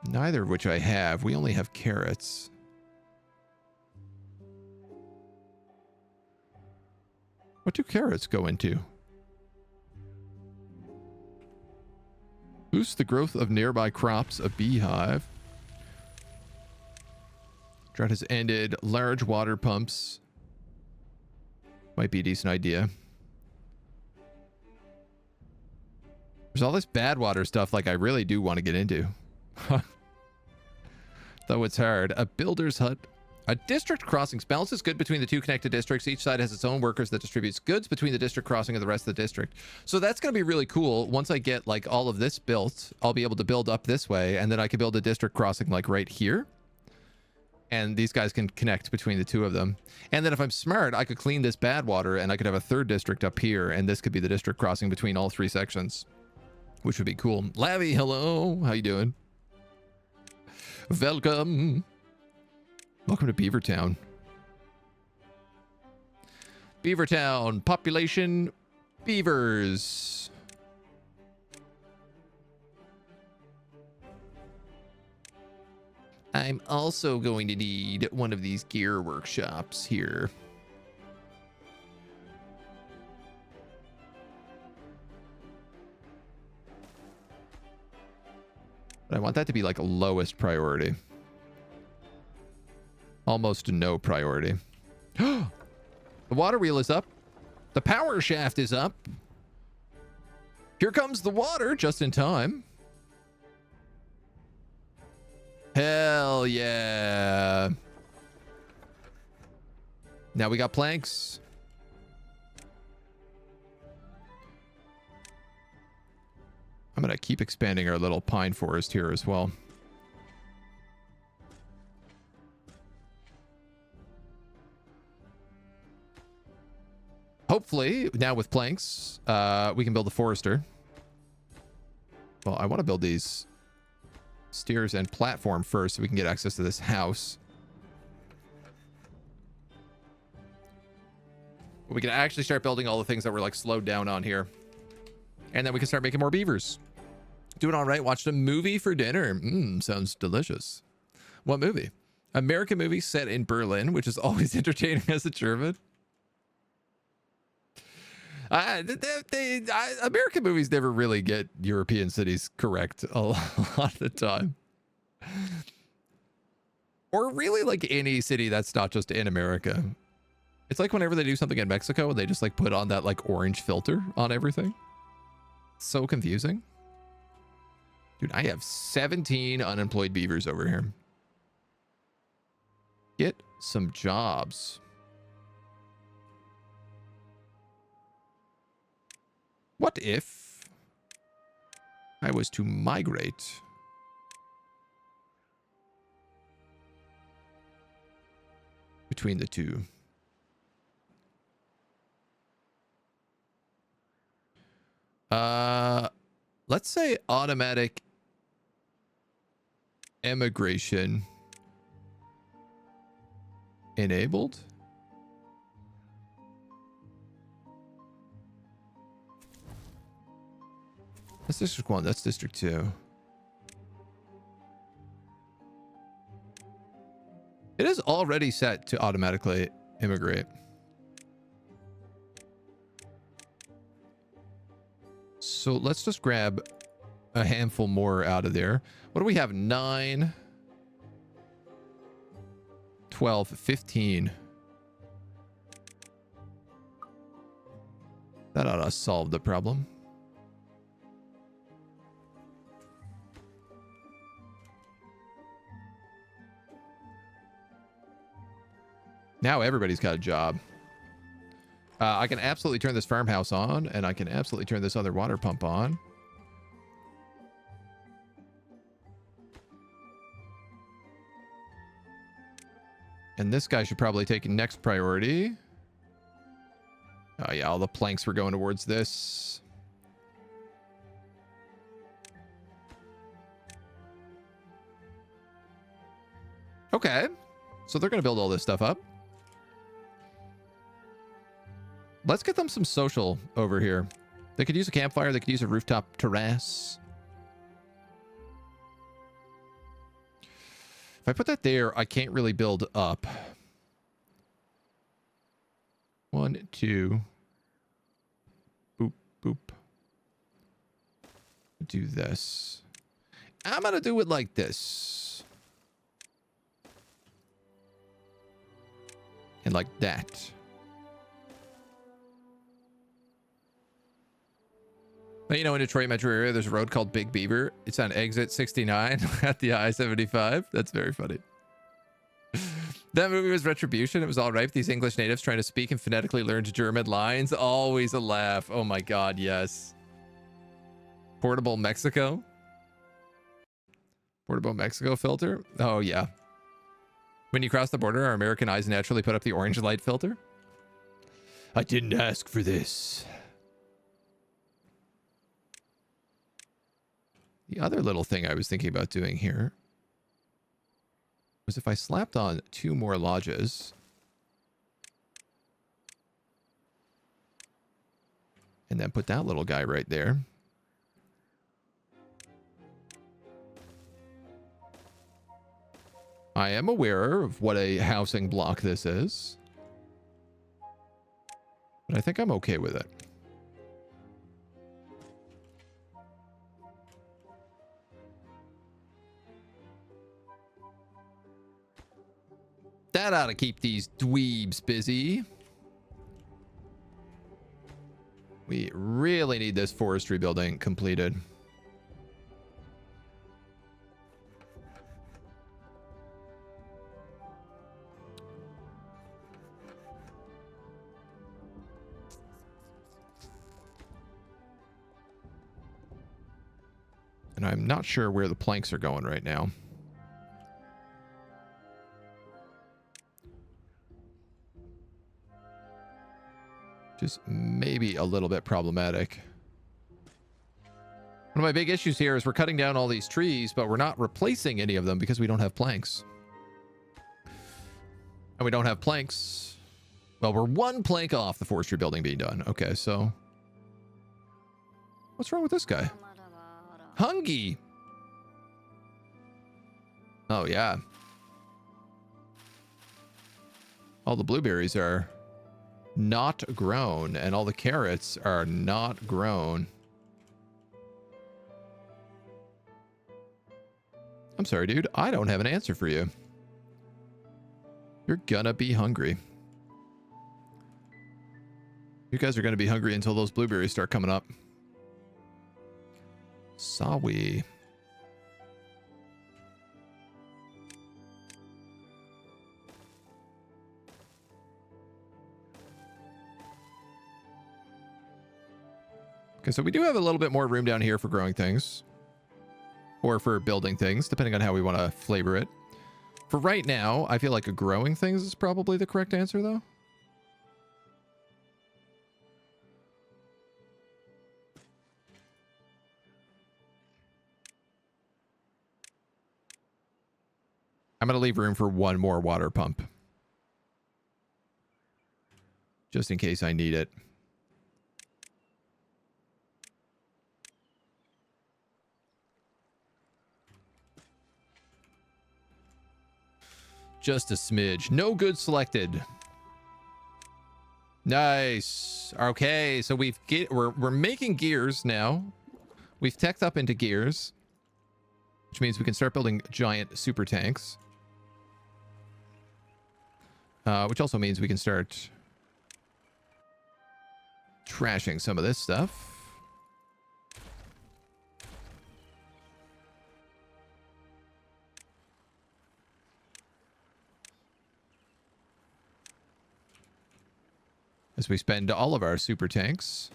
Neither of which I have. We only have carrots. What do carrots go into? Boost the growth of nearby crops, a beehive. Drought has ended. Large water pumps. Might be a decent idea. There's all this Badwater stuff like I really do want to get into. Though it's hard. A builder's hut. A district crossings balances good between the two connected districts. Each side has its own workers that distributes goods between the district crossing and the rest of the district. So that's going to be really cool. Once I get like all of this built, I'll be able to build up this way, and then I can build a district crossing like right here. And these guys can connect between the two of them. And then if I'm smart, I could clean this Badwater and I could have a third district up here, and this could be the district crossing between all three sections, which would be cool. Lavi, hello. How you doing? Welcome. Welcome to Beavertown. Beavertown, population, beavers. I'm also going to need one of these gear workshops here. But I want that to be like lowest priority. Almost no priority. The water wheel is up. The power shaft is up. Here comes the water just in time. Hell yeah. Now we got planks. I'm going to keep expanding our little pine forest here as well. Hopefully, now with planks, we can build a forester. Well, I want to build these stairs and platform first so we can get access to this house. We can actually start building all the things that were like slowed down on here. And then we can start making more beavers. Doing all right. Watched a movie for dinner. Sounds delicious. What movie? American movie set in Berlin, which is always entertaining as a German. American movies never really get European cities correct a lot of the time. Or really like any city that's not just in America. It's like whenever they do something in Mexico, they just like put on that like orange filter on everything. So confusing. Dude, I have 17 unemployed beavers over here. Get some jobs. What if I was to migrate between the two? Let's say automatic immigration enabled. That's District 1. That's District 2. It is already set to automatically immigrate. So let's just grab a handful more out of there. What do we have? 9, 12, 15. That ought to solve the problem. Now everybody's got a job. I can absolutely turn this farmhouse on, and I can absolutely turn this other water pump on. And this guy should probably take next priority. Oh yeah, all the planks were going towards this. Okay. So they're going to build all this stuff up. Let's get them some social over here. They could use a campfire. They could use a rooftop terrace. If I put that there, I can't really build up. 1, 2. Boop, boop. Do this. I'm going to do it like this. And like that. But you know, in Detroit metro area, there's a road called Big Beaver. It's on exit 69 at the I-75. That's very funny. That movie was Retribution. It was all right. These English natives trying to speak and phonetically learn German lines. Always a laugh. Oh my God, yes. Portable Mexico. Portable Mexico filter. Oh yeah. When you cross the border, our American eyes naturally put up the orange light filter. I didn't ask for this. The other little thing I was thinking about doing here was if I slapped on 2 more lodges and then put that little guy right there. I am aware of what a housing block this is, but I think I'm okay with it. That ought to keep these dweebs busy. We really need this forestry building completed. And I'm not sure where the planks are going right now. Just maybe a little bit problematic. One of my big issues here is we're cutting down all these trees, but we're not replacing any of them because we don't have planks. And we don't have planks. Well, we're 1 plank off the forestry building being done. Okay, so what's wrong with this guy? Hungy. Oh, yeah. All the blueberries are not grown, and all the carrots are not grown. I'm sorry, dude. I don't have an answer for you. You're gonna be hungry. You guys are gonna be hungry until those blueberries start coming up. Sawi. Okay, so we do have a little bit more room down here for growing things. Or for building things, depending on how we want to flavor it. For right now, I feel like a growing things is probably the correct answer, though. I'm going to leave room for one more water pump. Just in case I need it. Just a smidge. No good selected. Nice. Okay, so we're making gears now. We've teched up into gears, which means we can start building giant super tanks. Which also means we can start trashing some of this stuff. As we spend all of our super tanks,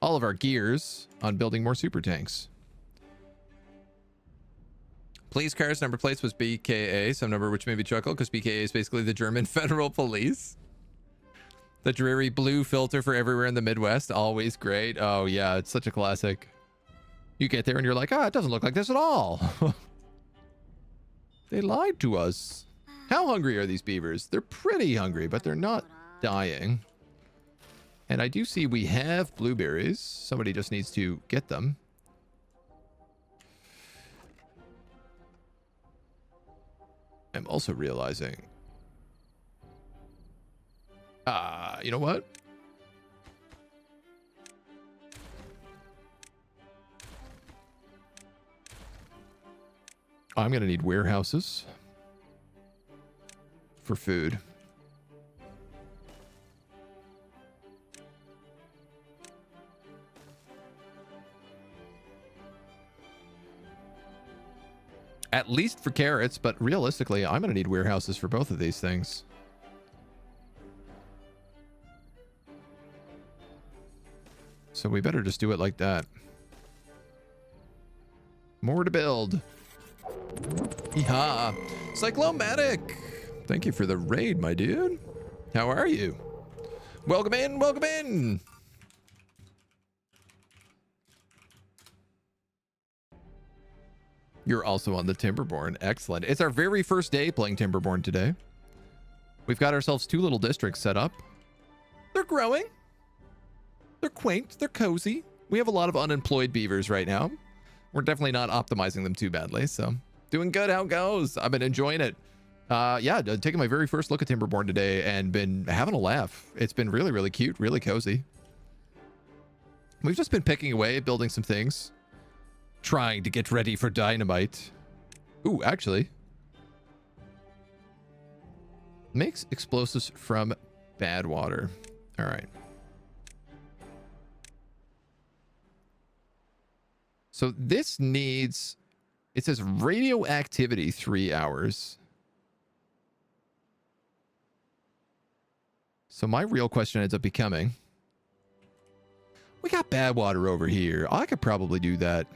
all of our gears on building more super tanks. Police cars number plates was BKA, some number which made me chuckle because BKA is basically the German federal police. The dreary blue filter for everywhere in the Midwest, always great. Oh yeah, it's such a classic. You get there and you're like, it doesn't look like this at all. They lied to us. How hungry are these beavers? They're pretty hungry, but they're not dying. And I do see we have blueberries. Somebody just needs to get them. I'm also realizing... you know what? I'm going to need warehouses for food. At least for carrots, but realistically, I'm going to need warehouses for both of these things. So we better just do it like that. More to build. Yeehaw. Cyclomatic. Thank you for the raid, my dude. How are you? Welcome in, welcome in. You're also on the Timberborn. Excellent. It's our very first day playing Timberborn today. We've got ourselves 2 little districts set up. They're growing. They're quaint. They're cozy. We have a lot of unemployed beavers right now. We're definitely not optimizing them too badly, so doing good. How it goes? I've been enjoying it. Yeah, taking my very first look at Timberborn today and been having a laugh. It's been really, really cute, really cozy. We've just been picking away, building some things. Trying to get ready for dynamite. Ooh, actually. Makes explosives from Badwater. All right. So this needs... It says radioactivity 3 hours. So my real question ends up becoming... We got Badwater over here. I could probably do that.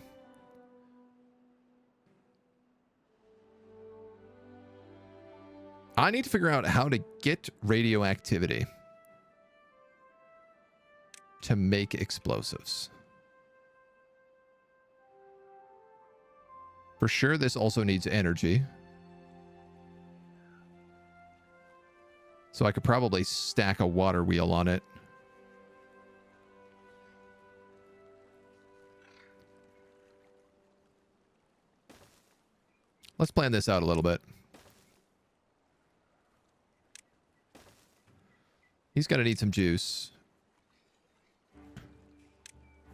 I need to figure out how to get radioactivity to make explosives. For sure, this also needs energy. So I could probably stack a water wheel on it. Let's plan this out a little bit. He's going to need some juice.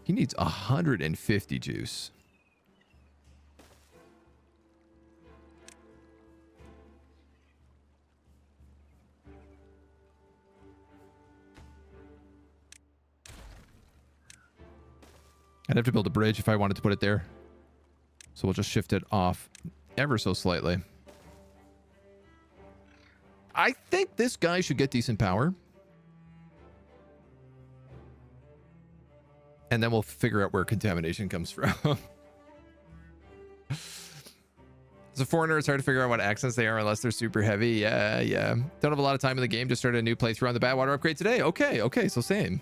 He needs 150 juice. I'd have to build a bridge if I wanted to put it there. So we'll just shift it off ever so slightly. I think this guy should get decent power. And then we'll figure out where contamination comes from. As a foreigner, it's hard to figure out what accents they are unless they're super heavy. Yeah, yeah. Don't have a lot of time in the game. Just started a new playthrough on the Badwater upgrade today. Okay, so same.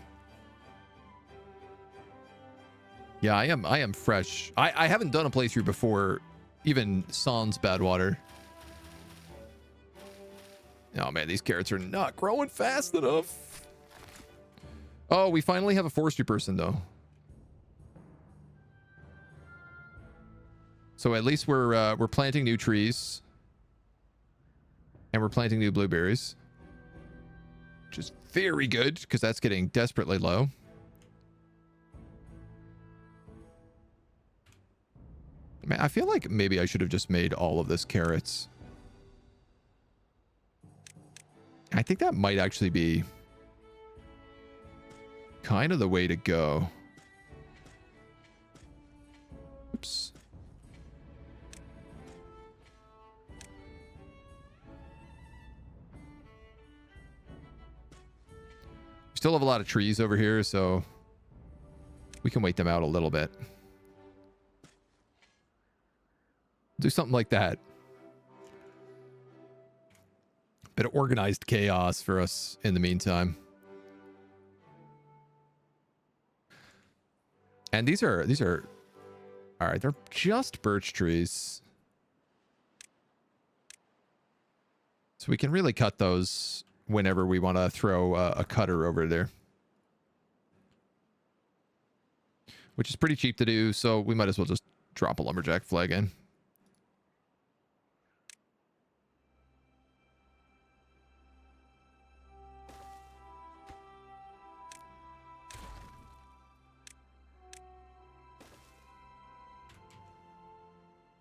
Yeah, I am fresh. I haven't done a playthrough before, even sans Badwater. Oh man, these carrots are not growing fast enough. Oh, we finally have a forestry person though. So at least we're planting new trees. And we're planting new blueberries. Which is very good, because that's getting desperately low. Man, I feel like maybe I should have just made all of this carrots. I think that might actually be kind of the way to go. Oops. We still have a lot of trees over here, so we can wait them out a little bit. Do something like that. Bit of organized chaos for us in the meantime. And these are all right, they're just birch trees. So we can really cut those whenever we want to throw a cutter over there. Which is pretty cheap to do, so we might as well just drop a lumberjack flag in.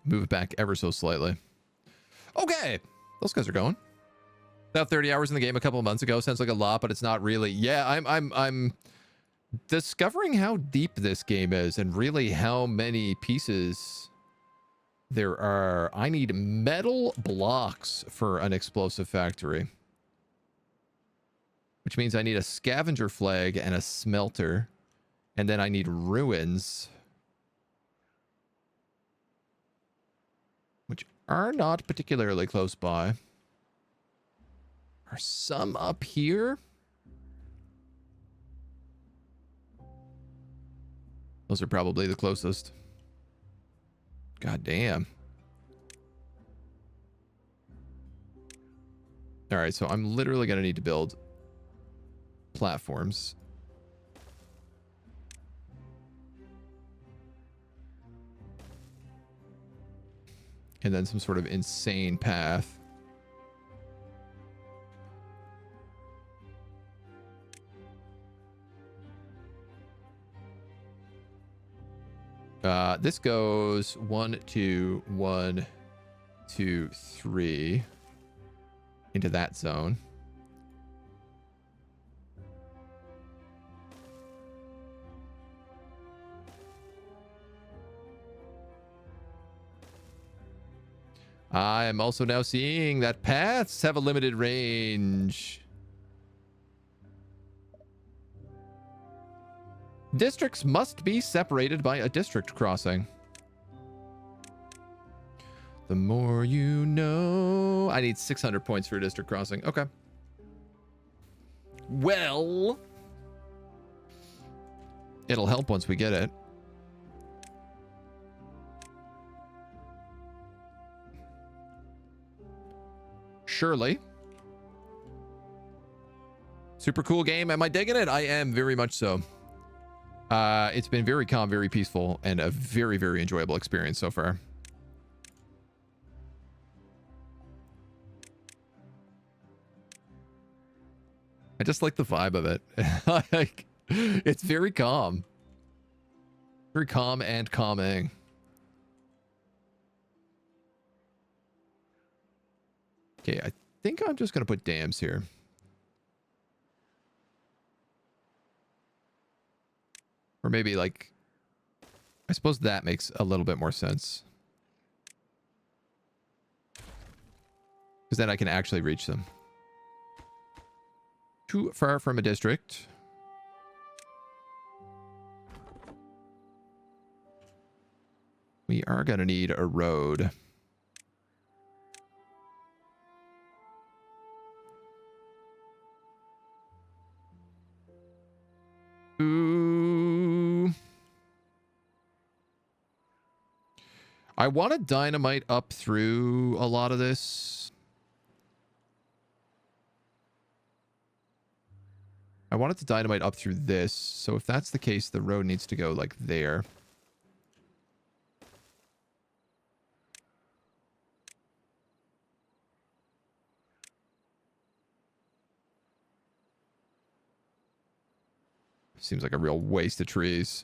Move it back ever so slightly. Okay, those guys are going. About 30 hours in the game a couple of months ago. Sounds like a lot, but it's not really. Yeah, I'm discovering how deep this game is and really how many pieces there are. I need metal blocks for an explosive factory, which means I need a scavenger flag and a smelter, and then I need ruins, which are not particularly close by. Are some up here? Those are probably the closest. God damn. All right, so I'm literally going to need to build platforms. And then some sort of insane path. This goes 1, 2, 1, 2, 3 into that zone. I am also now seeing that paths have a limited range. Districts must be separated by a district crossing. The more you know. I need 600 points for a district crossing. Okay. Well, it'll help once we get it. Surely. Super cool game. Am I digging it? I am very much so. It's been very calm, very peaceful, and a very, very enjoyable experience so far. I just like the vibe of it. Like, it's very calm. Very calm and calming. Okay, I think I'm just going to put dams here. Or maybe like, I suppose that makes a little bit more sense. Because then I can actually reach them. Too far from a district. We are going to need a road. Ooh. I want to dynamite up through a lot of this. I wanted to dynamite up through this. So if that's the case, the road needs to go like there. Seems like a real waste of trees.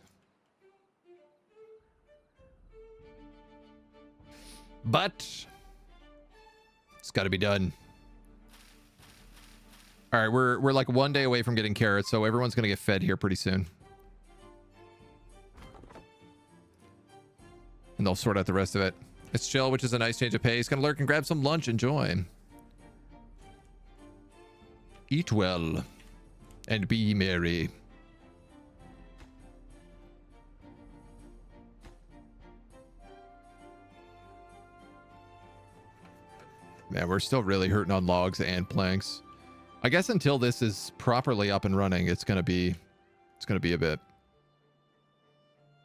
But it's got to be done. All right, we're like 1 day away from getting carrots, so everyone's going to get fed here pretty soon. And they'll sort out the rest of it. It's chill, which is a nice change of pace. Gonna lurk and grab some lunch. Enjoy. Eat well and be merry. Man, we're still really hurting on logs and planks. I guess until this is properly up and running, it's gonna be a bit.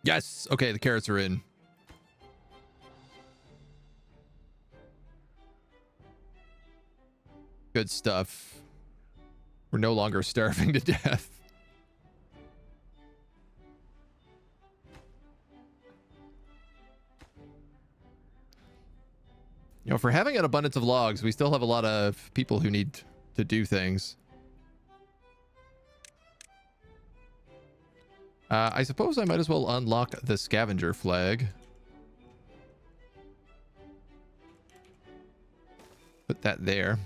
Yes. Okay, the carrots are in. Good stuff. We're no longer starving to death. You know, for having an abundance of logs, we still have a lot of people who need to do things. I suppose I might as well unlock the scavenger flag. Put that there.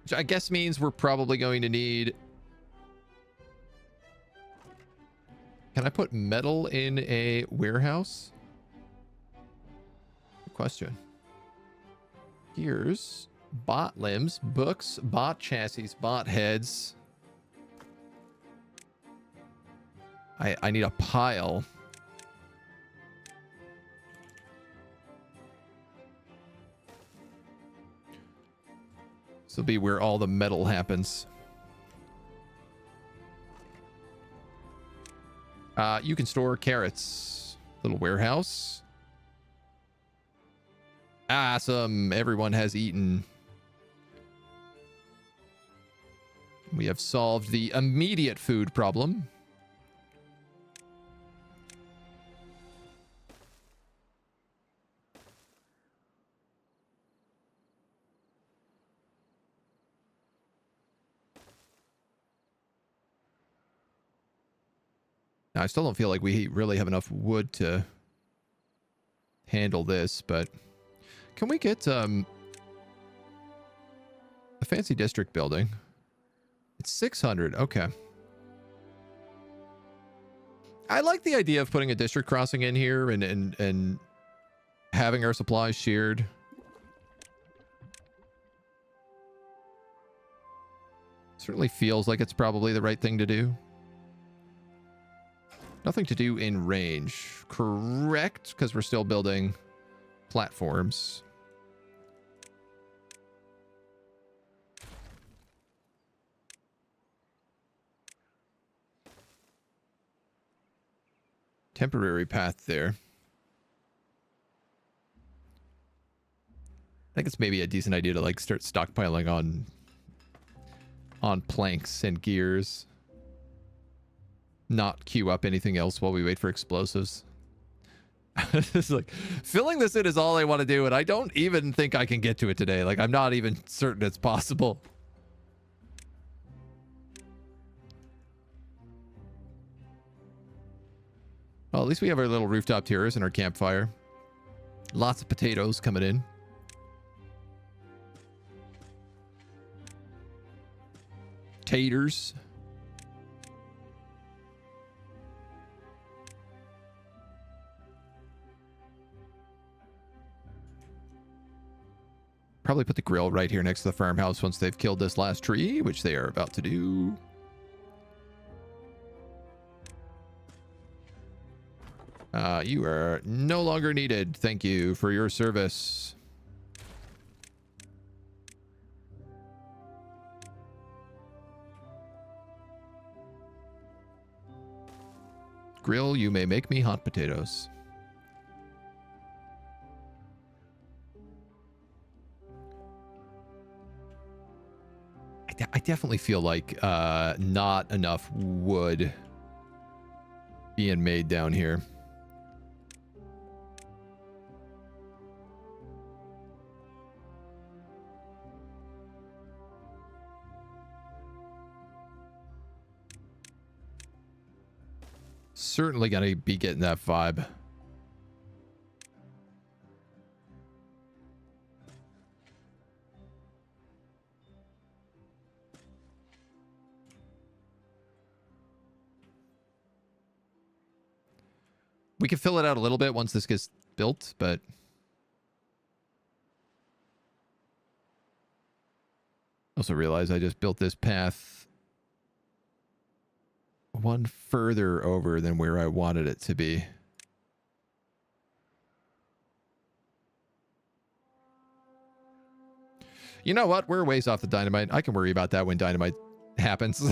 Which I guess means we're probably going to need... Can I put metal in a warehouse? Good question. Gears, bot limbs, books, bot chassis, bot heads. I need a pile. This will be where all the metal happens. You can store carrots. Little warehouse. Awesome. Everyone has eaten. We have solved the immediate food problem. Now, I still don't feel like we really have enough wood to handle this, but can we get a fancy district building? It's 600. Okay. I like the idea of putting a district crossing in here and having our supplies shared. Certainly feels like it's probably the right thing to do. Nothing to do in range. Correct, because we're still building platforms. Temporary path there. I think it's maybe a decent idea to like start stockpiling on planks and gears. Not queue up anything else while we wait for explosives. It's like filling this in is all I want to do, and I don't even think I can get to it today. Like, I'm not even certain it's possible. Well, at least we have our little rooftop terrace and our campfire. Lots of potatoes coming in. Taters. Probably put the grill right here next to the farmhouse once they've killed this last tree, which they are about to do. You are no longer needed. Thank you for your service. Grill, you may make me hot potatoes. I definitely feel like not enough wood being made down here. Certainly gonna be getting that vibe. We can fill it out a little bit once this gets built, but also realize I just built this path one further over than where I wanted it to be. You know what? We're ways off the dynamite. I can worry about that when dynamite happens.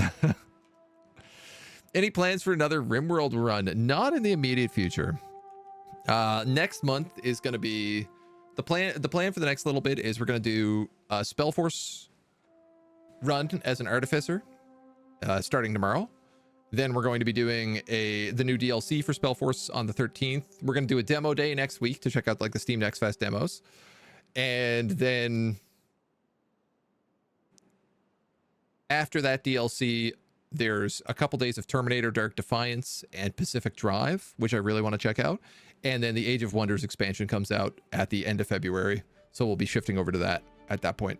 Any plans for another RimWorld run? Not in the immediate future. Next month is going to be the plan. The plan for the next little bit is we're going to do a Spellforce run as an artificer starting tomorrow. Then we're going to be doing the new DLC for Spellforce on the 13th. We're going to do a demo day next week to check out like the Steam Next Fest demos. And then after that DLC, there's a couple days of Terminator Dark Defiance and Pacific Drive, which I really want to check out. And then the Age of Wonders expansion comes out at the end of February. So we'll be shifting over to that at that point.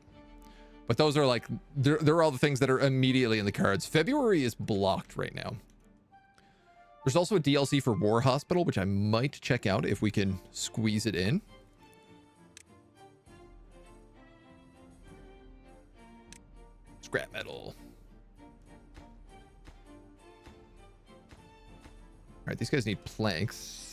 But those are like, they're all the things that are immediately in the cards. February is blocked right now. There's also a DLC for War Hospital, which I might check out if we can squeeze it in. Scrap metal. All right, these guys need planks.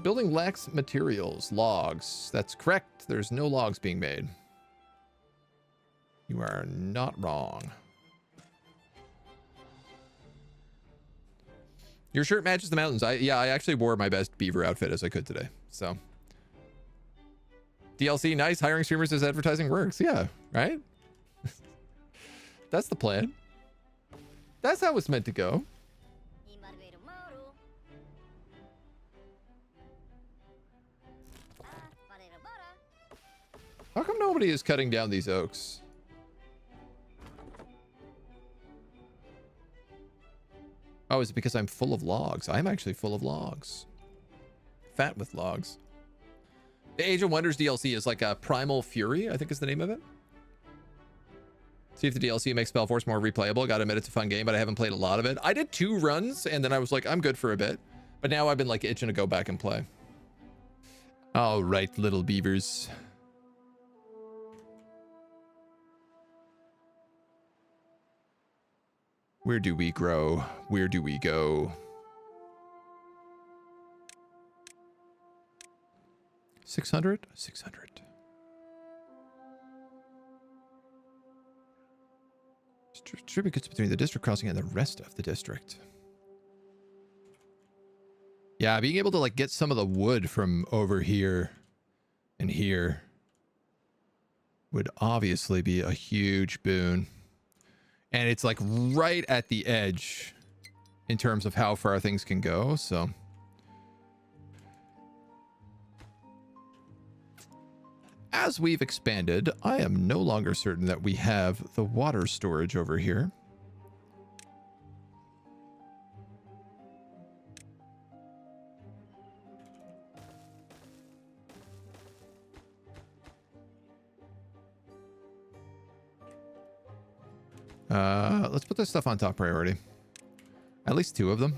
Building lacks materials. Logs. That's correct. There's no logs being made. You are not wrong. Your shirt matches the mountains. Yeah, I actually wore my best beaver outfit as I could today. So DLC, nice. Hiring streamers as advertising works. Yeah, right? That's the plan. That's how it's meant to go. How come nobody is cutting down these oaks? Oh, is it because I'm full of logs? I'm actually full of logs. Fat with logs. The Age of Wonders DLC is like a Primal Fury, I think is the name of it. See if the DLC makes Spellforce more replayable. Gotta admit it's a fun game, but I haven't played a lot of it. I did 2 runs, and then I was like, I'm good for a bit. But now I've been like itching to go back and play. All right, little beavers. Where do we grow? Where do we go? 600? 600. Distributes between the district crossing and the rest of the district. Yeah, being able to like get some of the wood from over here and here would obviously be a huge boon. And it's like right at the edge in terms of how far things can go, so. As we've expanded, I am no longer certain that we have the water storage over here. Let's put this stuff on top priority. At least 2 of them.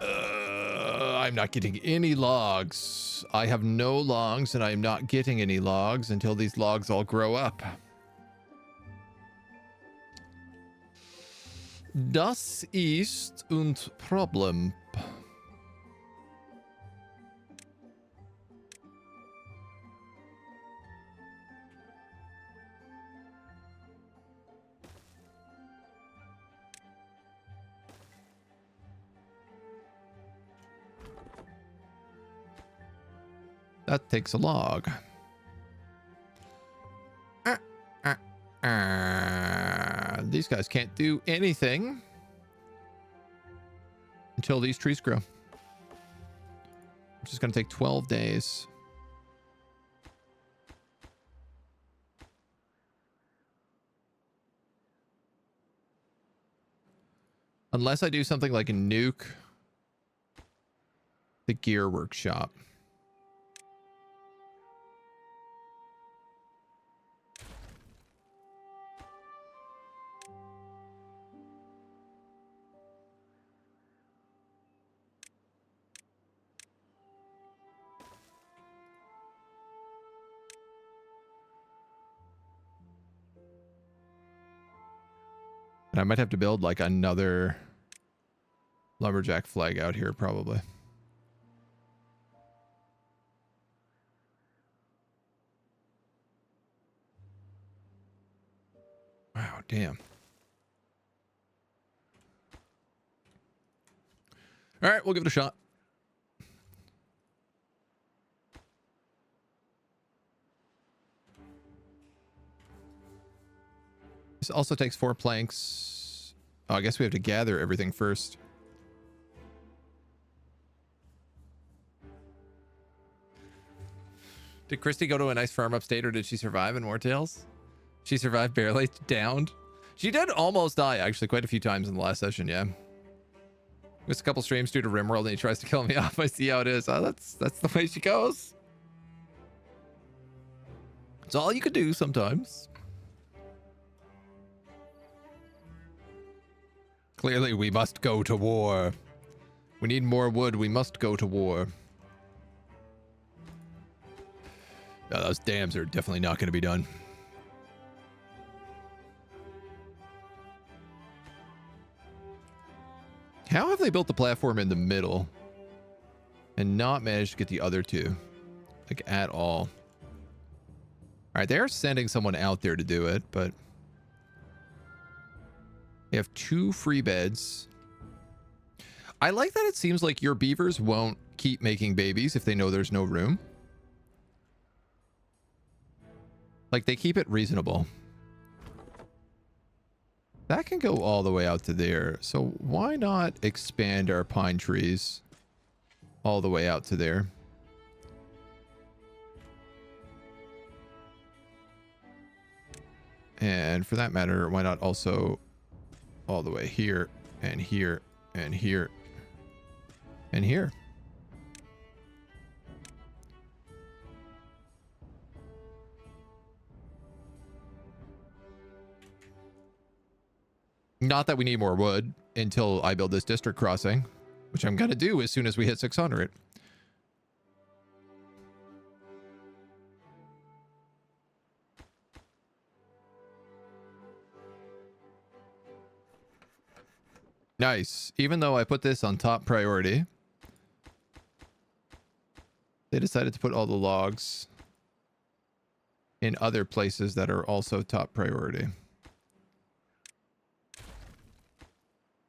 I'm not getting any logs. I have no logs, and I am not getting any logs until these logs all grow up. Das ist ein Problem. That takes a log. These guys can't do anything until these trees grow. Which is going to take 12 days. Unless I do something like a nuke the gear workshop. I might have to build like another lumberjack flag out here probably. Wow, damn. All right, we'll give it a shot. This also takes 4 planks. Oh, I guess we have to gather everything first. Did Christy go to a nice farm upstate, or did she survive in Wartails? She survived barely, downed. She did almost die, actually, quite a few times in the last session, yeah. Missed a couple streams due to Rimworld, and he tries to kill me off. I see how it is. Oh, that's the way she goes. It's all you could do sometimes. Clearly, we must go to war. We need more wood. We must go to war. Oh, those dams are definitely not going to be done. How have they built the platform in the middle and not managed to get the other 2? Like, at all. All right, they're sending someone out there to do it, but... They have 2 free beds. I like that it seems like your beavers won't keep making babies if they know there's no room. Like, they keep it reasonable. That can go all the way out to there. So why not expand our pine trees all the way out to there? And for that matter, why not also all the way here and here and here and here? Not that we need more wood until I build this district crossing, which I'm going to do as soon as we hit 600. Nice. Even though I put this on top priority, they decided to put all the logs in other places that are also top priority.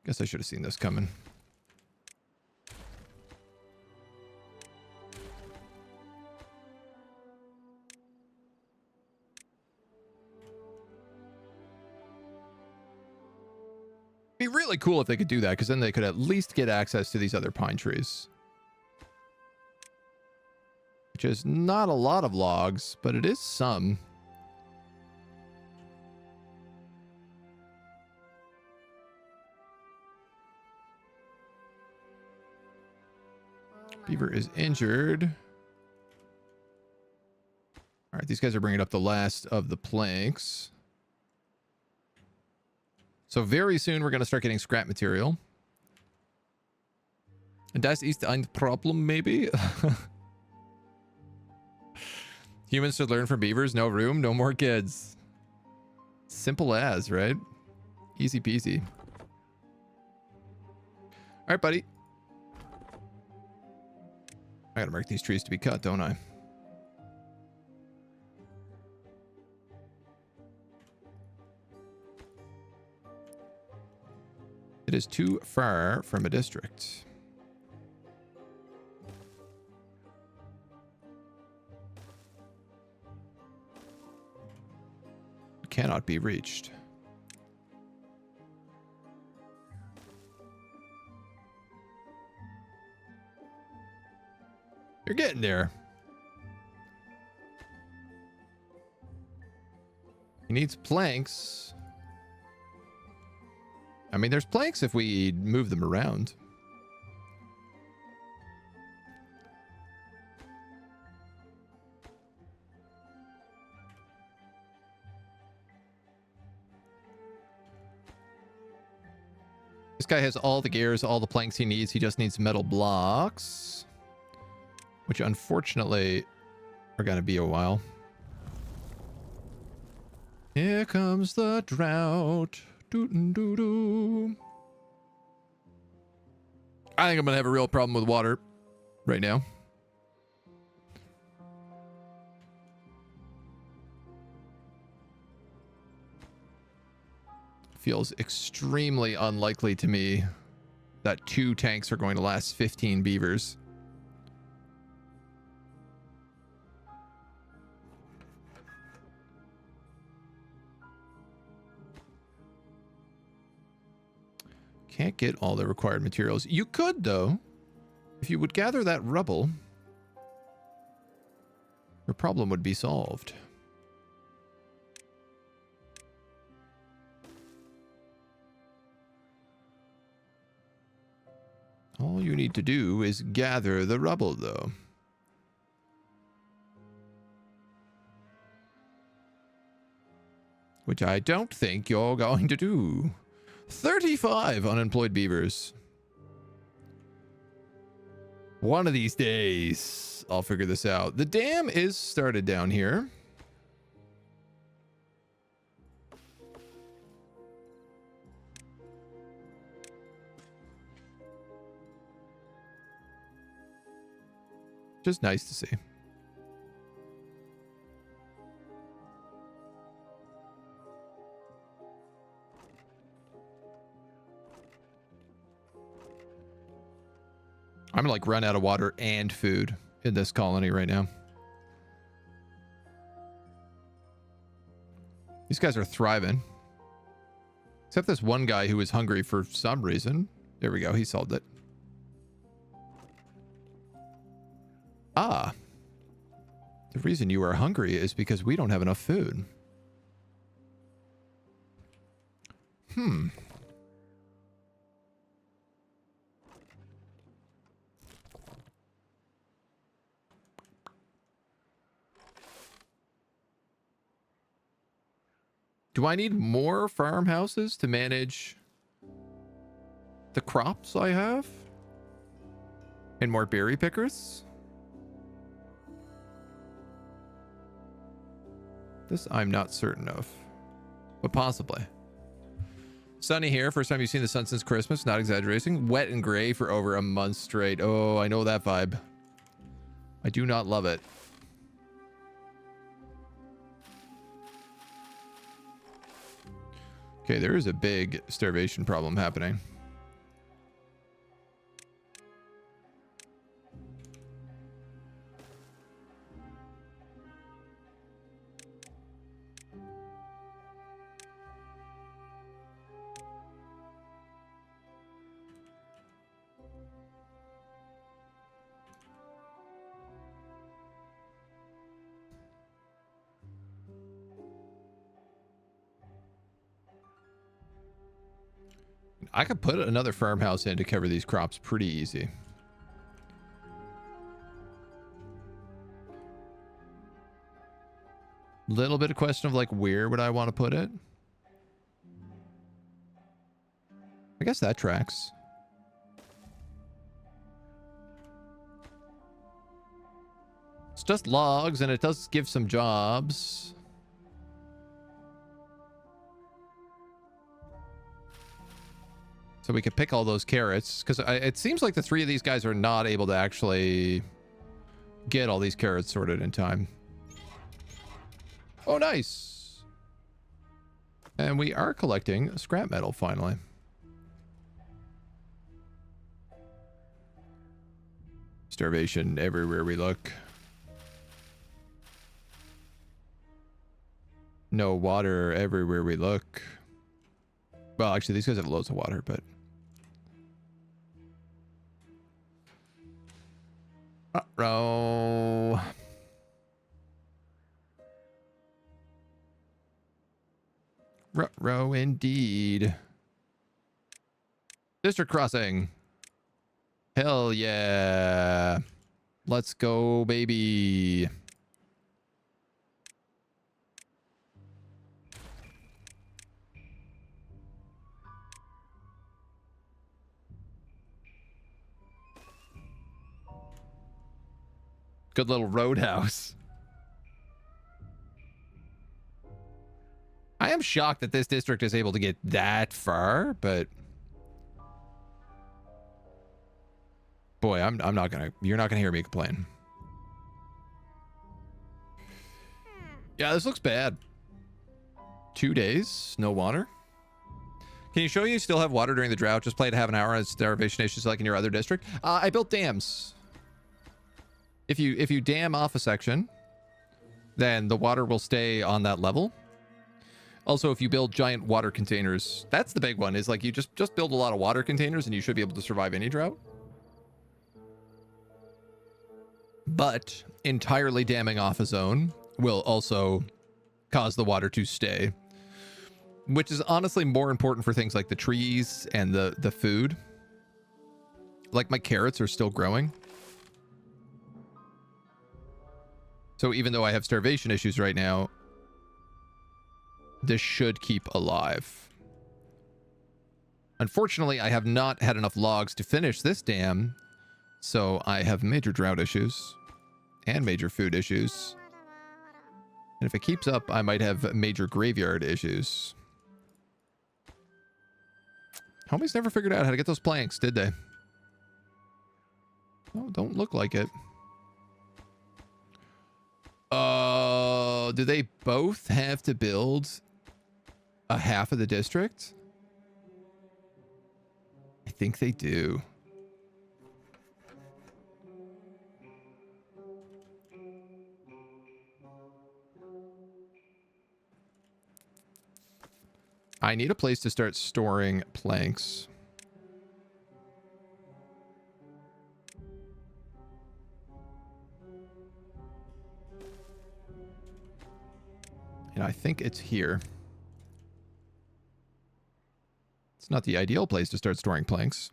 Guess I should have seen this coming. Be really cool if they could do that, because then they could at least get access to these other pine trees. Which is not a lot of logs, but it is some. Beaver is injured. All right, these guys are bringing up the last of the planks. So very soon we're going to start getting scrap material. And das ist ein Problem, maybe? Humans should learn from beavers. No room, no more kids. Simple as, right? Easy peasy. All right, buddy. I gotta mark these trees to be cut, don't I? It is too far from a district. Cannot be reached. You're getting there. He needs planks. I mean, there's planks if we move them around. This guy has all the gears, all the planks he needs. He just needs metal blocks, which unfortunately are going to be a while. Here comes the drought. Doo-doo-doo-doo. I think I'm going to have a real problem with water right now. Feels extremely unlikely to me that 2 tanks are going to last 15 beavers. Can't get all the required materials. You could, though. If you would gather that rubble, your problem would be solved. All you need to do is gather the rubble, though. Which I don't think you're going to do. 35 unemployed beavers. One of these days, I'll figure this out. The dam is started down here. Just nice to see. I'm like run out of water and food in this colony right now. These guys are thriving. Except this one guy who was hungry for some reason. There we go. He solved it. Ah. The reason you are hungry is because we don't have enough food. Do I need more farmhouses to manage the crops I have? And more berry pickers? This I'm not certain of, but possibly. Sunny here. First time you've seen the sun since Christmas. Not exaggerating. Wet and gray for over a month straight. Oh, I know that vibe. I do not love it. Okay, there is a big starvation problem happening. I could put another farmhouse in to cover these crops pretty easy. Little bit of question of like, where would I want to put it? I guess that tracks. It's just logs, and it does give some jobs. So we could pick all those carrots, because it seems like the 3 of these guys are not able to actually get all these carrots sorted in time. Oh, nice. And we are collecting scrap metal finally. Starvation everywhere we look. No water everywhere we look. Well, actually, these guys have loads of water, but... Uh-oh. Ruh-roh indeed. District crossing. Hell yeah. Let's go, baby. Good little roadhouse. I am shocked that this district is able to get that far, but boy, I'm not gonna, you're not gonna hear me complain. Yeah, this looks bad. 2 days, no water. Can you show you still have water during the drought? Just play it half an hour on starvation issues like in your other district. I built dams. If you dam off a section, then the water will stay on that level. Also, if you build giant water containers, that's the big one, is like you just build a lot of water containers and you should be able to survive any drought. But entirely damming off a zone will also cause the water to stay, which is honestly more important for things like the trees and the food. Like my carrots are still growing. So even though I have starvation issues right now, this should keep alive. Unfortunately, I have not had enough logs to finish this dam, so I have major drought issues and major food issues. And if it keeps up, I might have major graveyard issues. Homies never figured out how to get those planks, did they? Oh, don't look like it. Do they both have to build a half of the district? I think they do. I need a place to start storing planks. And I think it's here. It's not the ideal place to start storing planks.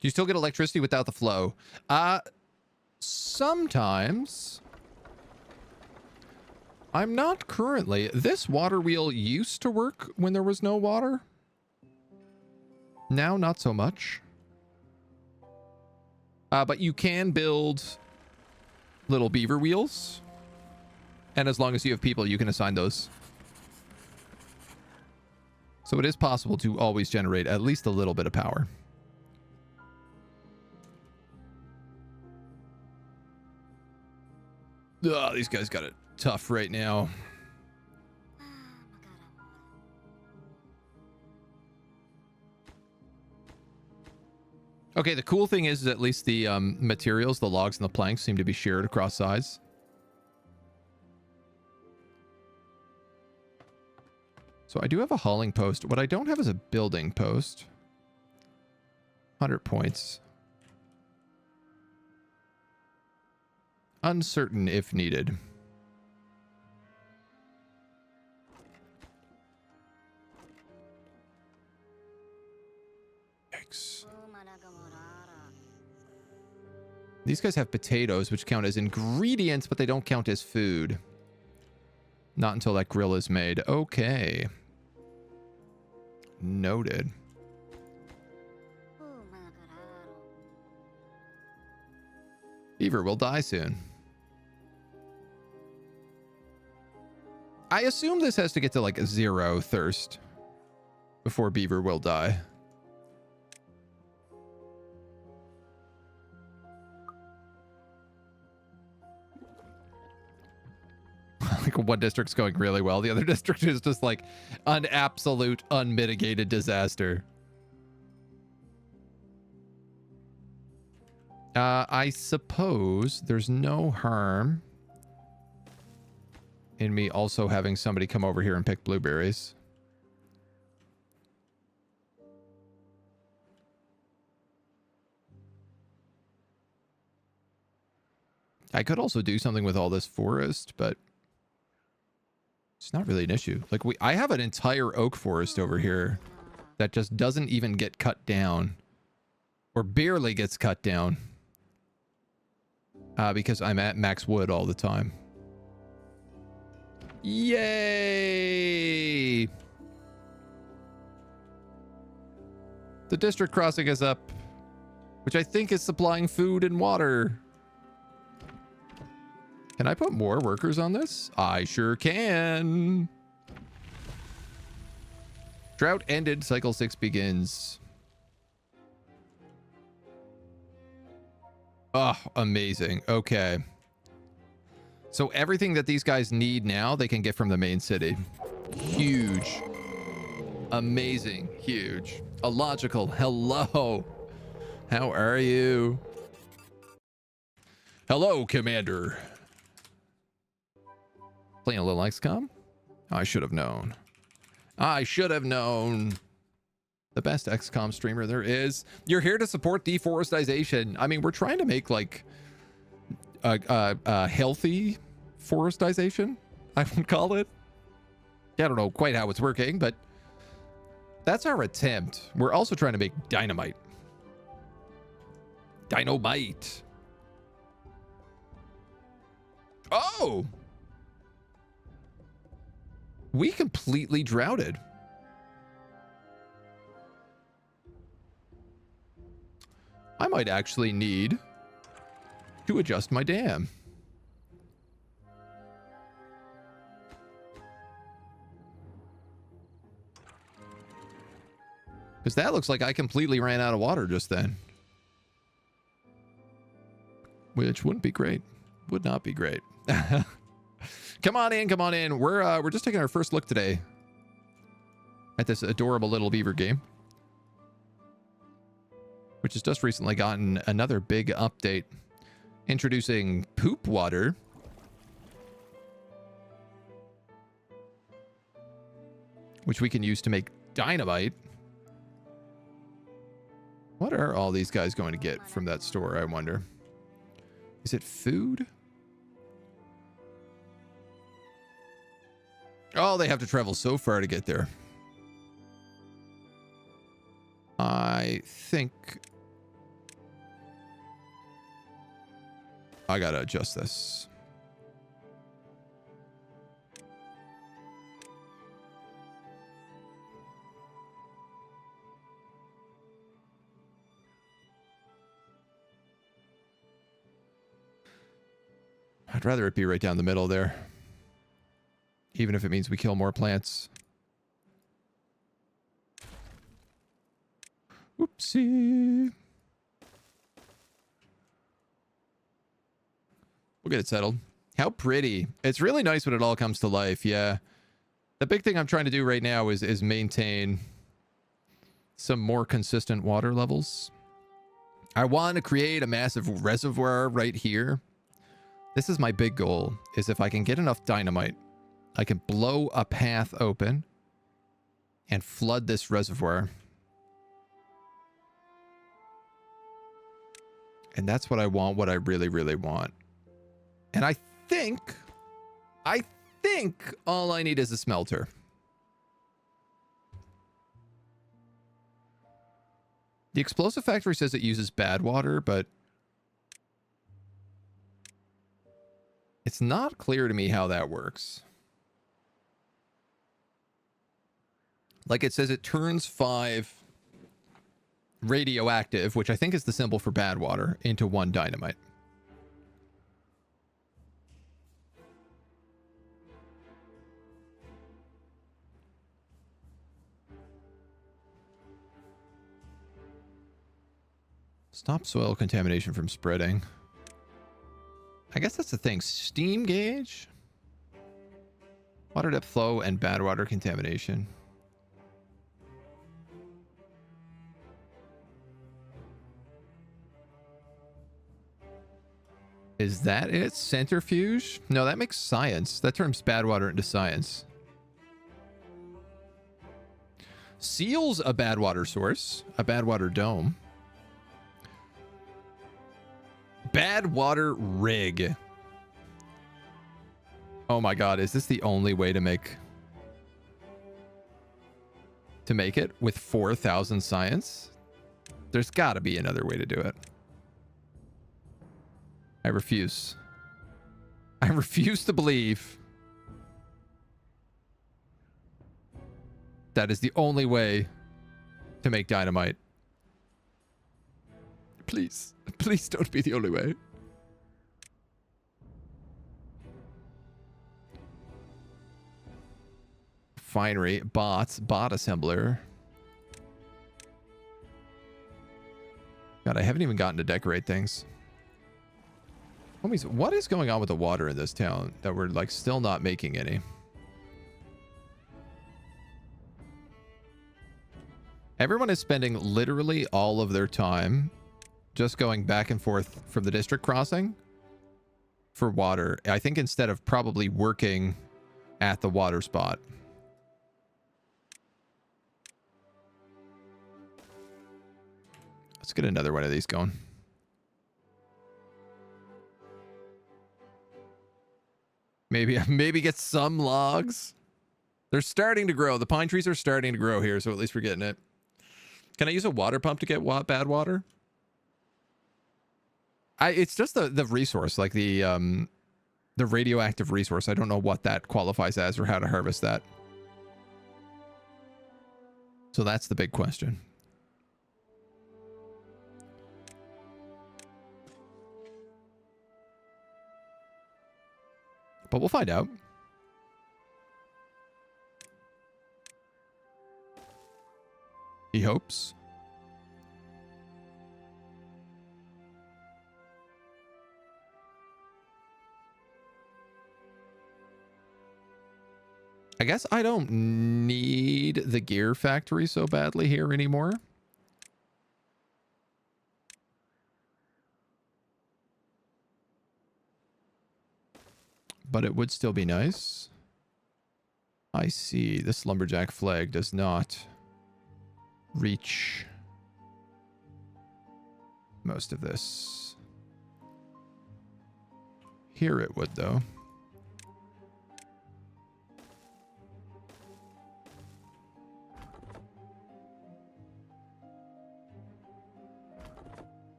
Do you still get electricity without the flow? Sometimes. I'm not currently. This water wheel used to work when there was no water. Now, not so much. But you can build little beaver wheels. And as long as you have people, you can assign those. So it is possible to always generate at least a little bit of power. Ugh, these guys got it tough right now. Okay, the cool thing is at least the materials, the logs and the planks seem to be shared across sides. So I do have a hauling post. What I don't have is a building post. 100 points. Uncertain if needed. Yikes. These guys have potatoes, which count as ingredients, but they don't count as food. Not until that grill is made. Okay. Noted. Beaver will die soon. I assume this has to get to like 0 thirst before beaver will die. Like one district's going really well. The other district is just like an absolute unmitigated disaster. I suppose there's no harm in me also having somebody come over here and pick blueberries. I could also do something with all this forest, but it's not really an issue. Like I have an entire oak forest over here that just doesn't even get cut down, or barely gets cut down, because I'm at max wood all the time. Yay! The district crossing is up, which I think is supplying food and water. Can I put more workers on this? I sure can. Drought ended. Cycle 6 begins. Oh, amazing. Okay. So everything that these guys need now, they can get from the main city. Huge. Amazing. Huge. Illogical. Hello. How are you? Hello, Commander. Playing a little XCOM? I should have known. I should have known. The best XCOM streamer there is. You're here to support deforestation. I mean, we're trying to make like a healthy forestization, I would call it. I don't know quite how it's working, but that's our attempt. We're also trying to make dynamite. Dynamite. Oh! We completely droughted. I might actually need to adjust my dam. Because that looks like I completely ran out of water just then. Which wouldn't be great. Would not be great. Come on in, come on in. We're just taking our first look today at this adorable little beaver game, which has just recently gotten another big update, introducing poop water, which we can use to make dynamite. What are all these guys going to get from that store, I wonder? Is it food? Oh, they have to travel so far to get there. I think I gotta adjust this. I'd rather it be right down the middle there. Even if it means we kill more plants. Oopsie. We'll get it settled. How pretty. It's really nice when it all comes to life, yeah. The big thing I'm trying to do right now is maintain some more consistent water levels. I want to create a massive reservoir right here. This is my big goal, is if I can get enough dynamite, I can blow a path open and flood this reservoir. And that's what I want, what I really, really want. And I think all I need is a smelter. The explosive factory says it uses Badwater, but it's not clear to me how that works. Like it says, it turns 5 radioactive, which I think is the symbol for Badwater, into 1 dynamite. Stop soil contamination from spreading. I guess that's the thing. Steam gauge, water depth flow, and bad water contamination. Is that it? Centrifuge? No, that makes science. That turns bad water into science. Seal's a bad water source, a bad water dome. Bad water rig. Oh my god, is this the only way to make it with 4,000 science? There's got to be another way to do it. I refuse. I refuse to believe that is the only way to make dynamite. Please. Please don't be the only way. Finery. Bots. Bot assembler. God, I haven't even gotten to decorate things. Homies, what is going on with the water in this town that we're like still not making any? Everyone is spending literally all of their time just going back and forth from the district crossing for water. I think instead of probably working at the water spot. Let's get another one of these going. Maybe get some logs. They're starting to grow. The pine trees are starting to grow here, so at least we're getting it. Can I use a water pump to get bad water? It's just the resource, like the radioactive resource. I don't know what that qualifies as or how to harvest that. So that's the big question. But we'll find out. He hopes. I guess I don't need the gear factory so badly here anymore. But it would still be nice. I see. This lumberjack flag does not reach most of this. Here it would, though.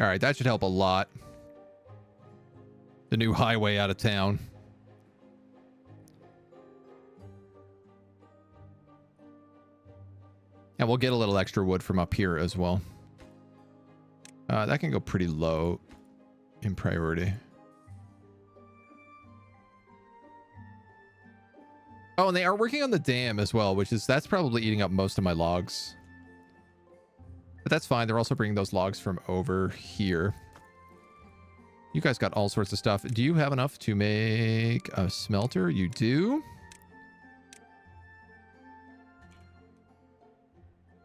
All right, that should help a lot. The new highway out of town. And we'll get a little extra wood from up here as well. That can go pretty low in priority. Oh, and they are working on the dam as well, that's probably eating up most of my logs. But that's fine. They're also bringing those logs from over here. You guys got all sorts of stuff. Do you have enough to make a smelter? You do.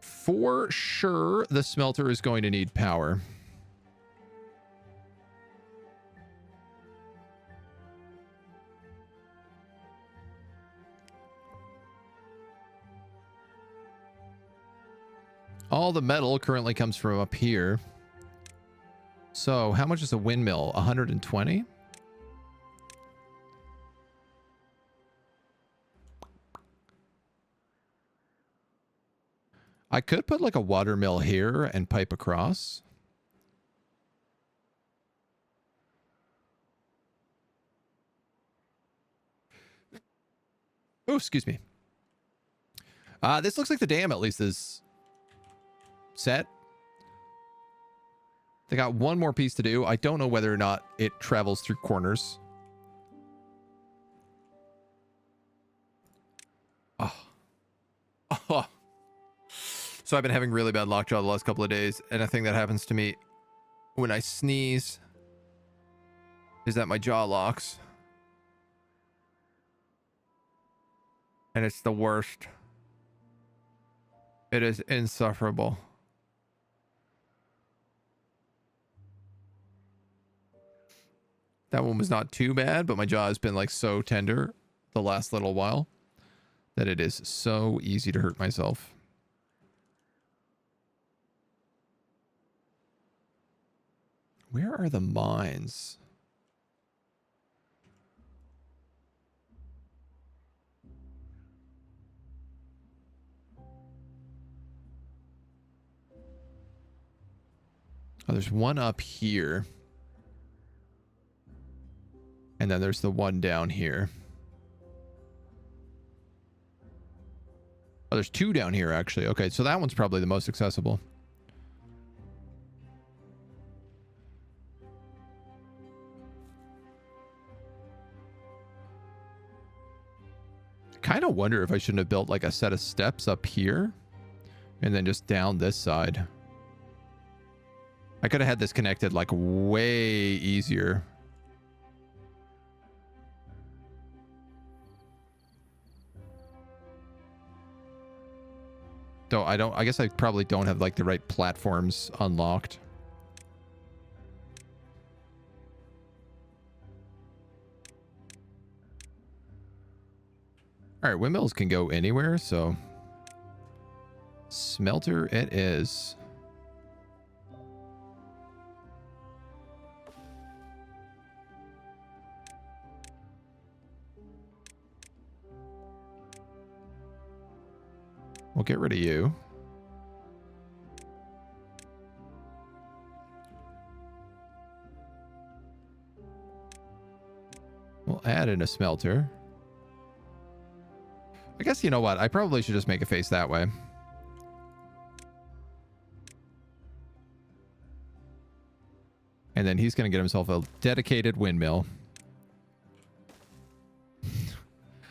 For sure, the smelter is going to need power. All the metal currently comes from up here. So how much is a windmill? 120? I could put like a water mill here and pipe across. Oh, excuse me. This looks like the dam at least is set. They got one more piece to do. I don't know whether or not it travels through corners. Oh. Oh. So I've been having really bad lockjaw the last couple of days, and a thing that happens to me when I sneeze is that my jaw locks. And it's the worst. It is insufferable. That one was not too bad, but my jaw has been like so tender the last little while that it is so easy to hurt myself. Where are the mines? Oh, there's one up here. And then there's the one down here. Oh, there's two down here, actually. Okay, so that one's probably the most accessible. I kind of wonder if I shouldn't have built like a set of steps up here and then just down this side. I could have had this connected like way easier. Though I guess I probably don't have like the right platforms unlocked. All right, windmills can go anywhere, so smelter it is. We'll get rid of you. We'll add in a smelter. I guess, you know what? I probably should just make it face that way. And then he's going to get himself a dedicated windmill.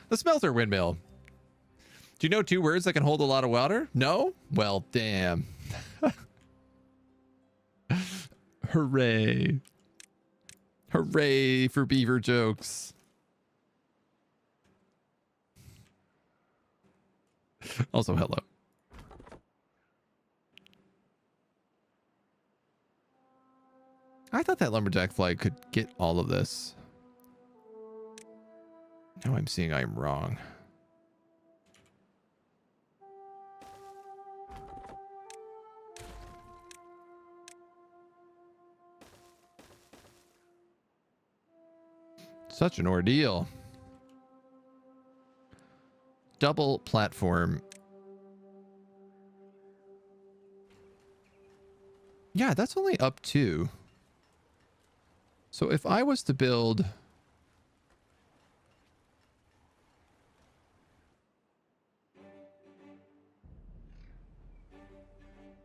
The smelter windmill. Do you know two words that can hold a lot of water? No? Well, damn. Hooray. Hooray for beaver jokes. Also, hello. I thought that lumberjack flag could get all of this. Now I'm seeing I'm wrong. Such an ordeal. Double platform. Yeah, that's only up 2. So if I was to build...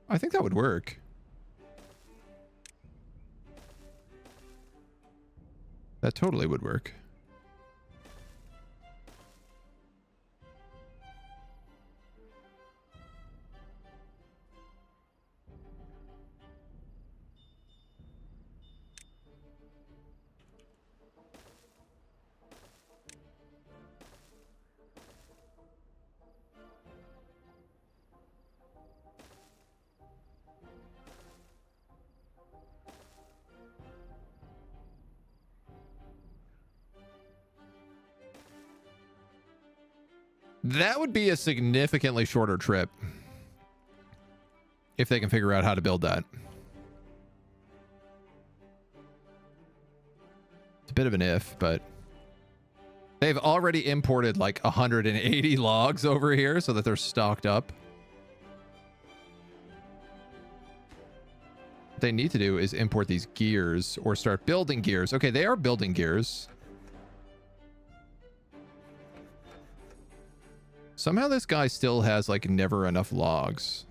I think that would work. That totally would work. That would be a significantly shorter trip if they can figure out how to build that. It's a bit of an if, but they've already imported like 180 logs over here so that they're stocked up. What they need to do is import these gears or start building gears. Okay, they are building gears. Somehow this guy still has like never enough logs.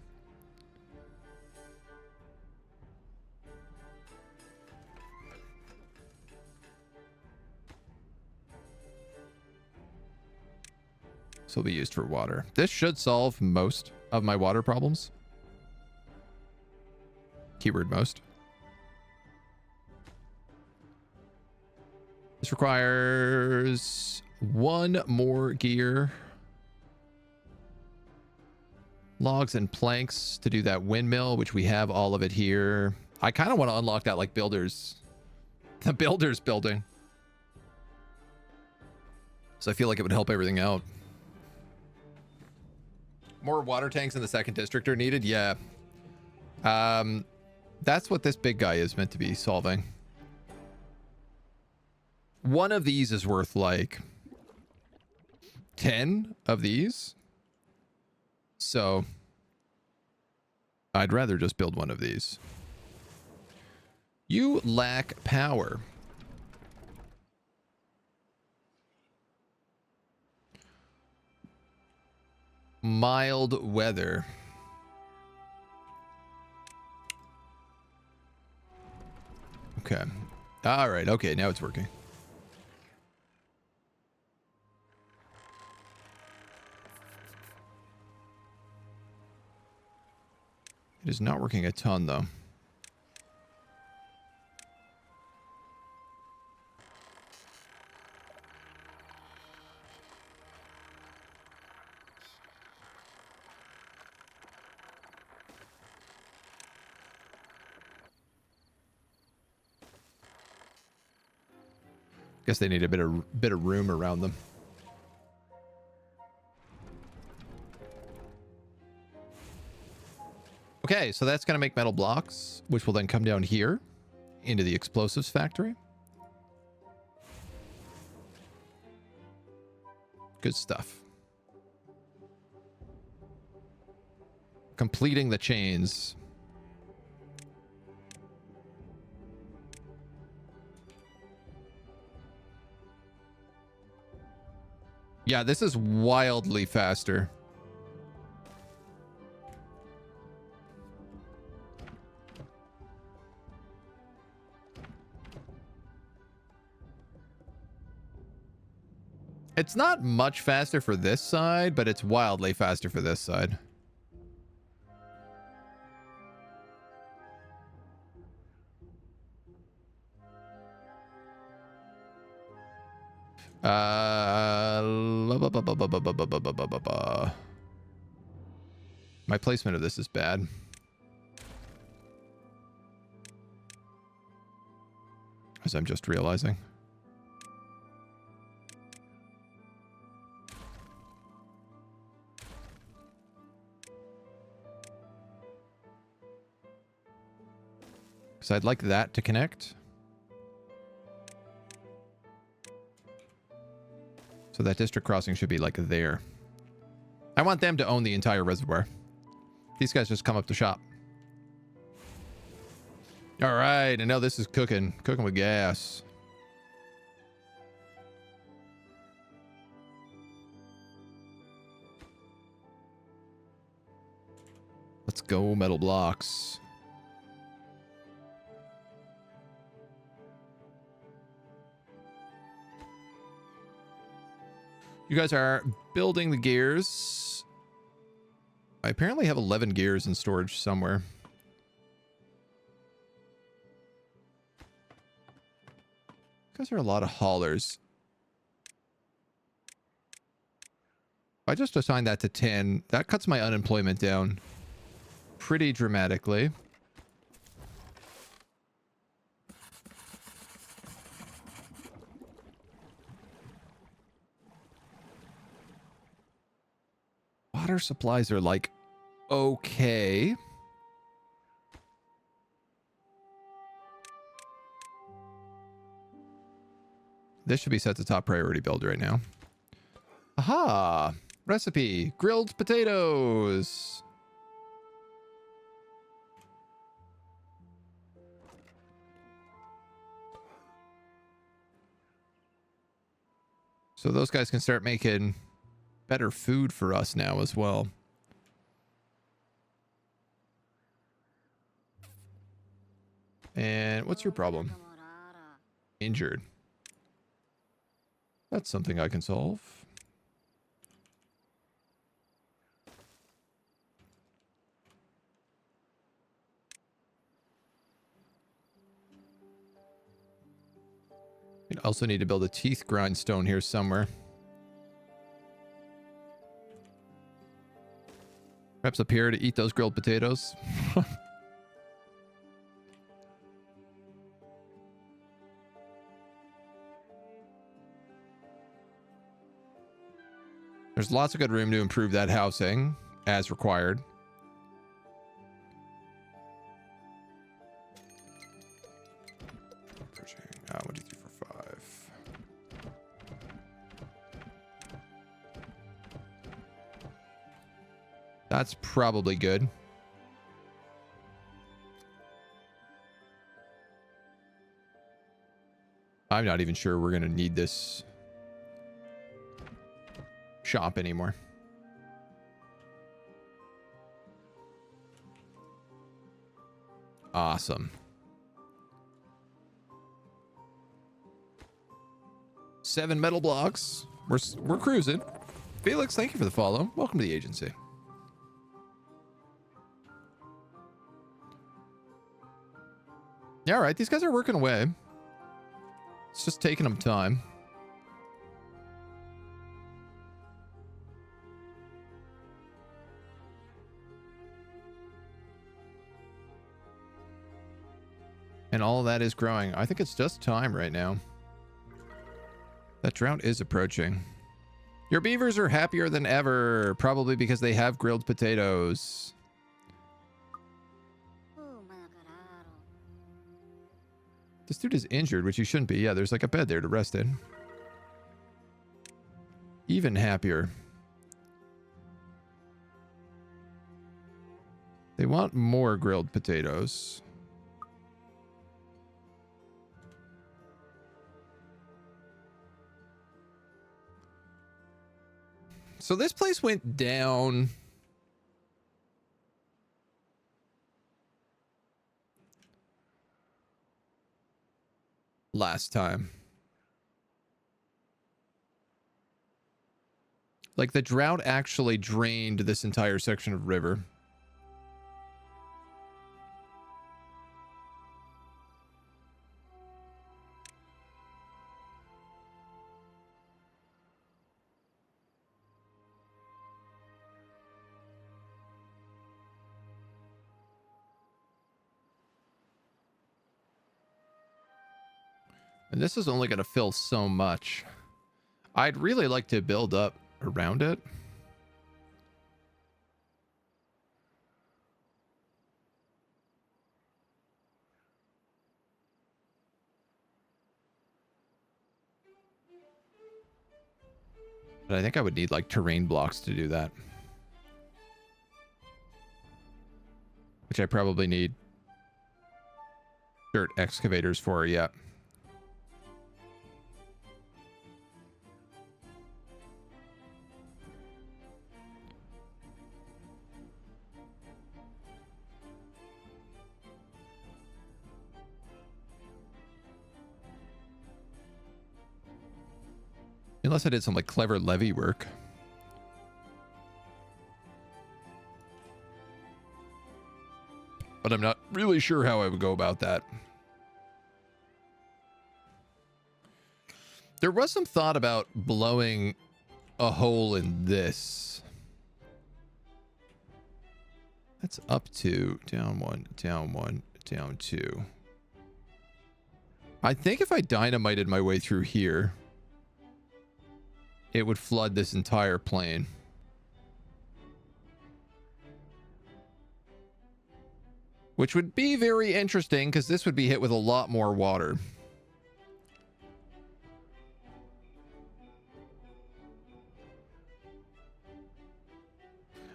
This will be used for water. This should solve most of my water problems. Keyword most. This requires one more gear. Logs and planks to do that windmill, which we have all of it here. I kind of want to unlock that like builders. The builders building. So I feel like it would help everything out. More water tanks in the second district are needed. Yeah. That's what this big guy is meant to be solving. One of these is worth like 10 of these. So I'd rather just build one of these. You lack power. Mild weather. Okay. All right. Okay. Now it's working. It is not working a ton, though. Guess they need a bit of room around them. Okay, so that's going to make metal blocks, which will then come down here into the explosives factory. Good stuff. Completing the chains. Yeah, this is wildly faster. It's not much faster for this side, but it's wildly faster for this side. My placement of this is bad. As I'm just realizing. Because I'd like that to connect. So that district crossing should be like there. I want them to own the entire reservoir. These guys just come up to shop. All right, and now this is cooking with gas. Let's go, metal blocks. You guys are building the gears. I apparently have 11 gears in storage somewhere. You guys are a lot of haulers. If I just assign that to 10, that cuts my unemployment down pretty dramatically. Water supplies are like, okay. This should be set to top priority build right now. Aha! Recipe, grilled potatoes. So those guys can start making better food for us now as well. And what's your problem? Injured. That's something I can solve. You also need to build a teeth grindstone here somewhere. Perhaps up here to eat those grilled potatoes. There's lots of good room to improve that housing as required. One, two, three, four, five. That's probably good. I'm not even sure we're going to need this shop anymore. Awesome. 7 metal blocks. We're cruising. Felix, thank you for the follow. Welcome to the agency. Yeah, all right. These guys are working away. It's just taking them time. And all of that is growing. I think it's just time right now. That drought is approaching. Your beavers are happier than ever, probably because they have grilled potatoes. This dude is injured, which he shouldn't be. Yeah, there's like a bed there to rest in. Even happier. They want more grilled potatoes. So this place went down. Last time. Like the drought actually drained this entire section of river. And this is only going to fill so much. I'd really like to build up around it. But I think I would need like terrain blocks to do that. Which I probably need dirt excavators for, yeah. Unless I did some like clever levee work. But I'm not really sure how I would go about that. There was some thought about blowing a hole in this. That's up to down 1, down 1, down 2. I think if I dynamited my way through here, it would flood this entire plane. Which would be very interesting because this would be hit with a lot more water.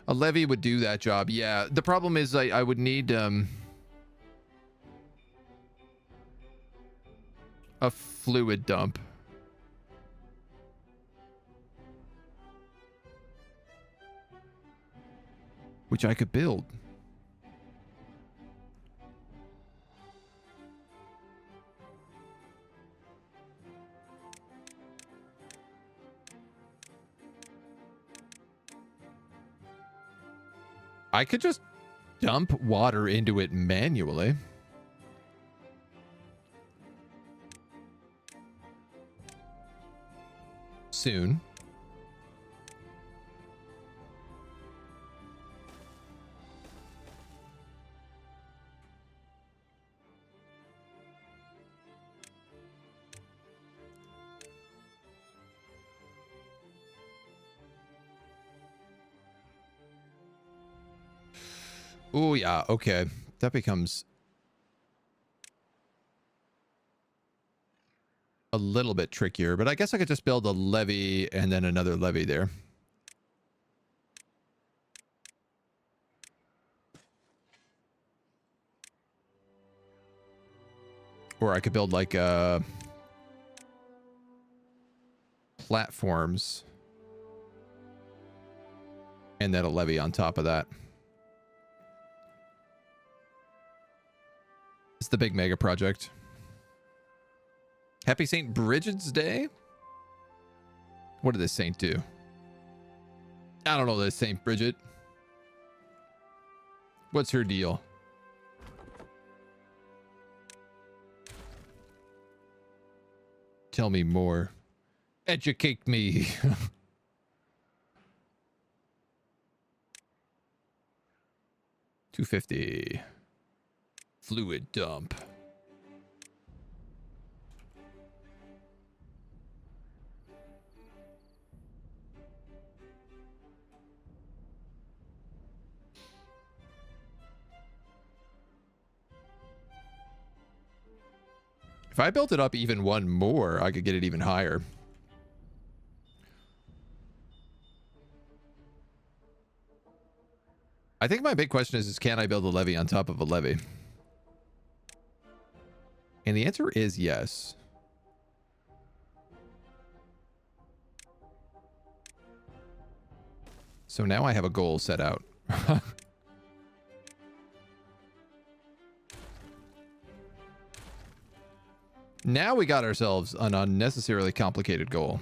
A levee would do that job. Yeah, the problem is I would need a fluid dump. which I could build. I could just dump water into it manually. Soon. Oh, yeah. Okay. That becomes a little bit trickier, but I guess I could just build a levee and then another levee there. Or I could build like platforms and then a levee on top of that. It's the big mega project. Happy St. Bridget's Day? What did this saint do? I don't know this St. Bridget. What's her deal? Tell me more. Educate me. $250. Fluid dump. If I built it up even one more, I could get it even higher. I think my big question is can I build a levee on top of a levee? And the answer is yes. So now I have a goal set out. Now we got ourselves an unnecessarily complicated goal.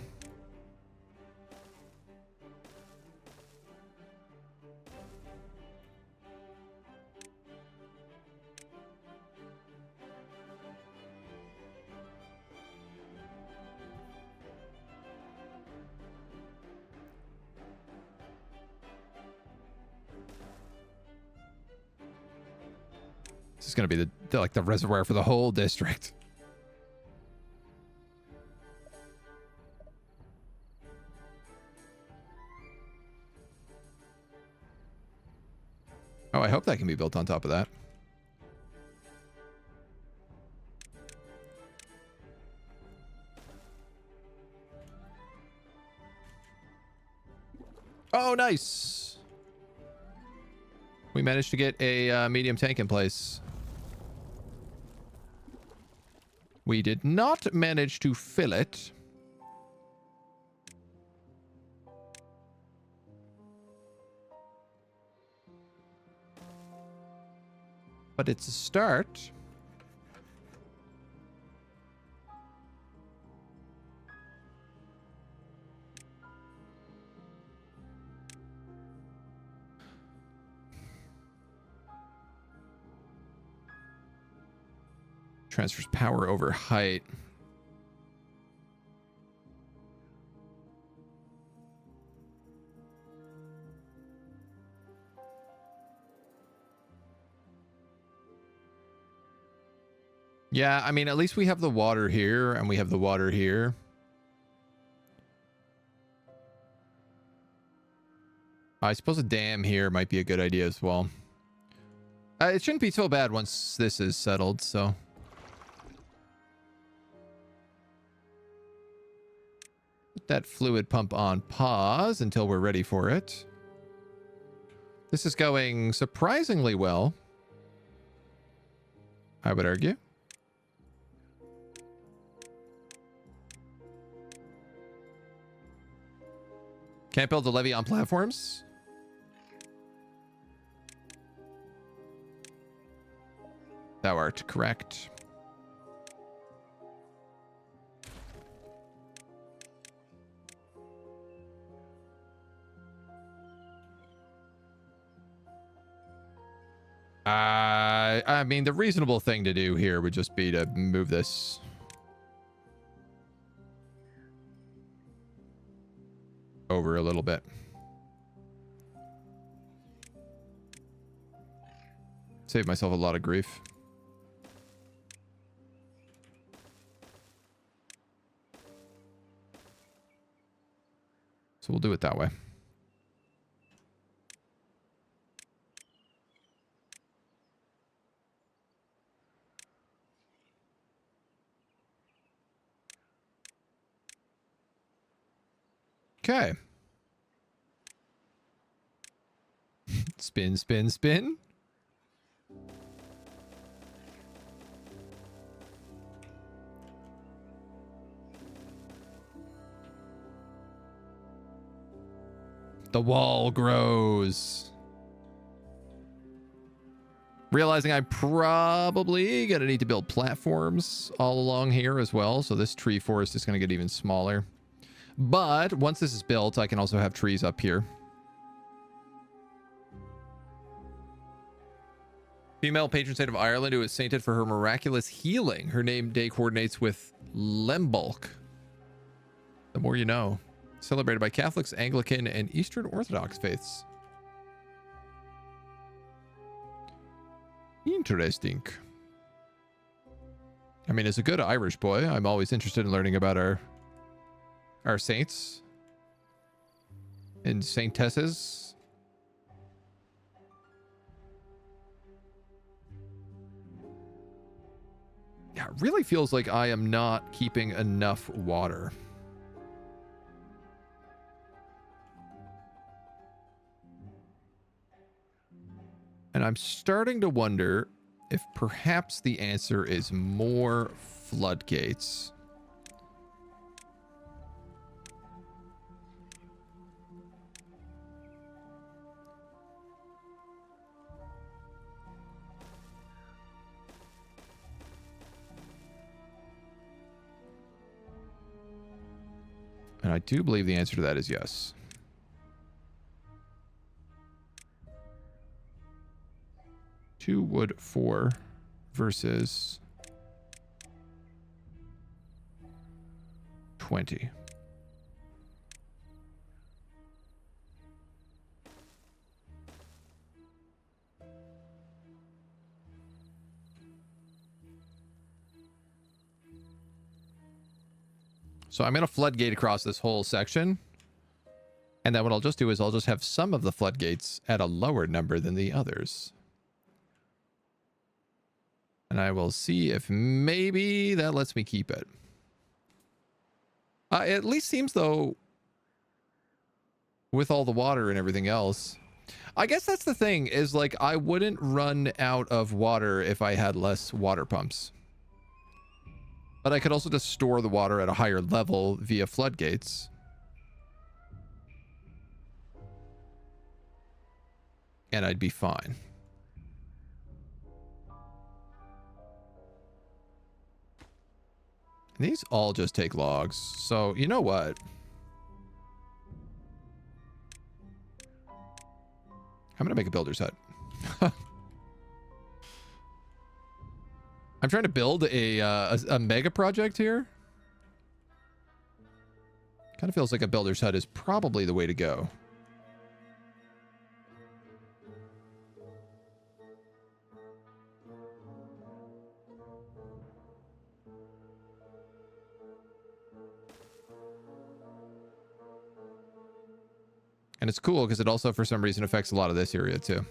This is going to be like the reservoir for the whole district. Oh, I hope that can be built on top of that. Oh, nice. We managed to get a medium tank in place. We did not manage to fill it. But it's a start. Transfers power over height. Yeah, I mean, at least we have the water here and we have the water here. I suppose a dam here might be a good idea as well. It shouldn't be so bad once this is settled, so. Put that fluid pump on pause until we're ready for it. This is going surprisingly well, I would argue. Can't build a levee on platforms? Thou art correct. I mean, the reasonable thing to do here would just be to move this over a little bit. Save myself a lot of grief. So we'll do it that way. Okay. Spin, spin, spin. The wall grows. Realizing I'm probably going to need to build platforms all along here as well. So this tree forest is going to get even smaller. But once this is built, I can also have trees up here. Female patron saint of Ireland who is sainted for her miraculous healing. Her name day coordinates with Lembulk. The more you know. Celebrated by Catholics, Anglican, and Eastern Orthodox faiths. Interesting. I mean, as a good Irish boy, I'm always interested in learning about our saints and saintesses. Yeah, it really feels like I am not keeping enough water. And I'm starting to wonder if perhaps the answer is more floodgates. And I do believe the answer to that is yes. Two wood, 4 versus 20. So I'm going to floodgate across this whole section. And then what I'll just do is I'll just have some of the floodgates at a lower number than the others. And I will see if maybe that lets me keep it. It at least seems, though, with all the water and everything else. I guess that's the thing, is like I wouldn't run out of water if I had less water pumps. But I could also just store the water at a higher level via floodgates. And I'd be fine. These all just take logs. So, you know what? I'm going to make a builder's hut. I'm trying to build a mega project here. Kind of feels like a builder's hut is probably the way to go. And it's cool because it also, for some reason, affects a lot of this area, too.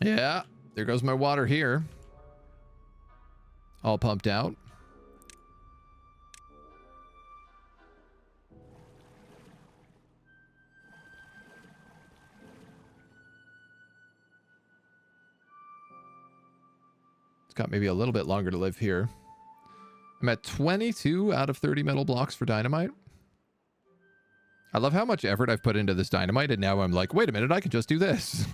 Yeah, there goes my water here. All pumped out. It's got maybe a little bit longer to live here. I'm at 22 out of 30 metal blocks for dynamite. I love how much effort I've put into this dynamite, and now I'm like, wait a minute, I can just do this.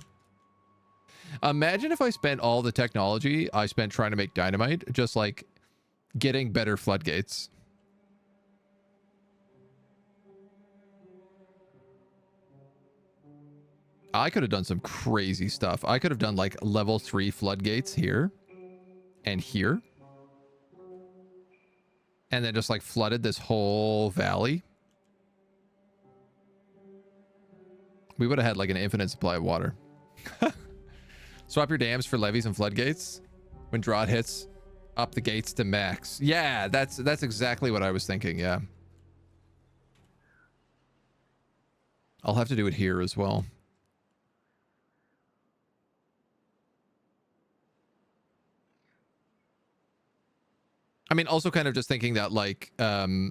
Imagine if I spent all the technology I spent trying to make dynamite, just like getting better floodgates. I could have done some crazy stuff. I could have done like level 3 floodgates here and here. And then just like flooded this whole valley. We would have had like an infinite supply of water. Swap your dams for levees and floodgates. When drought hits, up the gates to max. Yeah, that's exactly what I was thinking, yeah. I'll have to do it here as well. I mean, also kind of just thinking that, like, I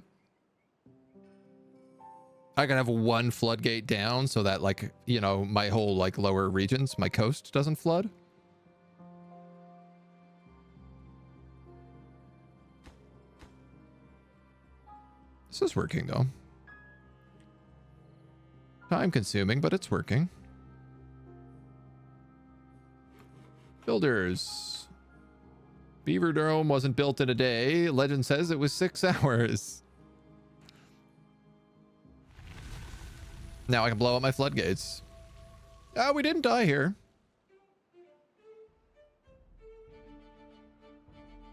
can have one floodgate down so that, like, you know, my whole, like, lower regions, my coast doesn't flood. This is working, though. Time consuming, but it's working. Builders. Beaver Dome wasn't built in a day. Legend says it was 6 hours. Now I can blow up my floodgates. Ah, we didn't die here.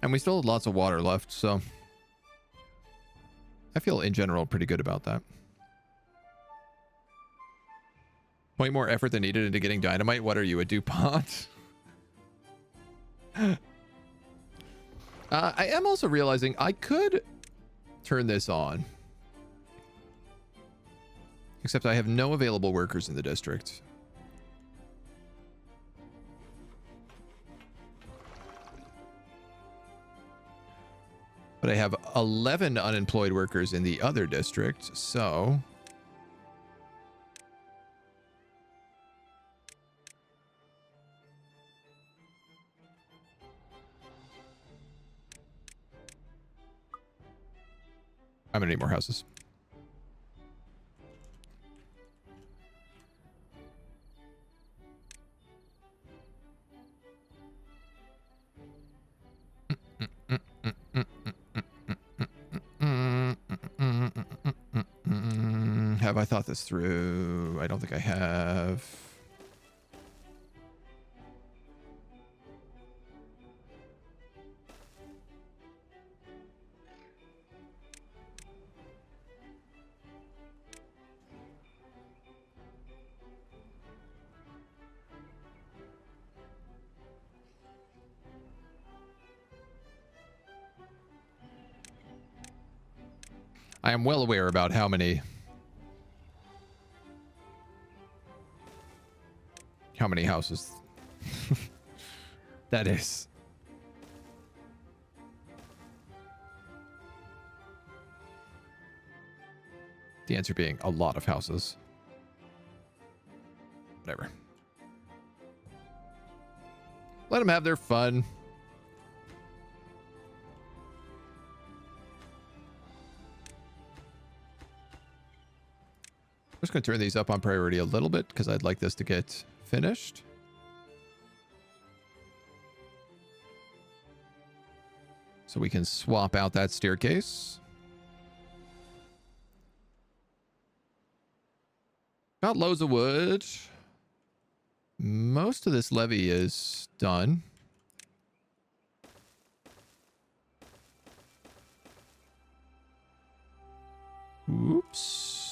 And we still had lots of water left, so I feel in general pretty good about that. Way more effort than needed into getting dynamite. What are you, a DuPont? I am also realizing I could turn this on. Except I have no available workers in the district. But I have 11 unemployed workers in the other district, so... I'm gonna need more houses. Have I thought this through? I don't think I have. I am well aware about how many houses that is. The answer being a lot of houses. Whatever. Let them have their fun. I'm just going to turn these up on priority a little bit because I'd like this to get finished. So we can swap out that staircase. Got loads of wood. Most of this levee is done. Oops.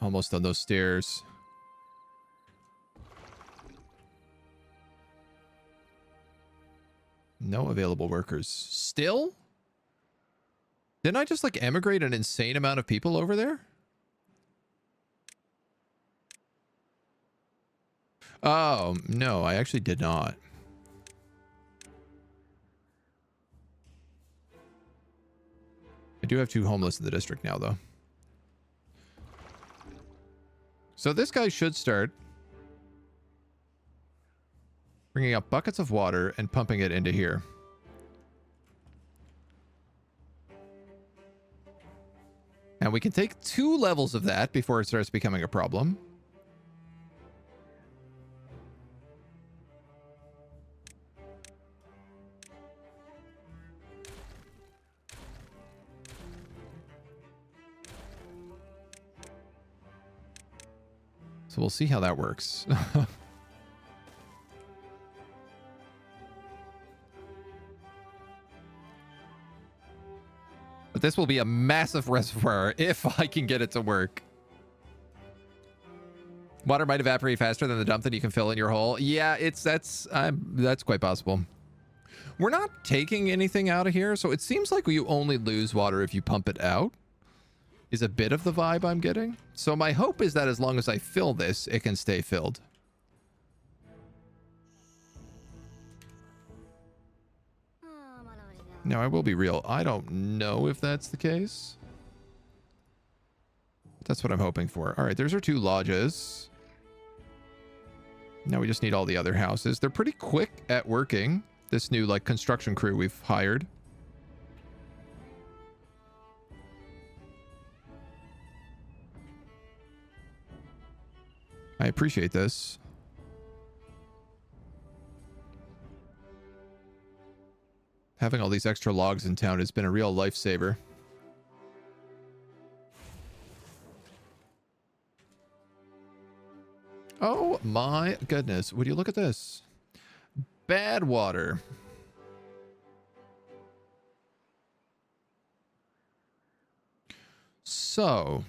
Almost on those stairs. No available workers. Still? Didn't I just like emigrate an insane amount of people over there? Oh, no, I actually did not. I We do have 2 homeless in the district now, though. So this guy should start bringing up buckets of water and pumping it into here. And we can take 2 levels of that before it starts becoming a problem. So we'll see how that works. But this will be a massive reservoir if I can get it to work. Water might evaporate faster than the dump that you can fill in your hole. Yeah, that's quite possible. We're not taking anything out of here, so it seems like you only lose water if you pump it out. Is a bit of the vibe I'm getting. So my hope is that as long as I fill this, it can stay filled. Now, I will be real. I don't know if that's the case. That's what I'm hoping for. All right, there's our 2 lodges. Now we just need all the other houses. They're pretty quick at working. This new, like, construction crew we've hired. I appreciate this. Having all these extra logs in town has been a real lifesaver. Oh my goodness. Would you look at this? Badwater. So.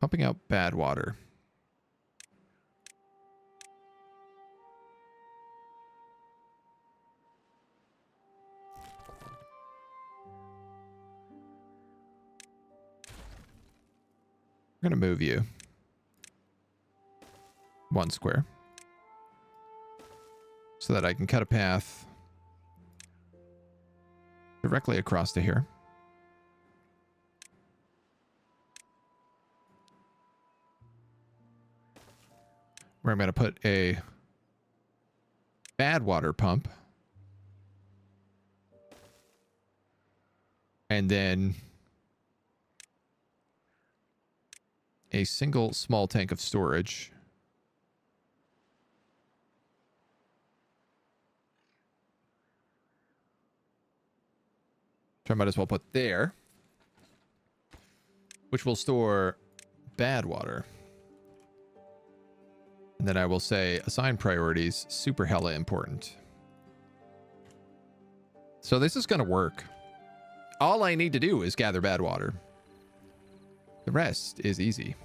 Pumping out Badwater. We're going to move you 1 square so that I can cut a path directly across to here. Where I'm going to put a Badwater pump. And then a single small tank of storage. Which I might as well put there. Which will store Badwater. And then I will say assign priorities, super hella important. So this is going to work. All I need to do is gather Badwater. The rest is easy.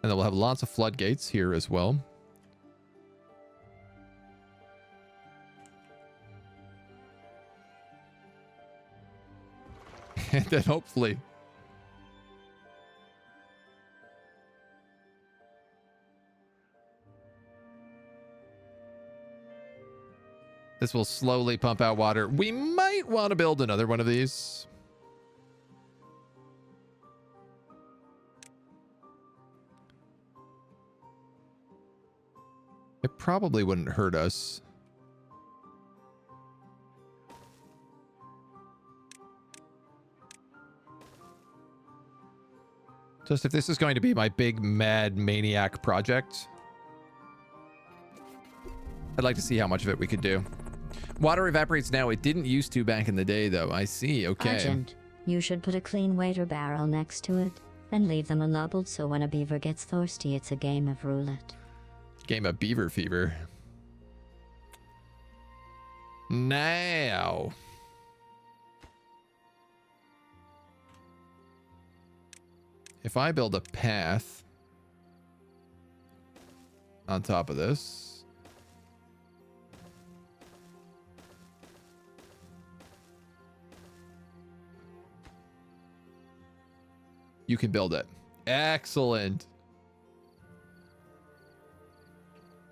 And then we'll have lots of floodgates here as well. And then hopefully this will slowly pump out water. We might want to build another one of these. It probably wouldn't hurt us. Just if this is going to be my big mad maniac project, I'd like to see how much of it we could do. Water evaporates now. It didn't used to back in the day, though. I see. Okay. Agent, you should put a clean water barrel next to it and leave them unnubbled so when a beaver gets thirsty, it's a game of roulette. Game of beaver fever. Now. If I build a path on top of this, you can build it. Excellent.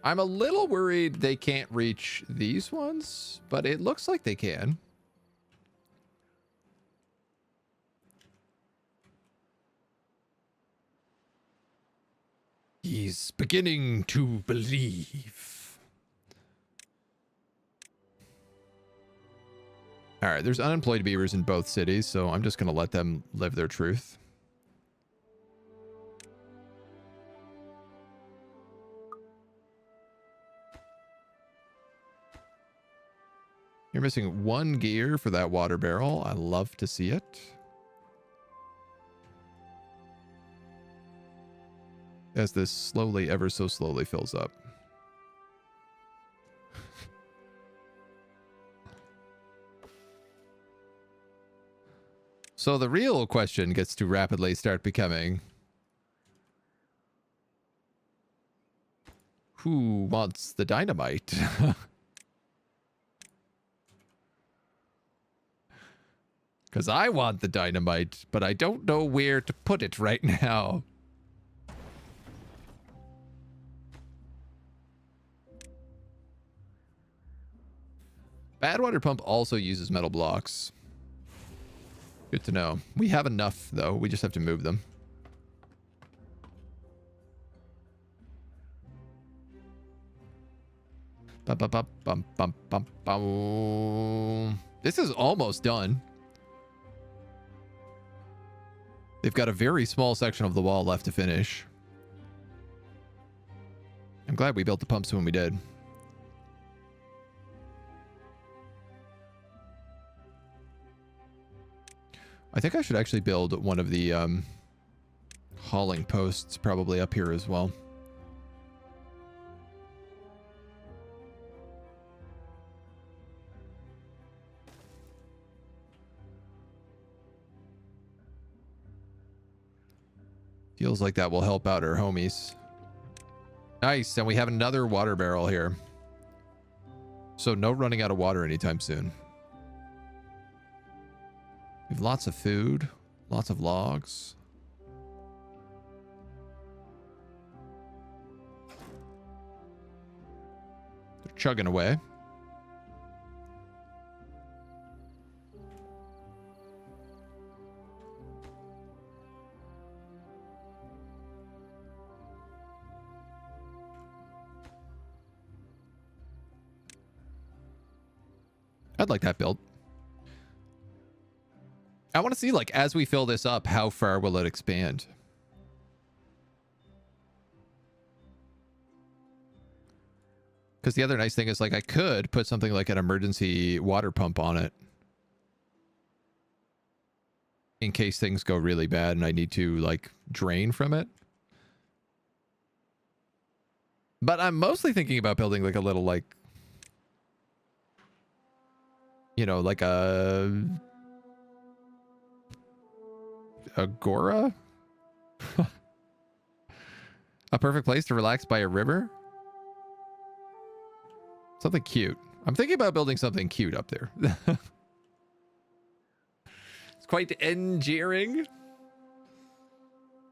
I'm a little worried they can't reach these ones, but it looks like they can. He's beginning to believe. All right, there's unemployed beavers in both cities, so I'm just going to let them live their truth. You're missing 1 gear for that water barrel. I love to see it. As this slowly, ever so slowly fills up. So the real question gets to rapidly start becoming, who wants the dynamite? Because I want the dynamite, but I don't know where to put it right now. Badwater pump also uses metal blocks. Good to know. We have enough, though. We just have to move them. Bum, bum, bum, bum, bum, bum, bum. This is almost done. They've got a very small section of the wall left to finish. I'm glad we built the pumps when we did. I think I should actually build one of the hauling posts probably up here as well. Feels like that will help out our homies. Nice, and we have another water barrel here. So no running out of water anytime soon. We have lots of food, lots of logs. They're chugging away. I'd like that build. I want to see, like, as we fill this up, how far will it expand? Because the other nice thing is, like, I could put something like an emergency water pump on it. In case things go really bad and I need to, like, drain from it. But I'm mostly thinking about building, like, a little, like, you know, like a agora? A perfect place to relax by a river? Something cute. I'm thinking about building something cute up there. It's quite endearing.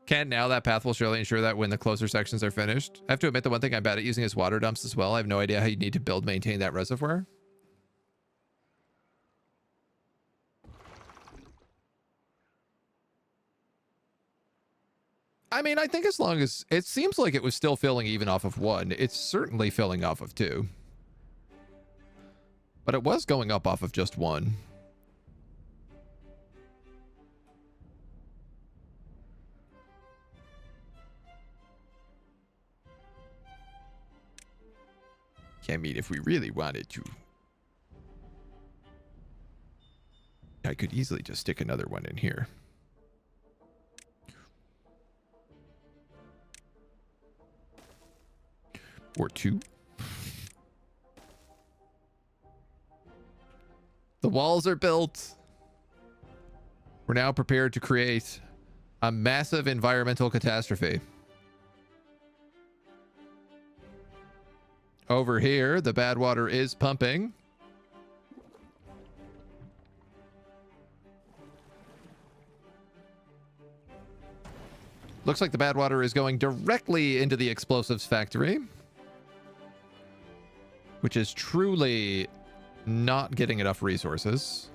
Can now that path will surely ensure that when the closer sections are finished. I have to admit, the one thing I'm bad at using is water dumps as well. I have no idea how you need to maintain that reservoir. I mean, I think as long as it seems like it was still filling even off of 1, it's certainly filling off of 2. But it was going up off of just 1. I mean, if we really wanted to, I could easily just stick another one in here. Or 2. The walls are built. We're now prepared to create a massive environmental catastrophe. Over here, the Badwater is pumping. Looks like the Badwater is going directly into the explosives factory, which is truly not getting enough resources.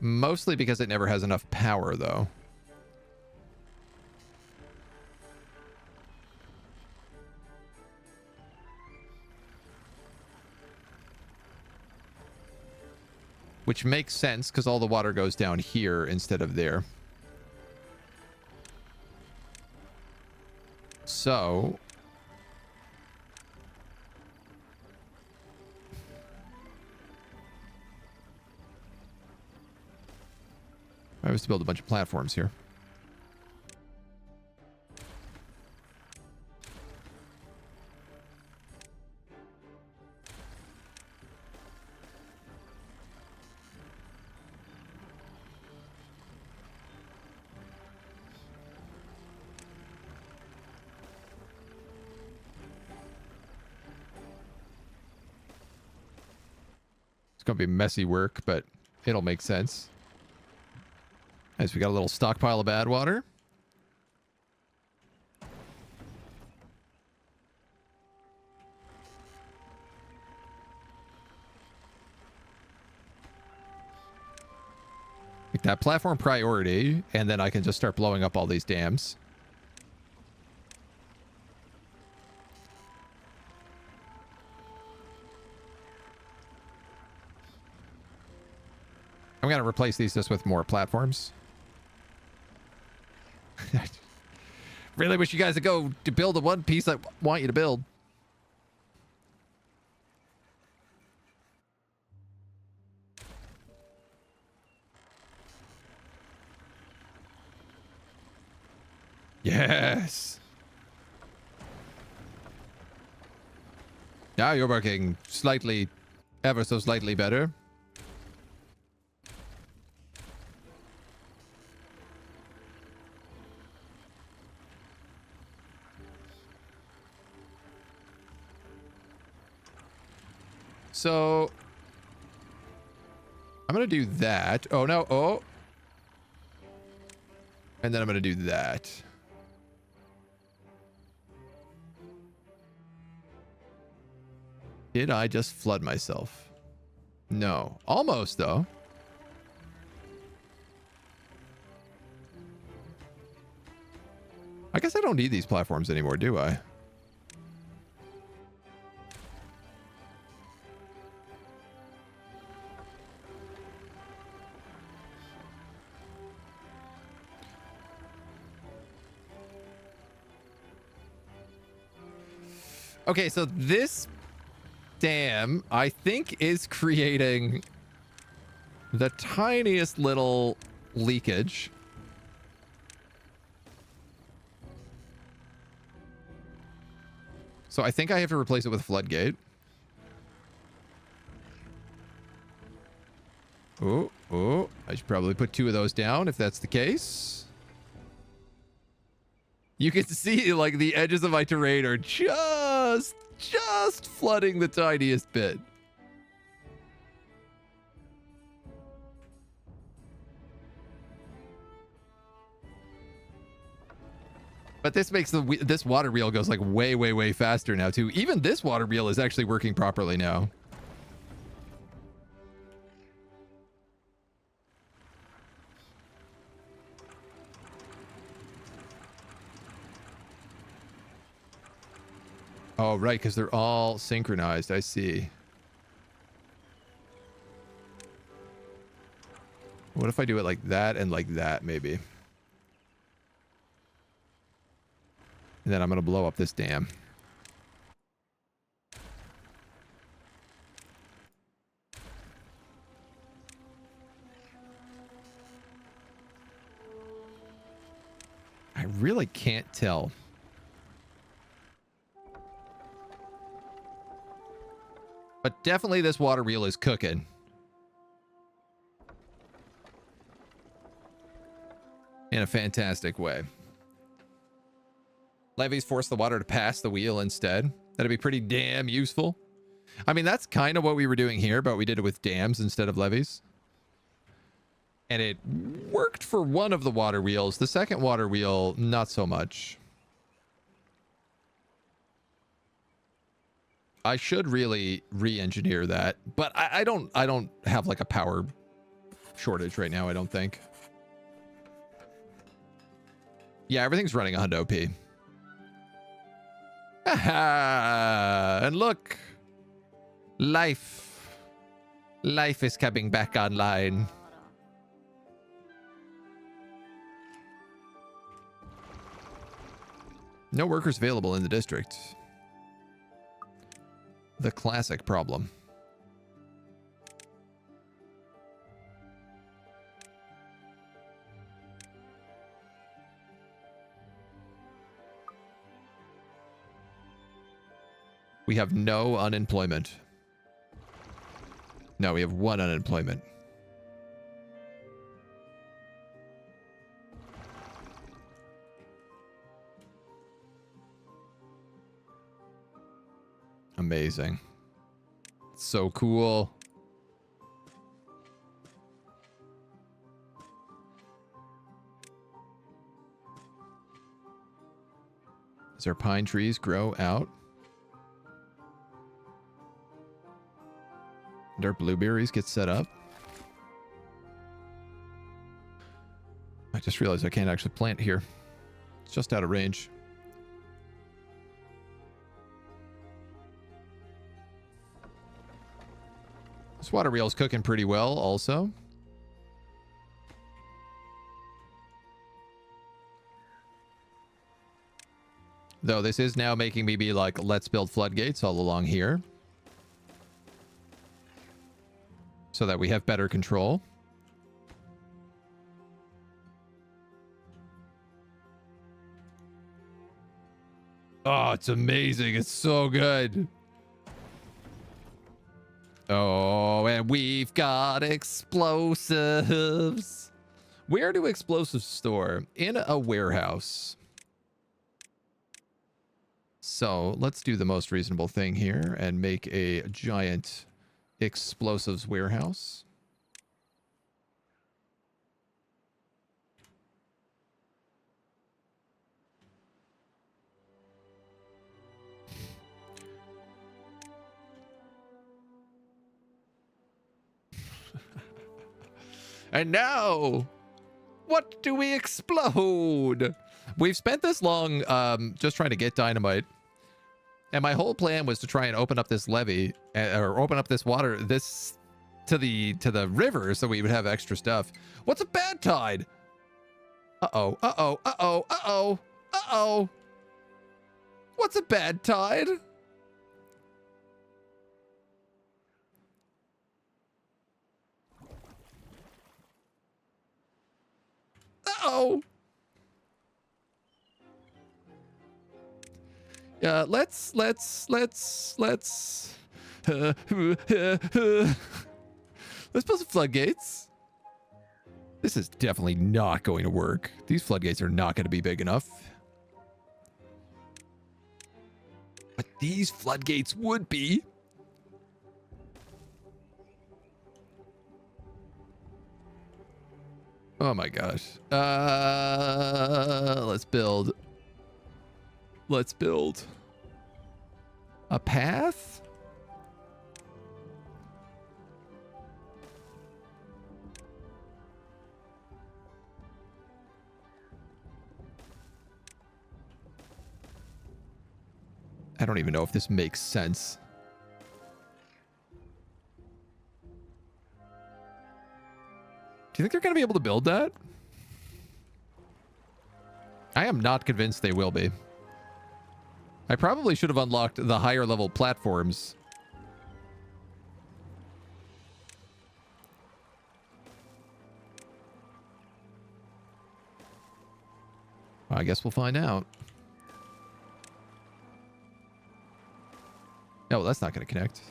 Mostly because it never has enough power, though. Which makes sense because all the water goes down here instead of there. So I was to build a bunch of platforms here. It's going to be messy work, but it'll make sense. As we got a little stockpile of Badwater. Make that platform priority, and then I can just start blowing up all these dams. I'm going to replace these just with more platforms. Really wish you guys would go to build the one piece I want you to build. Yes. Now you're working slightly, ever so slightly better. So I'm going to do that. Oh, no. Oh. And then I'm going to do that. Did I just flood myself? No. Almost, though. I guess I don't need these platforms anymore, do I? Okay, so this dam, I think, is creating the tiniest little leakage. So I think I have to replace it with a floodgate. Oh, I should probably put 2 of those down if that's the case. You can see, like, the edges of my terrain are just flooding the tiniest bit. But this makes this water reel goes like way faster now too. Even this water reel is actually working properly now. Oh, right, because they're all synchronized. I see. What if I do it like that and like that, maybe? And then I'm going to blow up this dam. I really can't tell. But definitely this water reel is cooking. In a fantastic way. Levees force the water to pass the wheel instead. That'd be pretty damn useful. I mean, that's kind of what we were doing here, but we did it with dams instead of levees. And it worked for one of the water wheels. The second water wheel, not so much. I should really re-engineer that, but I don't have like a power shortage right now, I don't think. Yeah, everything's running 100 OP. And look, life is coming back online. No workers available in the district. The classic problem. We have no unemployment. No, we have one unemployment. Amazing. So cool. Does our pine trees grow out? And our blueberries get set up? I just realized I can't actually plant here. It's just out of range. This water wheel's cooking pretty well also. Though this is now making me be like, let's build floodgates all along here. So that we have better control. Oh, it's amazing. It's so good. Oh, and we've got explosives. Where do explosives store? In a warehouse. So let's do the most reasonable thing here and make a giant explosives warehouse. And now, what do we explode? We've spent this long just trying to get dynamite. And my whole plan was to try and open up this levee or open up this water to the river so we would have extra stuff. What's a bad tide? Uh-oh, uh-oh, uh-oh, uh-oh, uh-oh. What's a bad tide? Uh-oh. Let's build some floodgates. This is definitely not going to work. These floodgates are not going to be big enough. But these floodgates would be. Oh my gosh. Let's build a path. I don't even know if this makes sense. Do you think they're going to be able to build that? I am not convinced they will be. I probably should have unlocked the higher level platforms. I guess we'll find out. No, that's not going to connect.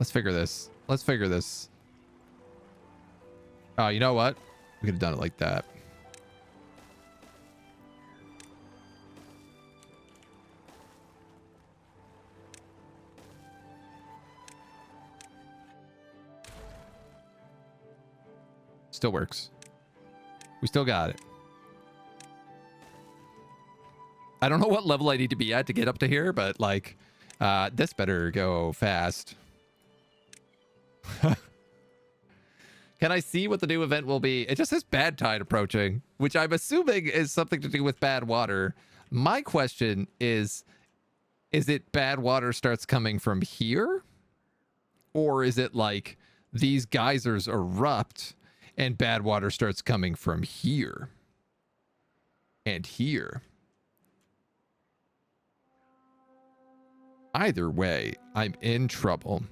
Let's figure this. Let's figure this. Oh, you know what? We could have done it like that. Still works. We still got it. I don't know what level I need to be at to get up to here, but like, this better go fast. Can I see what the new event will be? It just says bad tide approaching, which I'm assuming is something to do with bad water. My question is it bad water starts coming from here? Or is it like these geysers erupt and bad water starts coming from here and here? Either way, I'm in trouble.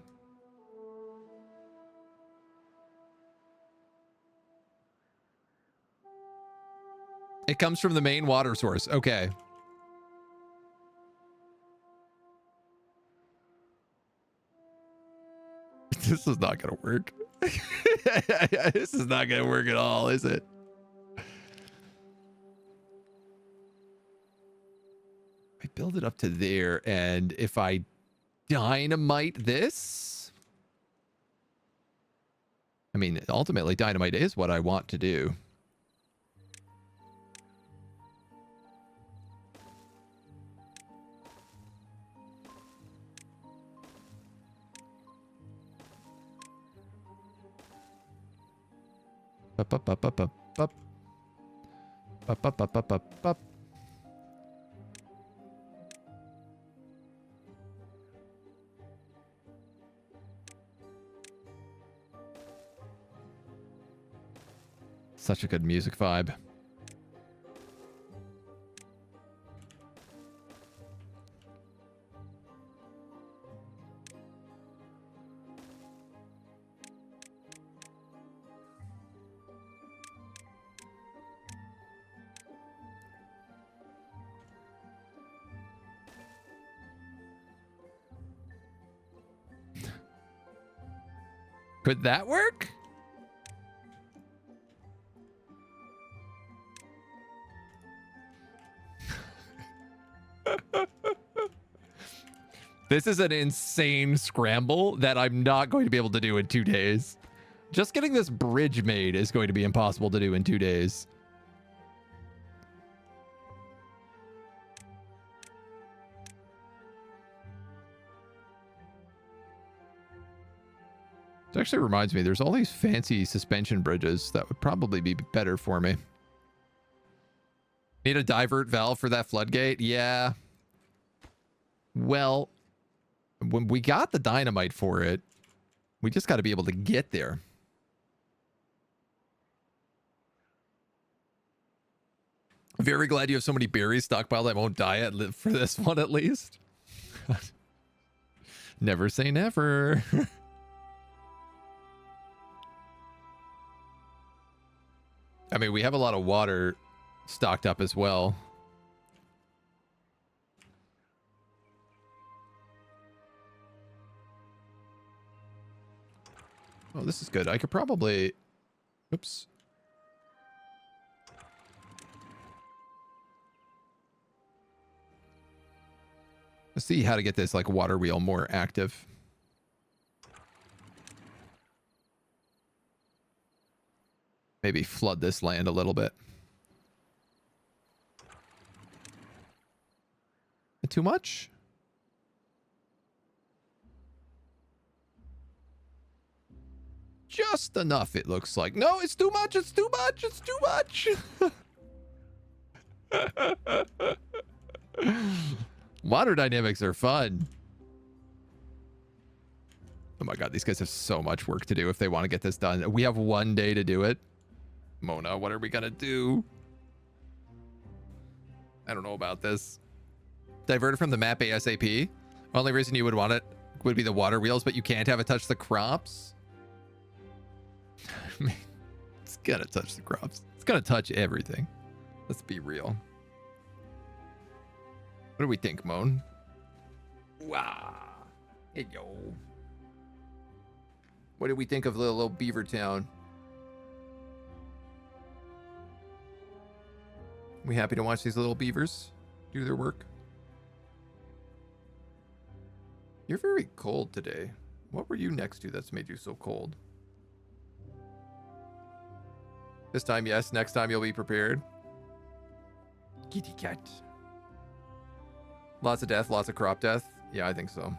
It comes from the main water source. Okay. This is not going to work. This is not going to work at all, is it? I build it up to there, and if I dynamite this... I mean, ultimately, dynamite is what I want to do. Up, up, up, up, up, up. Up, up, up, up, up, up. Such a good music vibe. Could that work? This is an insane scramble that I'm not going to be able to do in 2 days. Just getting this bridge made is going to be impossible to do in 2 days. It actually reminds me, there's all these fancy suspension bridges that would probably be better for me. Need a divert valve for that floodgate? Yeah. Well, when we got the dynamite for it, we just got to be able to get there. Very glad you have so many berries stockpiled I won't die for this one at least. Never say never. I mean, we have a lot of water stocked up as well. Oh, this is good. I could probably... Oops. Let's see how to get this, like, water wheel more active. Maybe flood this land a little bit. Too much? Just enough, it looks like. No, it's too much. It's too much. It's too much. Water dynamics are fun. Oh my god, these guys have so much work to do if they want to get this done. We have 1 day to do it. Mona, what are we gonna do? I don't know about this. Divert it from the map ASAP. Only reason you would want it would be the water wheels, but you can't have it touch the crops. I mean, it's gonna touch the crops. It's gonna touch everything. Let's be real. What do we think, Moan? Wow. Hey, yo. What did we think of the little beaver town? We happy to watch these little beavers do their work? You're very cold today. What were you next to that's made you so cold? This time, yes. Next time, you'll be prepared. Kitty cat. Lots of death, lots of crop death. Yeah, I think so.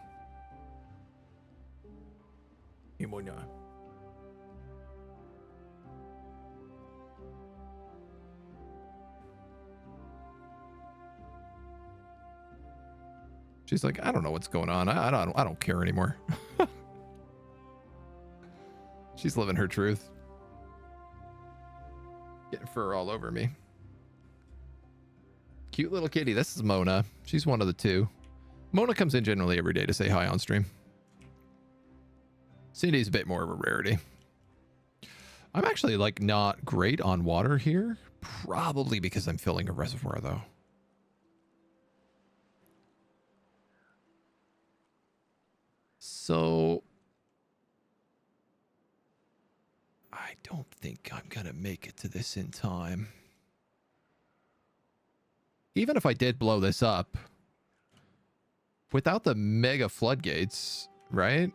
Imona. She's like, I don't know what's going on. I don't care anymore. She's living her truth. Getting fur all over me. Cute little kitty. This is Mona. She's one of the two. Mona comes in generally every day to say hi on stream. Cindy's a bit more of a rarity. I'm actually like not great on water here. Probably because I'm filling a reservoir though. So I don't think I'm gonna make it to this in time. Even if I did blow this up, without the mega floodgates, right?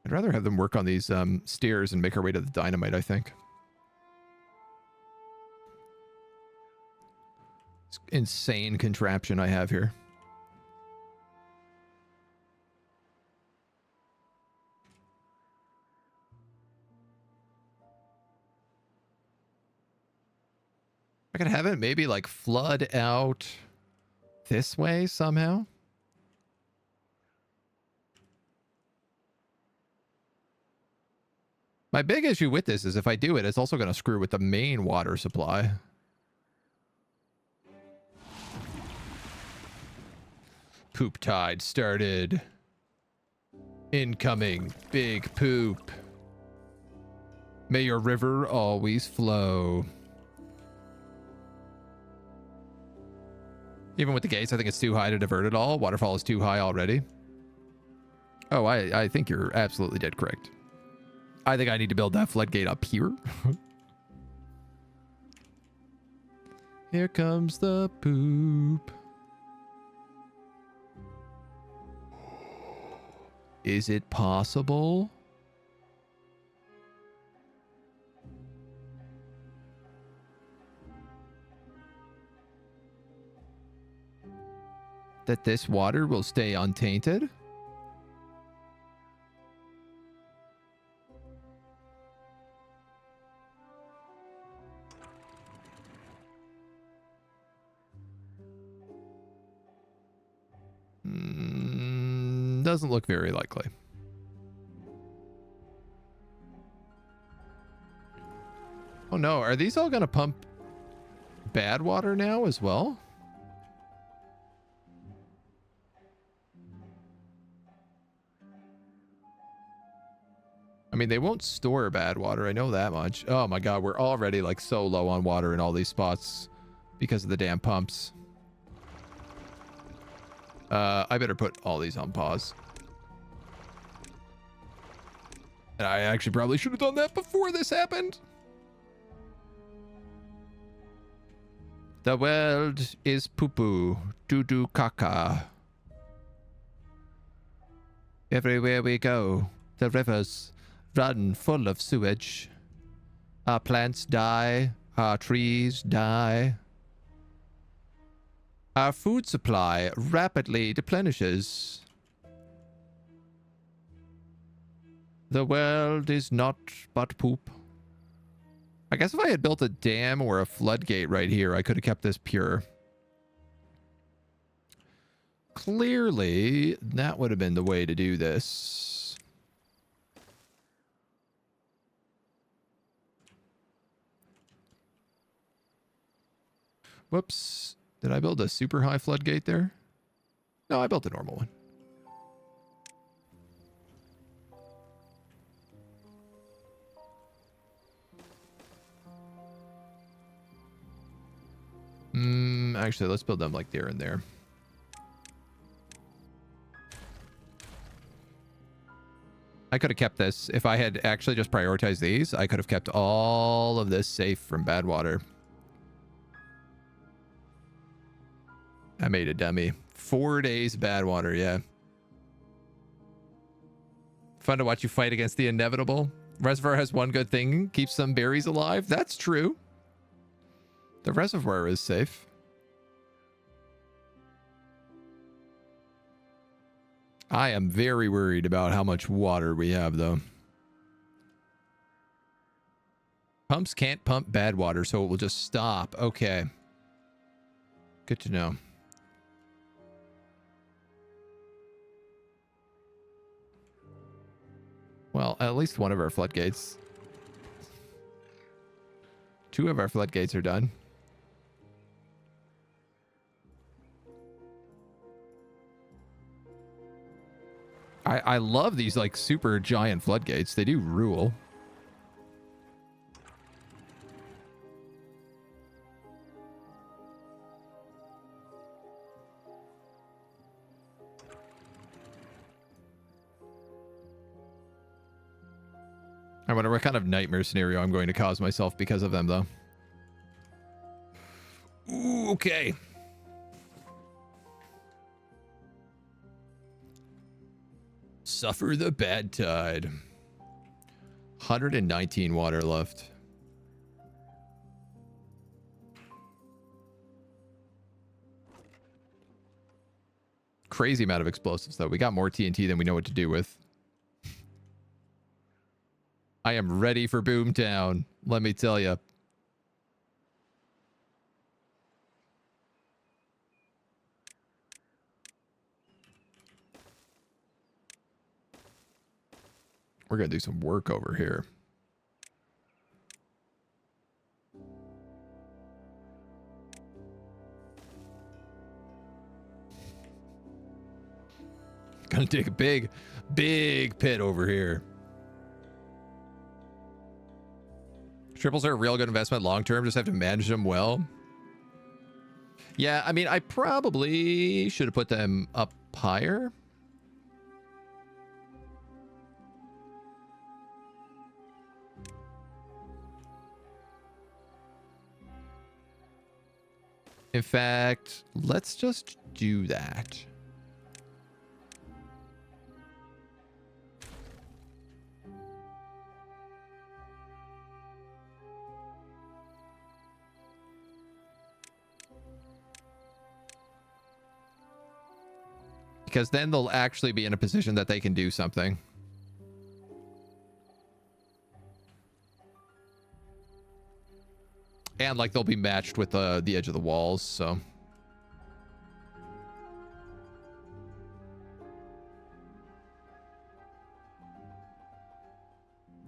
I'd rather have them work on these stairs and make our way to the dynamite, I think. It's insane contraption I have here. I could have it maybe like flood out this way somehow. My big issue with this is if I do it, it's also going to screw with the main water supply. Poop tide started. Incoming big poop. May your river always flow. Even with the gates, I think it's too high to divert it all. Waterfall is too high already. Oh, I think you're absolutely dead correct. I think I need to build that floodgate up here. Here comes the poop. Is it possible? That this water will stay untainted? Doesn't look very likely. Oh no, are these all gonna pump Badwater now as well? I mean, they won't store Badwater, I know that much. Oh my god, we're already like so low on water in all these spots because of the damn pumps. I better put all these on pause. And I actually probably should have done that before this happened. The world is poo-poo, doo-doo caca. Everywhere we go, the rivers run full of sewage. Our plants die, our trees die. Our food supply rapidly deplenishes. The world is not but poop. I guess if I had built a dam or a floodgate right here, I could have kept this pure. Clearly, that would have been the way to do this. Whoops. Did I build a super high floodgate there? No, I built a normal one. Actually, let's build them like there and there. I could have kept this. If I had actually just prioritized these, I could have kept all of this safe from Badwater. I made a dummy. 4 days Badwater, yeah. Fun to watch you fight against the inevitable. Reservoir has one good thing, keeps some berries alive. That's true. The reservoir is safe. I am very worried about how much water we have, though. Pumps can't pump Badwater, so it will just stop. Okay. Good to know. Well, at least one of our floodgates. 2 of our floodgates are done. I love these like super giant floodgates. They do rule. I wonder what kind of nightmare scenario I'm going to cause myself because of them, though. Ooh, okay. Suffer the bad tide. 119 water left. Crazy amount of explosives, though. We got more TNT than we know what to do with. I am ready for Boomtown, let me tell you. We're going to do some work over here. Gonna take a big pit over here. Triples are a real good investment long term. Just have to manage them well. Yeah, I mean, I probably should have put them up higher. In fact, let's just do that. Because then they'll actually be in a position that they can do something. And like they'll be matched with the edge of the walls, so.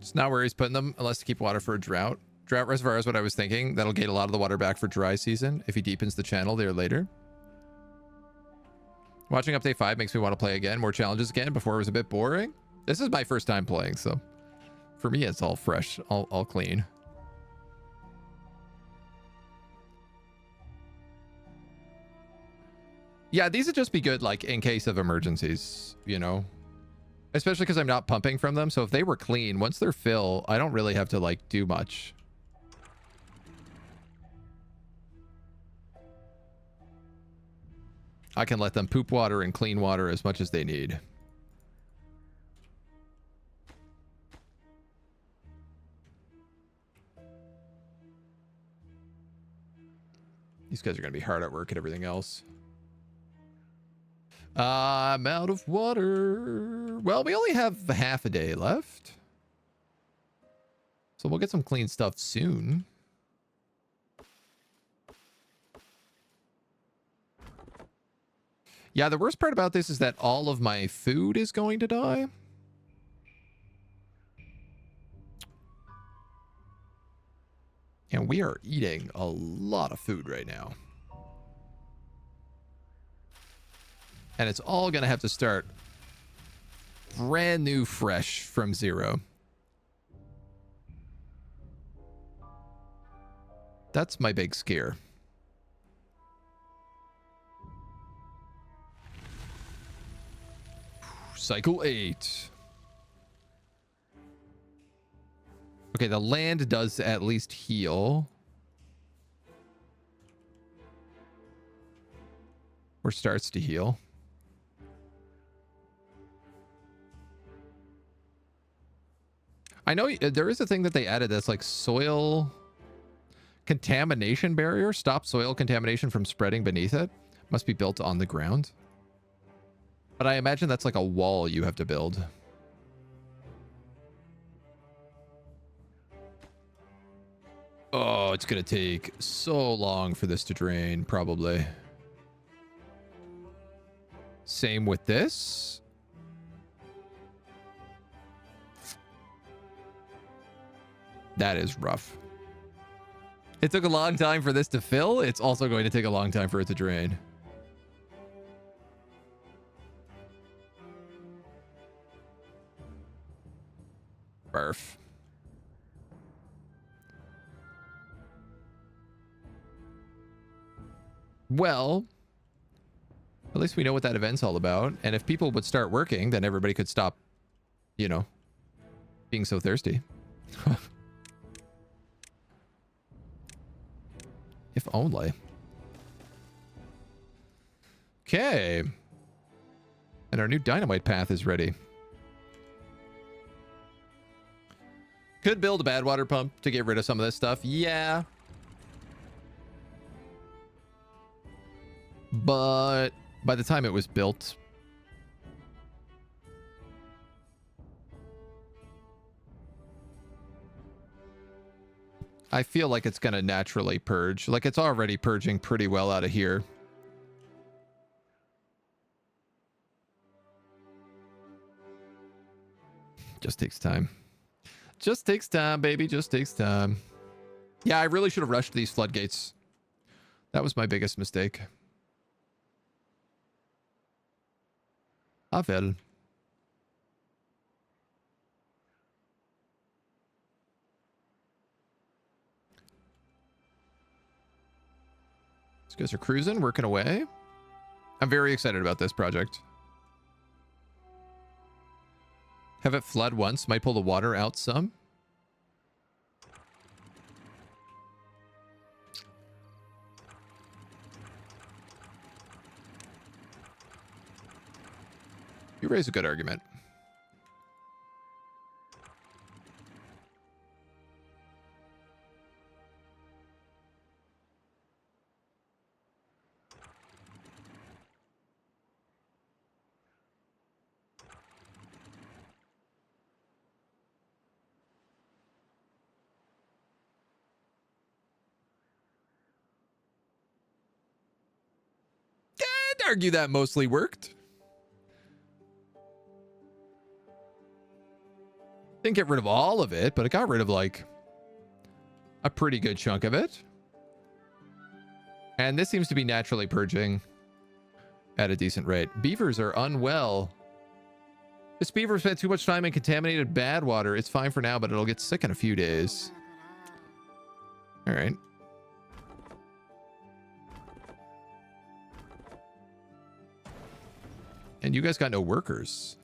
It's not where he's putting them unless to keep water for a drought. Drought reservoir is what I was thinking. That'll gate a lot of the water back for dry season if he deepens the channel there later. Watching update 5 makes me want to play again. More challenges again. Before it was a bit boring. This is my first time playing, so for me it's all fresh, all clean. Yeah, these would just be good like in case of emergencies, you know. Especially because I'm not pumping from them, so if they were clean, once they're fill, I don't really have to like do much. I can let them poop water and clean water as much as they need. These guys are going to be hard at work and everything else. I'm out of water. Well, we only have half a day left. So we'll get some clean stuff soon. Yeah, the worst part about this is that all of my food is going to die. And we are eating a lot of food right now. And it's all going to have to start brand new fresh from zero. That's my big scare. cycle 8. Okay, the land does at least heal. Or starts to heal. I know there is a thing that they added that's like soil contamination barrier. Stop soil contamination from spreading beneath it. Must be built on the ground. But I imagine that's like a wall you have to build. Oh, it's going to take so long for this to drain, probably. Same with this. That is rough. It took a long time for this to fill. It's also going to take a long time for it to drain. Barf. Well, at least we know what that event's all about. And if people would start working, then everybody could stop, you know, being so thirsty. If only. Okay. And our new dynamite path is ready. Could build a Badwater pump to get rid of some of this stuff. Yeah. But by the time it was built, I feel like it's going to naturally purge. Like it's already purging pretty well out of here. Just takes time. Just takes time, baby. Just takes time. Yeah, I really should have rushed these floodgates. That was my biggest mistake. Avel. These guys are cruising, working away. I'm very excited about this project. Have it flood once, might pull the water out some. You raise a good argument. I'd argue that mostly worked. Didn't get rid of all of it, but it got rid of like a pretty good chunk of it. And this seems to be naturally purging at a decent rate. Beavers are unwell. This beaver spent too much time in contaminated Badwater. It's fine for now, but it'll get sick in a few days. All right. And you guys got no workers.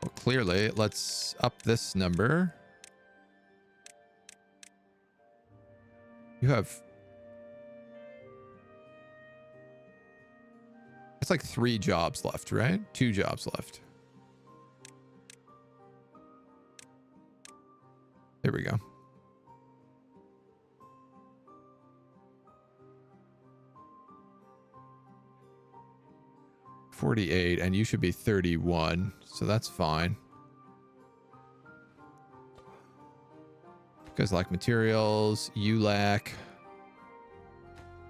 Well, clearly, let's up this number. You have... It's like 3 jobs left, right? 2 jobs left. There we go. $48, and you should be 31, so that's fine. You guys lack materials. You lack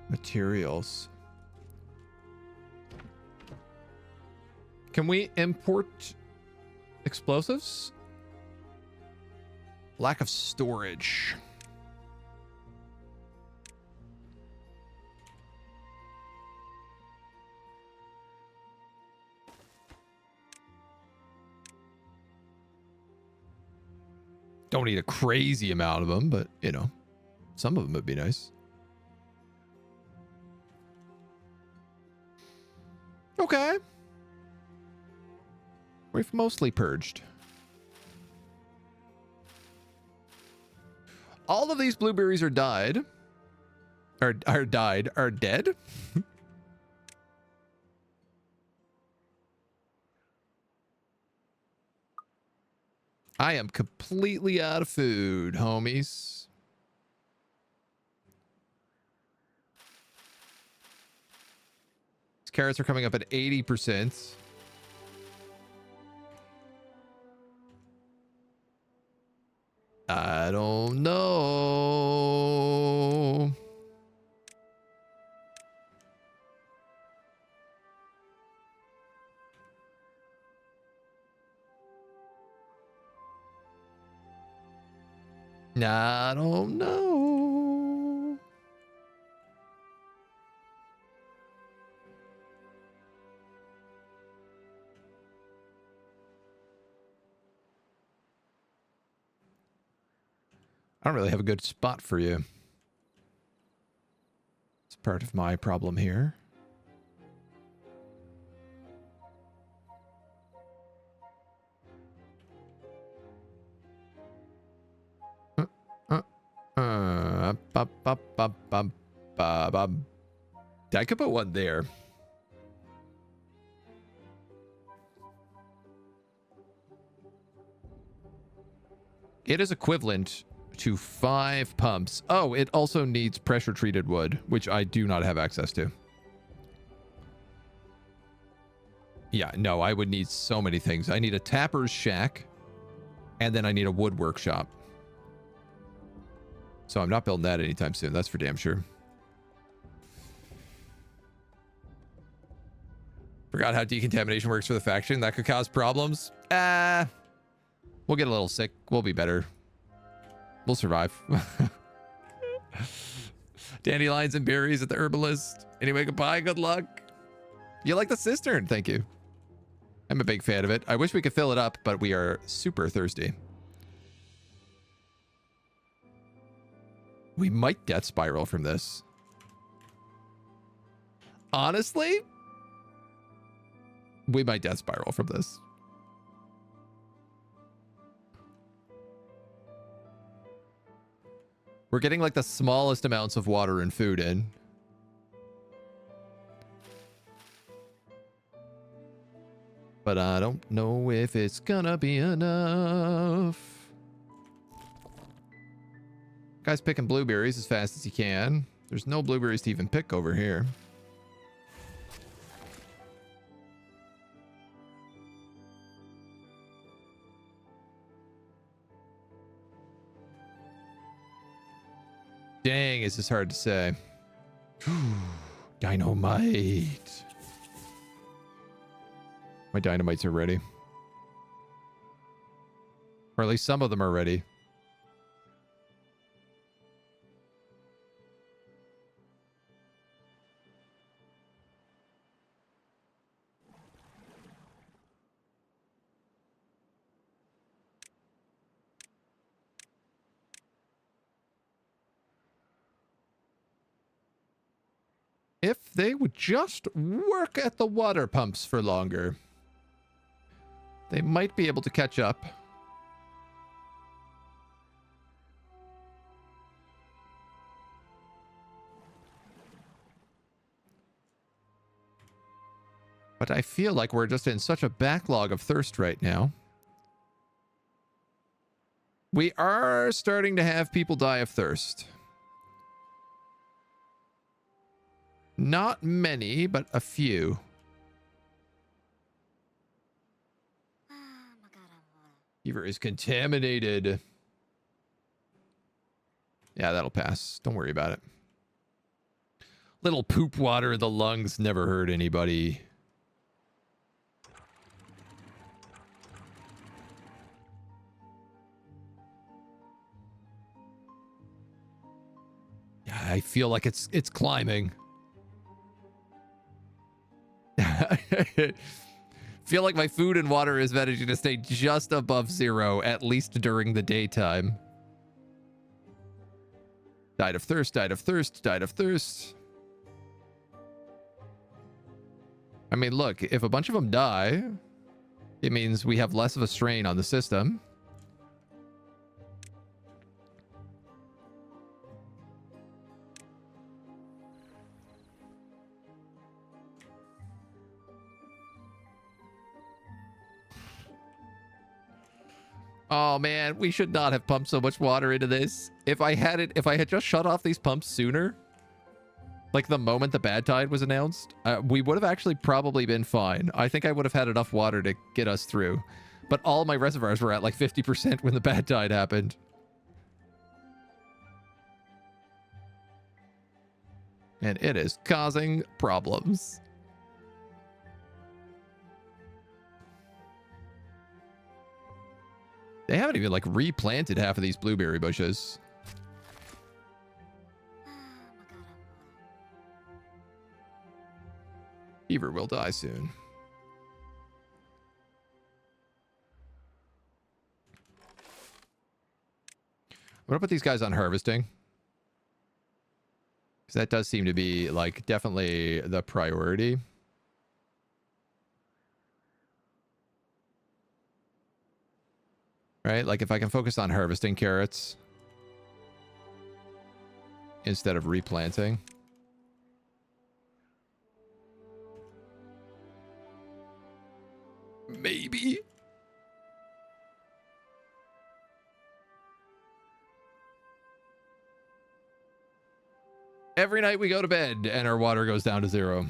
materials. Can we import explosives? Lack of storage. Don't need a crazy amount of them, but you know. Some of them would be nice. Okay. We've mostly purged. All of these blueberries are died. Are dead. I am completely out of food, homies. These carrots are coming up at 80%. I don't know. I don't know. I don't really have a good spot for you. It's part of my problem here. I could put one there. It is equivalent to 5 pumps. Oh, it also needs pressure treated wood, which I do not have access to. Yeah, no, I would need so many things. I need a tapper's shack, and then I need a wood workshop. So I'm not building that anytime soon. That's for damn sure. Forgot how decontamination works for the faction. That could cause problems. We'll get a little sick. We'll be better. We'll survive. Dandelions and berries at the herbalist. Anyway, goodbye. Good luck. You like the cistern? Thank you. I'm a big fan of it. I wish we could fill it up, but we are super thirsty. We might death spiral from this. Honestly, we might death spiral from this. We're getting like the smallest amounts of water and food in. But I don't know if it's gonna be enough. Guy's picking blueberries as fast as he can. There's no blueberries to even pick over here. Dang, is this hard to say. Dynamite. My dynamites are ready. Or at least some of them are ready. If they would just work at the water pumps for longer, they might be able to catch up. But I feel like we're just in such a backlog of thirst right now. We are starting to have people die of thirst. Not many, but a few. Beaver is contaminated. Yeah, that'll pass. Don't worry about it. Little poop water in the lungs never hurt anybody. Yeah, I feel like it's climbing. Feel like my food and water is managing to stay just above 0, at least during the daytime. Died of thirst, died of thirst, died of thirst. I mean, look, if a bunch of them die, it means we have less of a strain on the system. Oh man, we should not have pumped so much water into this. If I had just shut off these pumps sooner, like the moment the bad tide was announced, we would have actually probably been fine. I think I would have had enough water to get us through. But all my reservoirs were at like 50% when the bad tide happened. And it is causing problems. They haven't even like replanted half of these blueberry bushes. Beaver will die soon. I'm gonna put these guys on harvesting, because that does seem to be like definitely the priority. Right? Like if I can focus on harvesting carrots instead of replanting. Maybe. Every night we go to bed and our water goes down to 0.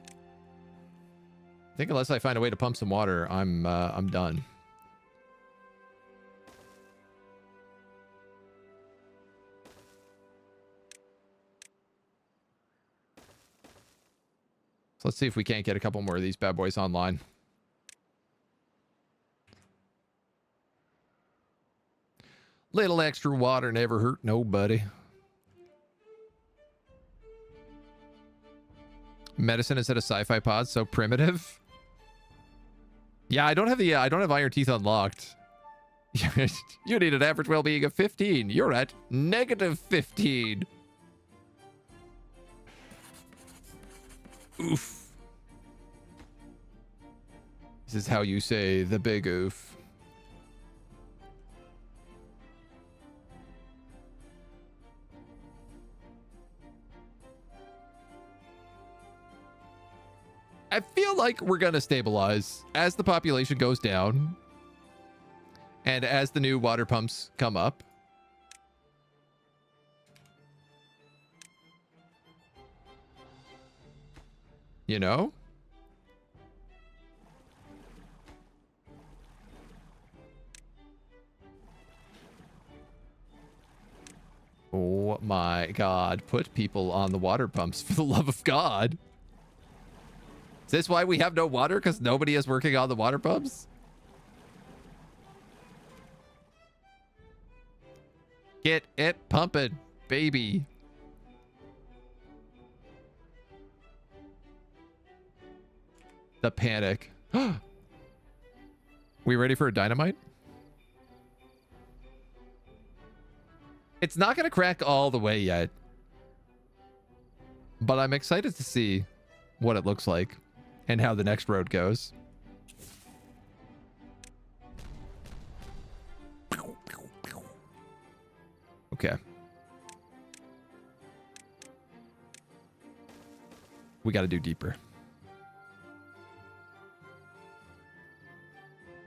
I think unless I find a way to pump some water, I'm done. So let's see if we can't get a couple more of these bad boys online. Little extra water never hurt nobody. Medicine instead of sci-fi pods, so primitive. Yeah, I don't have Iron Teeth unlocked. You need an average well-being of 15. You're at -15. Oof. This is how you say the big oof. I feel like we're gonna stabilize as the population goes down and as the new water pumps come up. You know? Oh my God. Put people on the water pumps for the love of God. Is this why we have no water? Because nobody is working on the water pumps? Get it pumping, baby. The panic. We ready for a dynamite? It's not going to crack all the way yet. But I'm excited to see what it looks like and how the next road goes. Okay. We got to do deeper.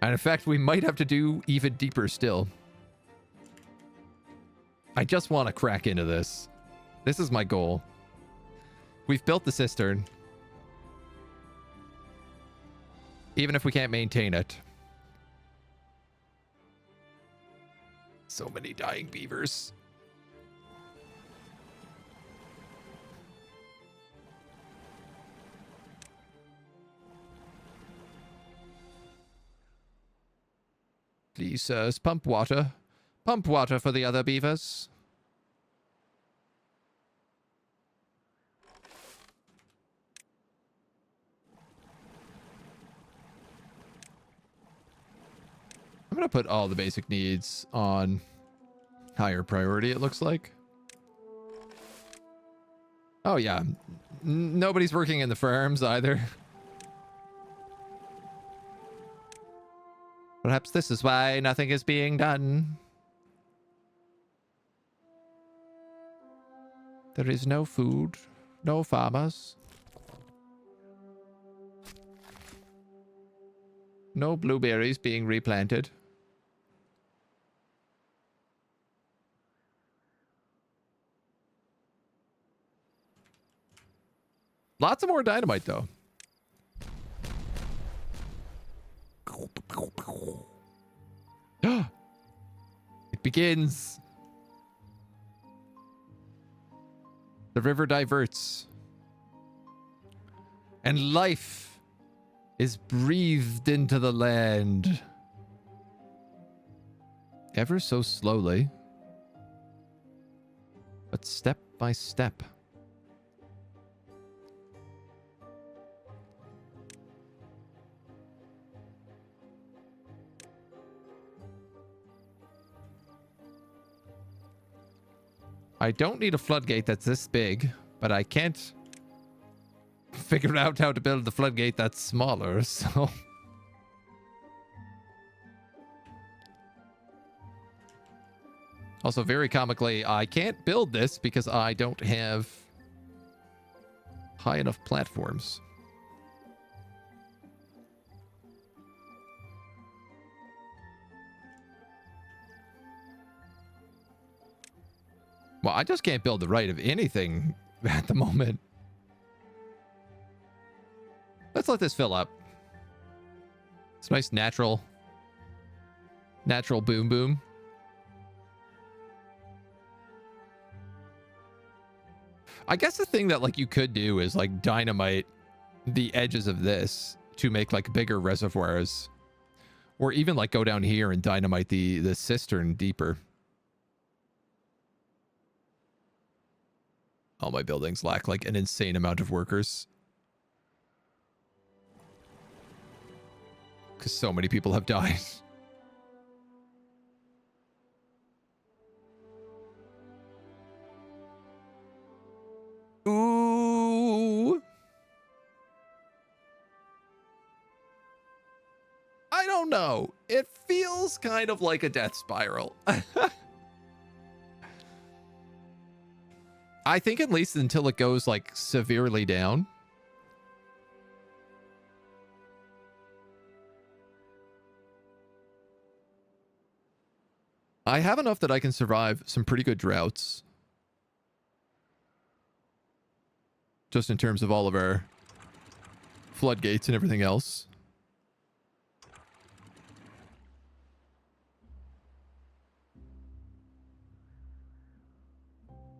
And in fact, we might have to do even deeper still. I just want to crack into this. This is my goal. We've built the cistern. Even if we can't maintain it. So many dying beavers. Please, sirs, pump water. Pump water for the other beavers. I'm going to put all the basic needs on higher priority, it looks like. Oh, yeah. Nobody's working in the farms either. Perhaps this is why nothing is being done. There is no food, no farmers. No blueberries being replanted. Lots of more dynamite, though. It begins. The river diverts. And life is breathed into the land. Ever so slowly. But step by step. I don't need a floodgate that's this big, but I can't figure out how to build the floodgate that's smaller, so... Also, very comically, I can't build this because I don't have high enough platforms. Well, I just can't build the right of anything at the moment. Let's let this fill up. It's nice natural boom boom. I guess the thing that like you could do is like dynamite the edges of this to make like bigger reservoirs, or even like go down here and dynamite the cistern deeper. All my buildings lack like an insane amount of workers. Because so many people have died. Ooh. I don't know. It feels kind of like a death spiral. I think at least until it goes like severely down. I have enough that I can survive some pretty good droughts. Just in terms of all of our floodgates and everything else.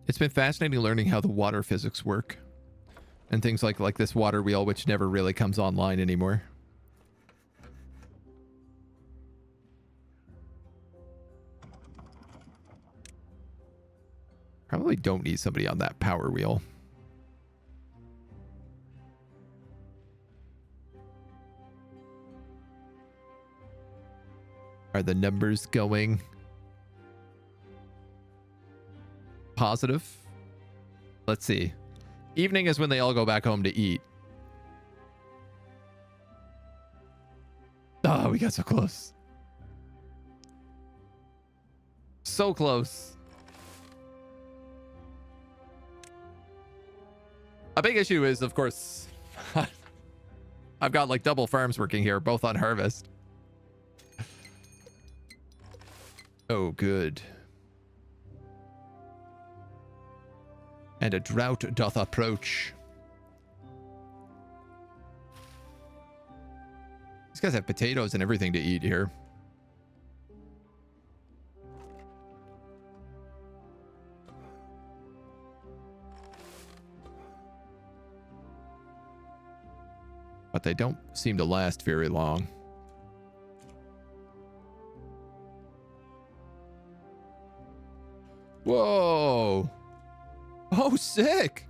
It's been fascinating learning how the water physics work. And things like this water wheel, which never really comes online anymore. Probably don't need somebody on that power wheel. Are the numbers going positive? Let's see. Evening is when they all go back home to eat. Oh, we got so close. So close. A big issue is, of course, I've got like double farms working here, both on harvest. Oh, good. And a drought doth approach. These guys have potatoes and everything to eat here. But they don't seem to last very long. Whoa. Oh, sick.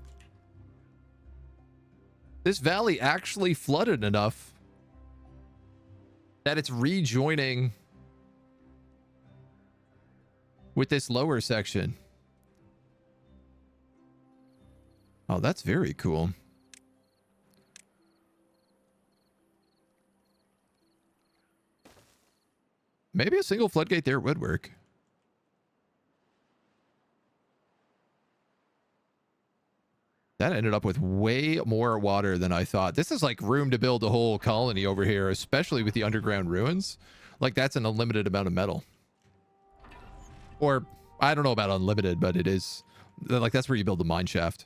This valley actually flooded enough that it's rejoining with this lower section. Oh, that's very cool. Maybe a single floodgate there would work. That ended up with way more water than I thought. This is like room to build a whole colony over here, especially with the underground ruins. Like, that's an unlimited amount of metal. Or, I don't know about unlimited, but it is. Like, that's where you build the mine shaft.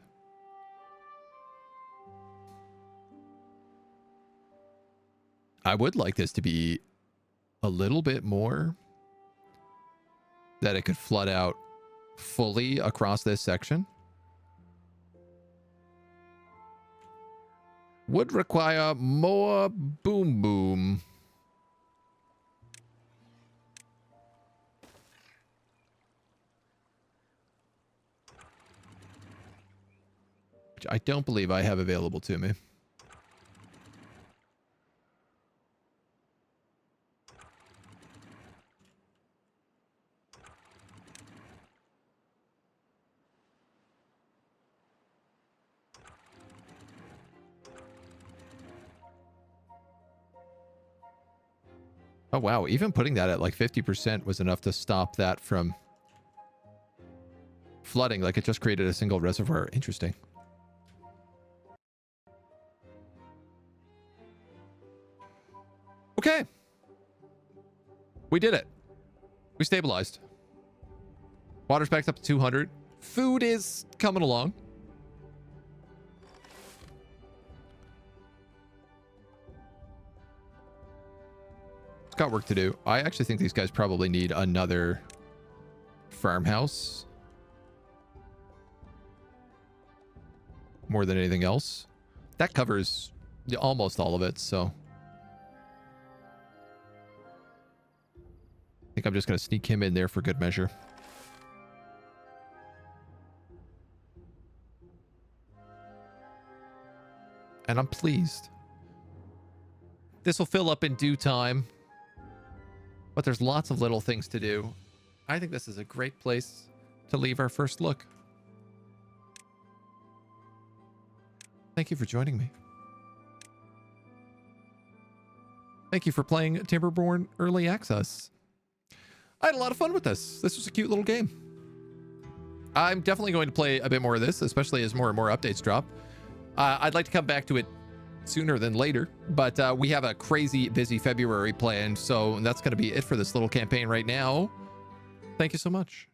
I would like this to be a little bit more, that it could flood out fully across this section. Would require more boom boom. Which I don't believe I have available to me. Oh, wow. Even putting that at like 50% was enough to stop that from flooding. Like, it just created a single reservoir. Interesting. Okay. We did it. We stabilized. Water's backed up to 200. Food is coming along. Got work to do. I actually think these guys probably need another farmhouse more than anything else. That covers almost all of it, so I think I'm just going to sneak him in there for good measure. And I'm pleased. This will fill up in due time. But there's lots of little things to do. I think this is a great place to leave our first look. Thank you for joining me. Thank you for playing Timberborn Early Access. I had a lot of fun with this. This was a cute little game. I'm definitely going to play a bit more of this, especially as more and more updates drop. I'd like to come back to it sooner than later, but we have a crazy busy February planned, so that's going to be it for this little campaign right now. Thank you so much.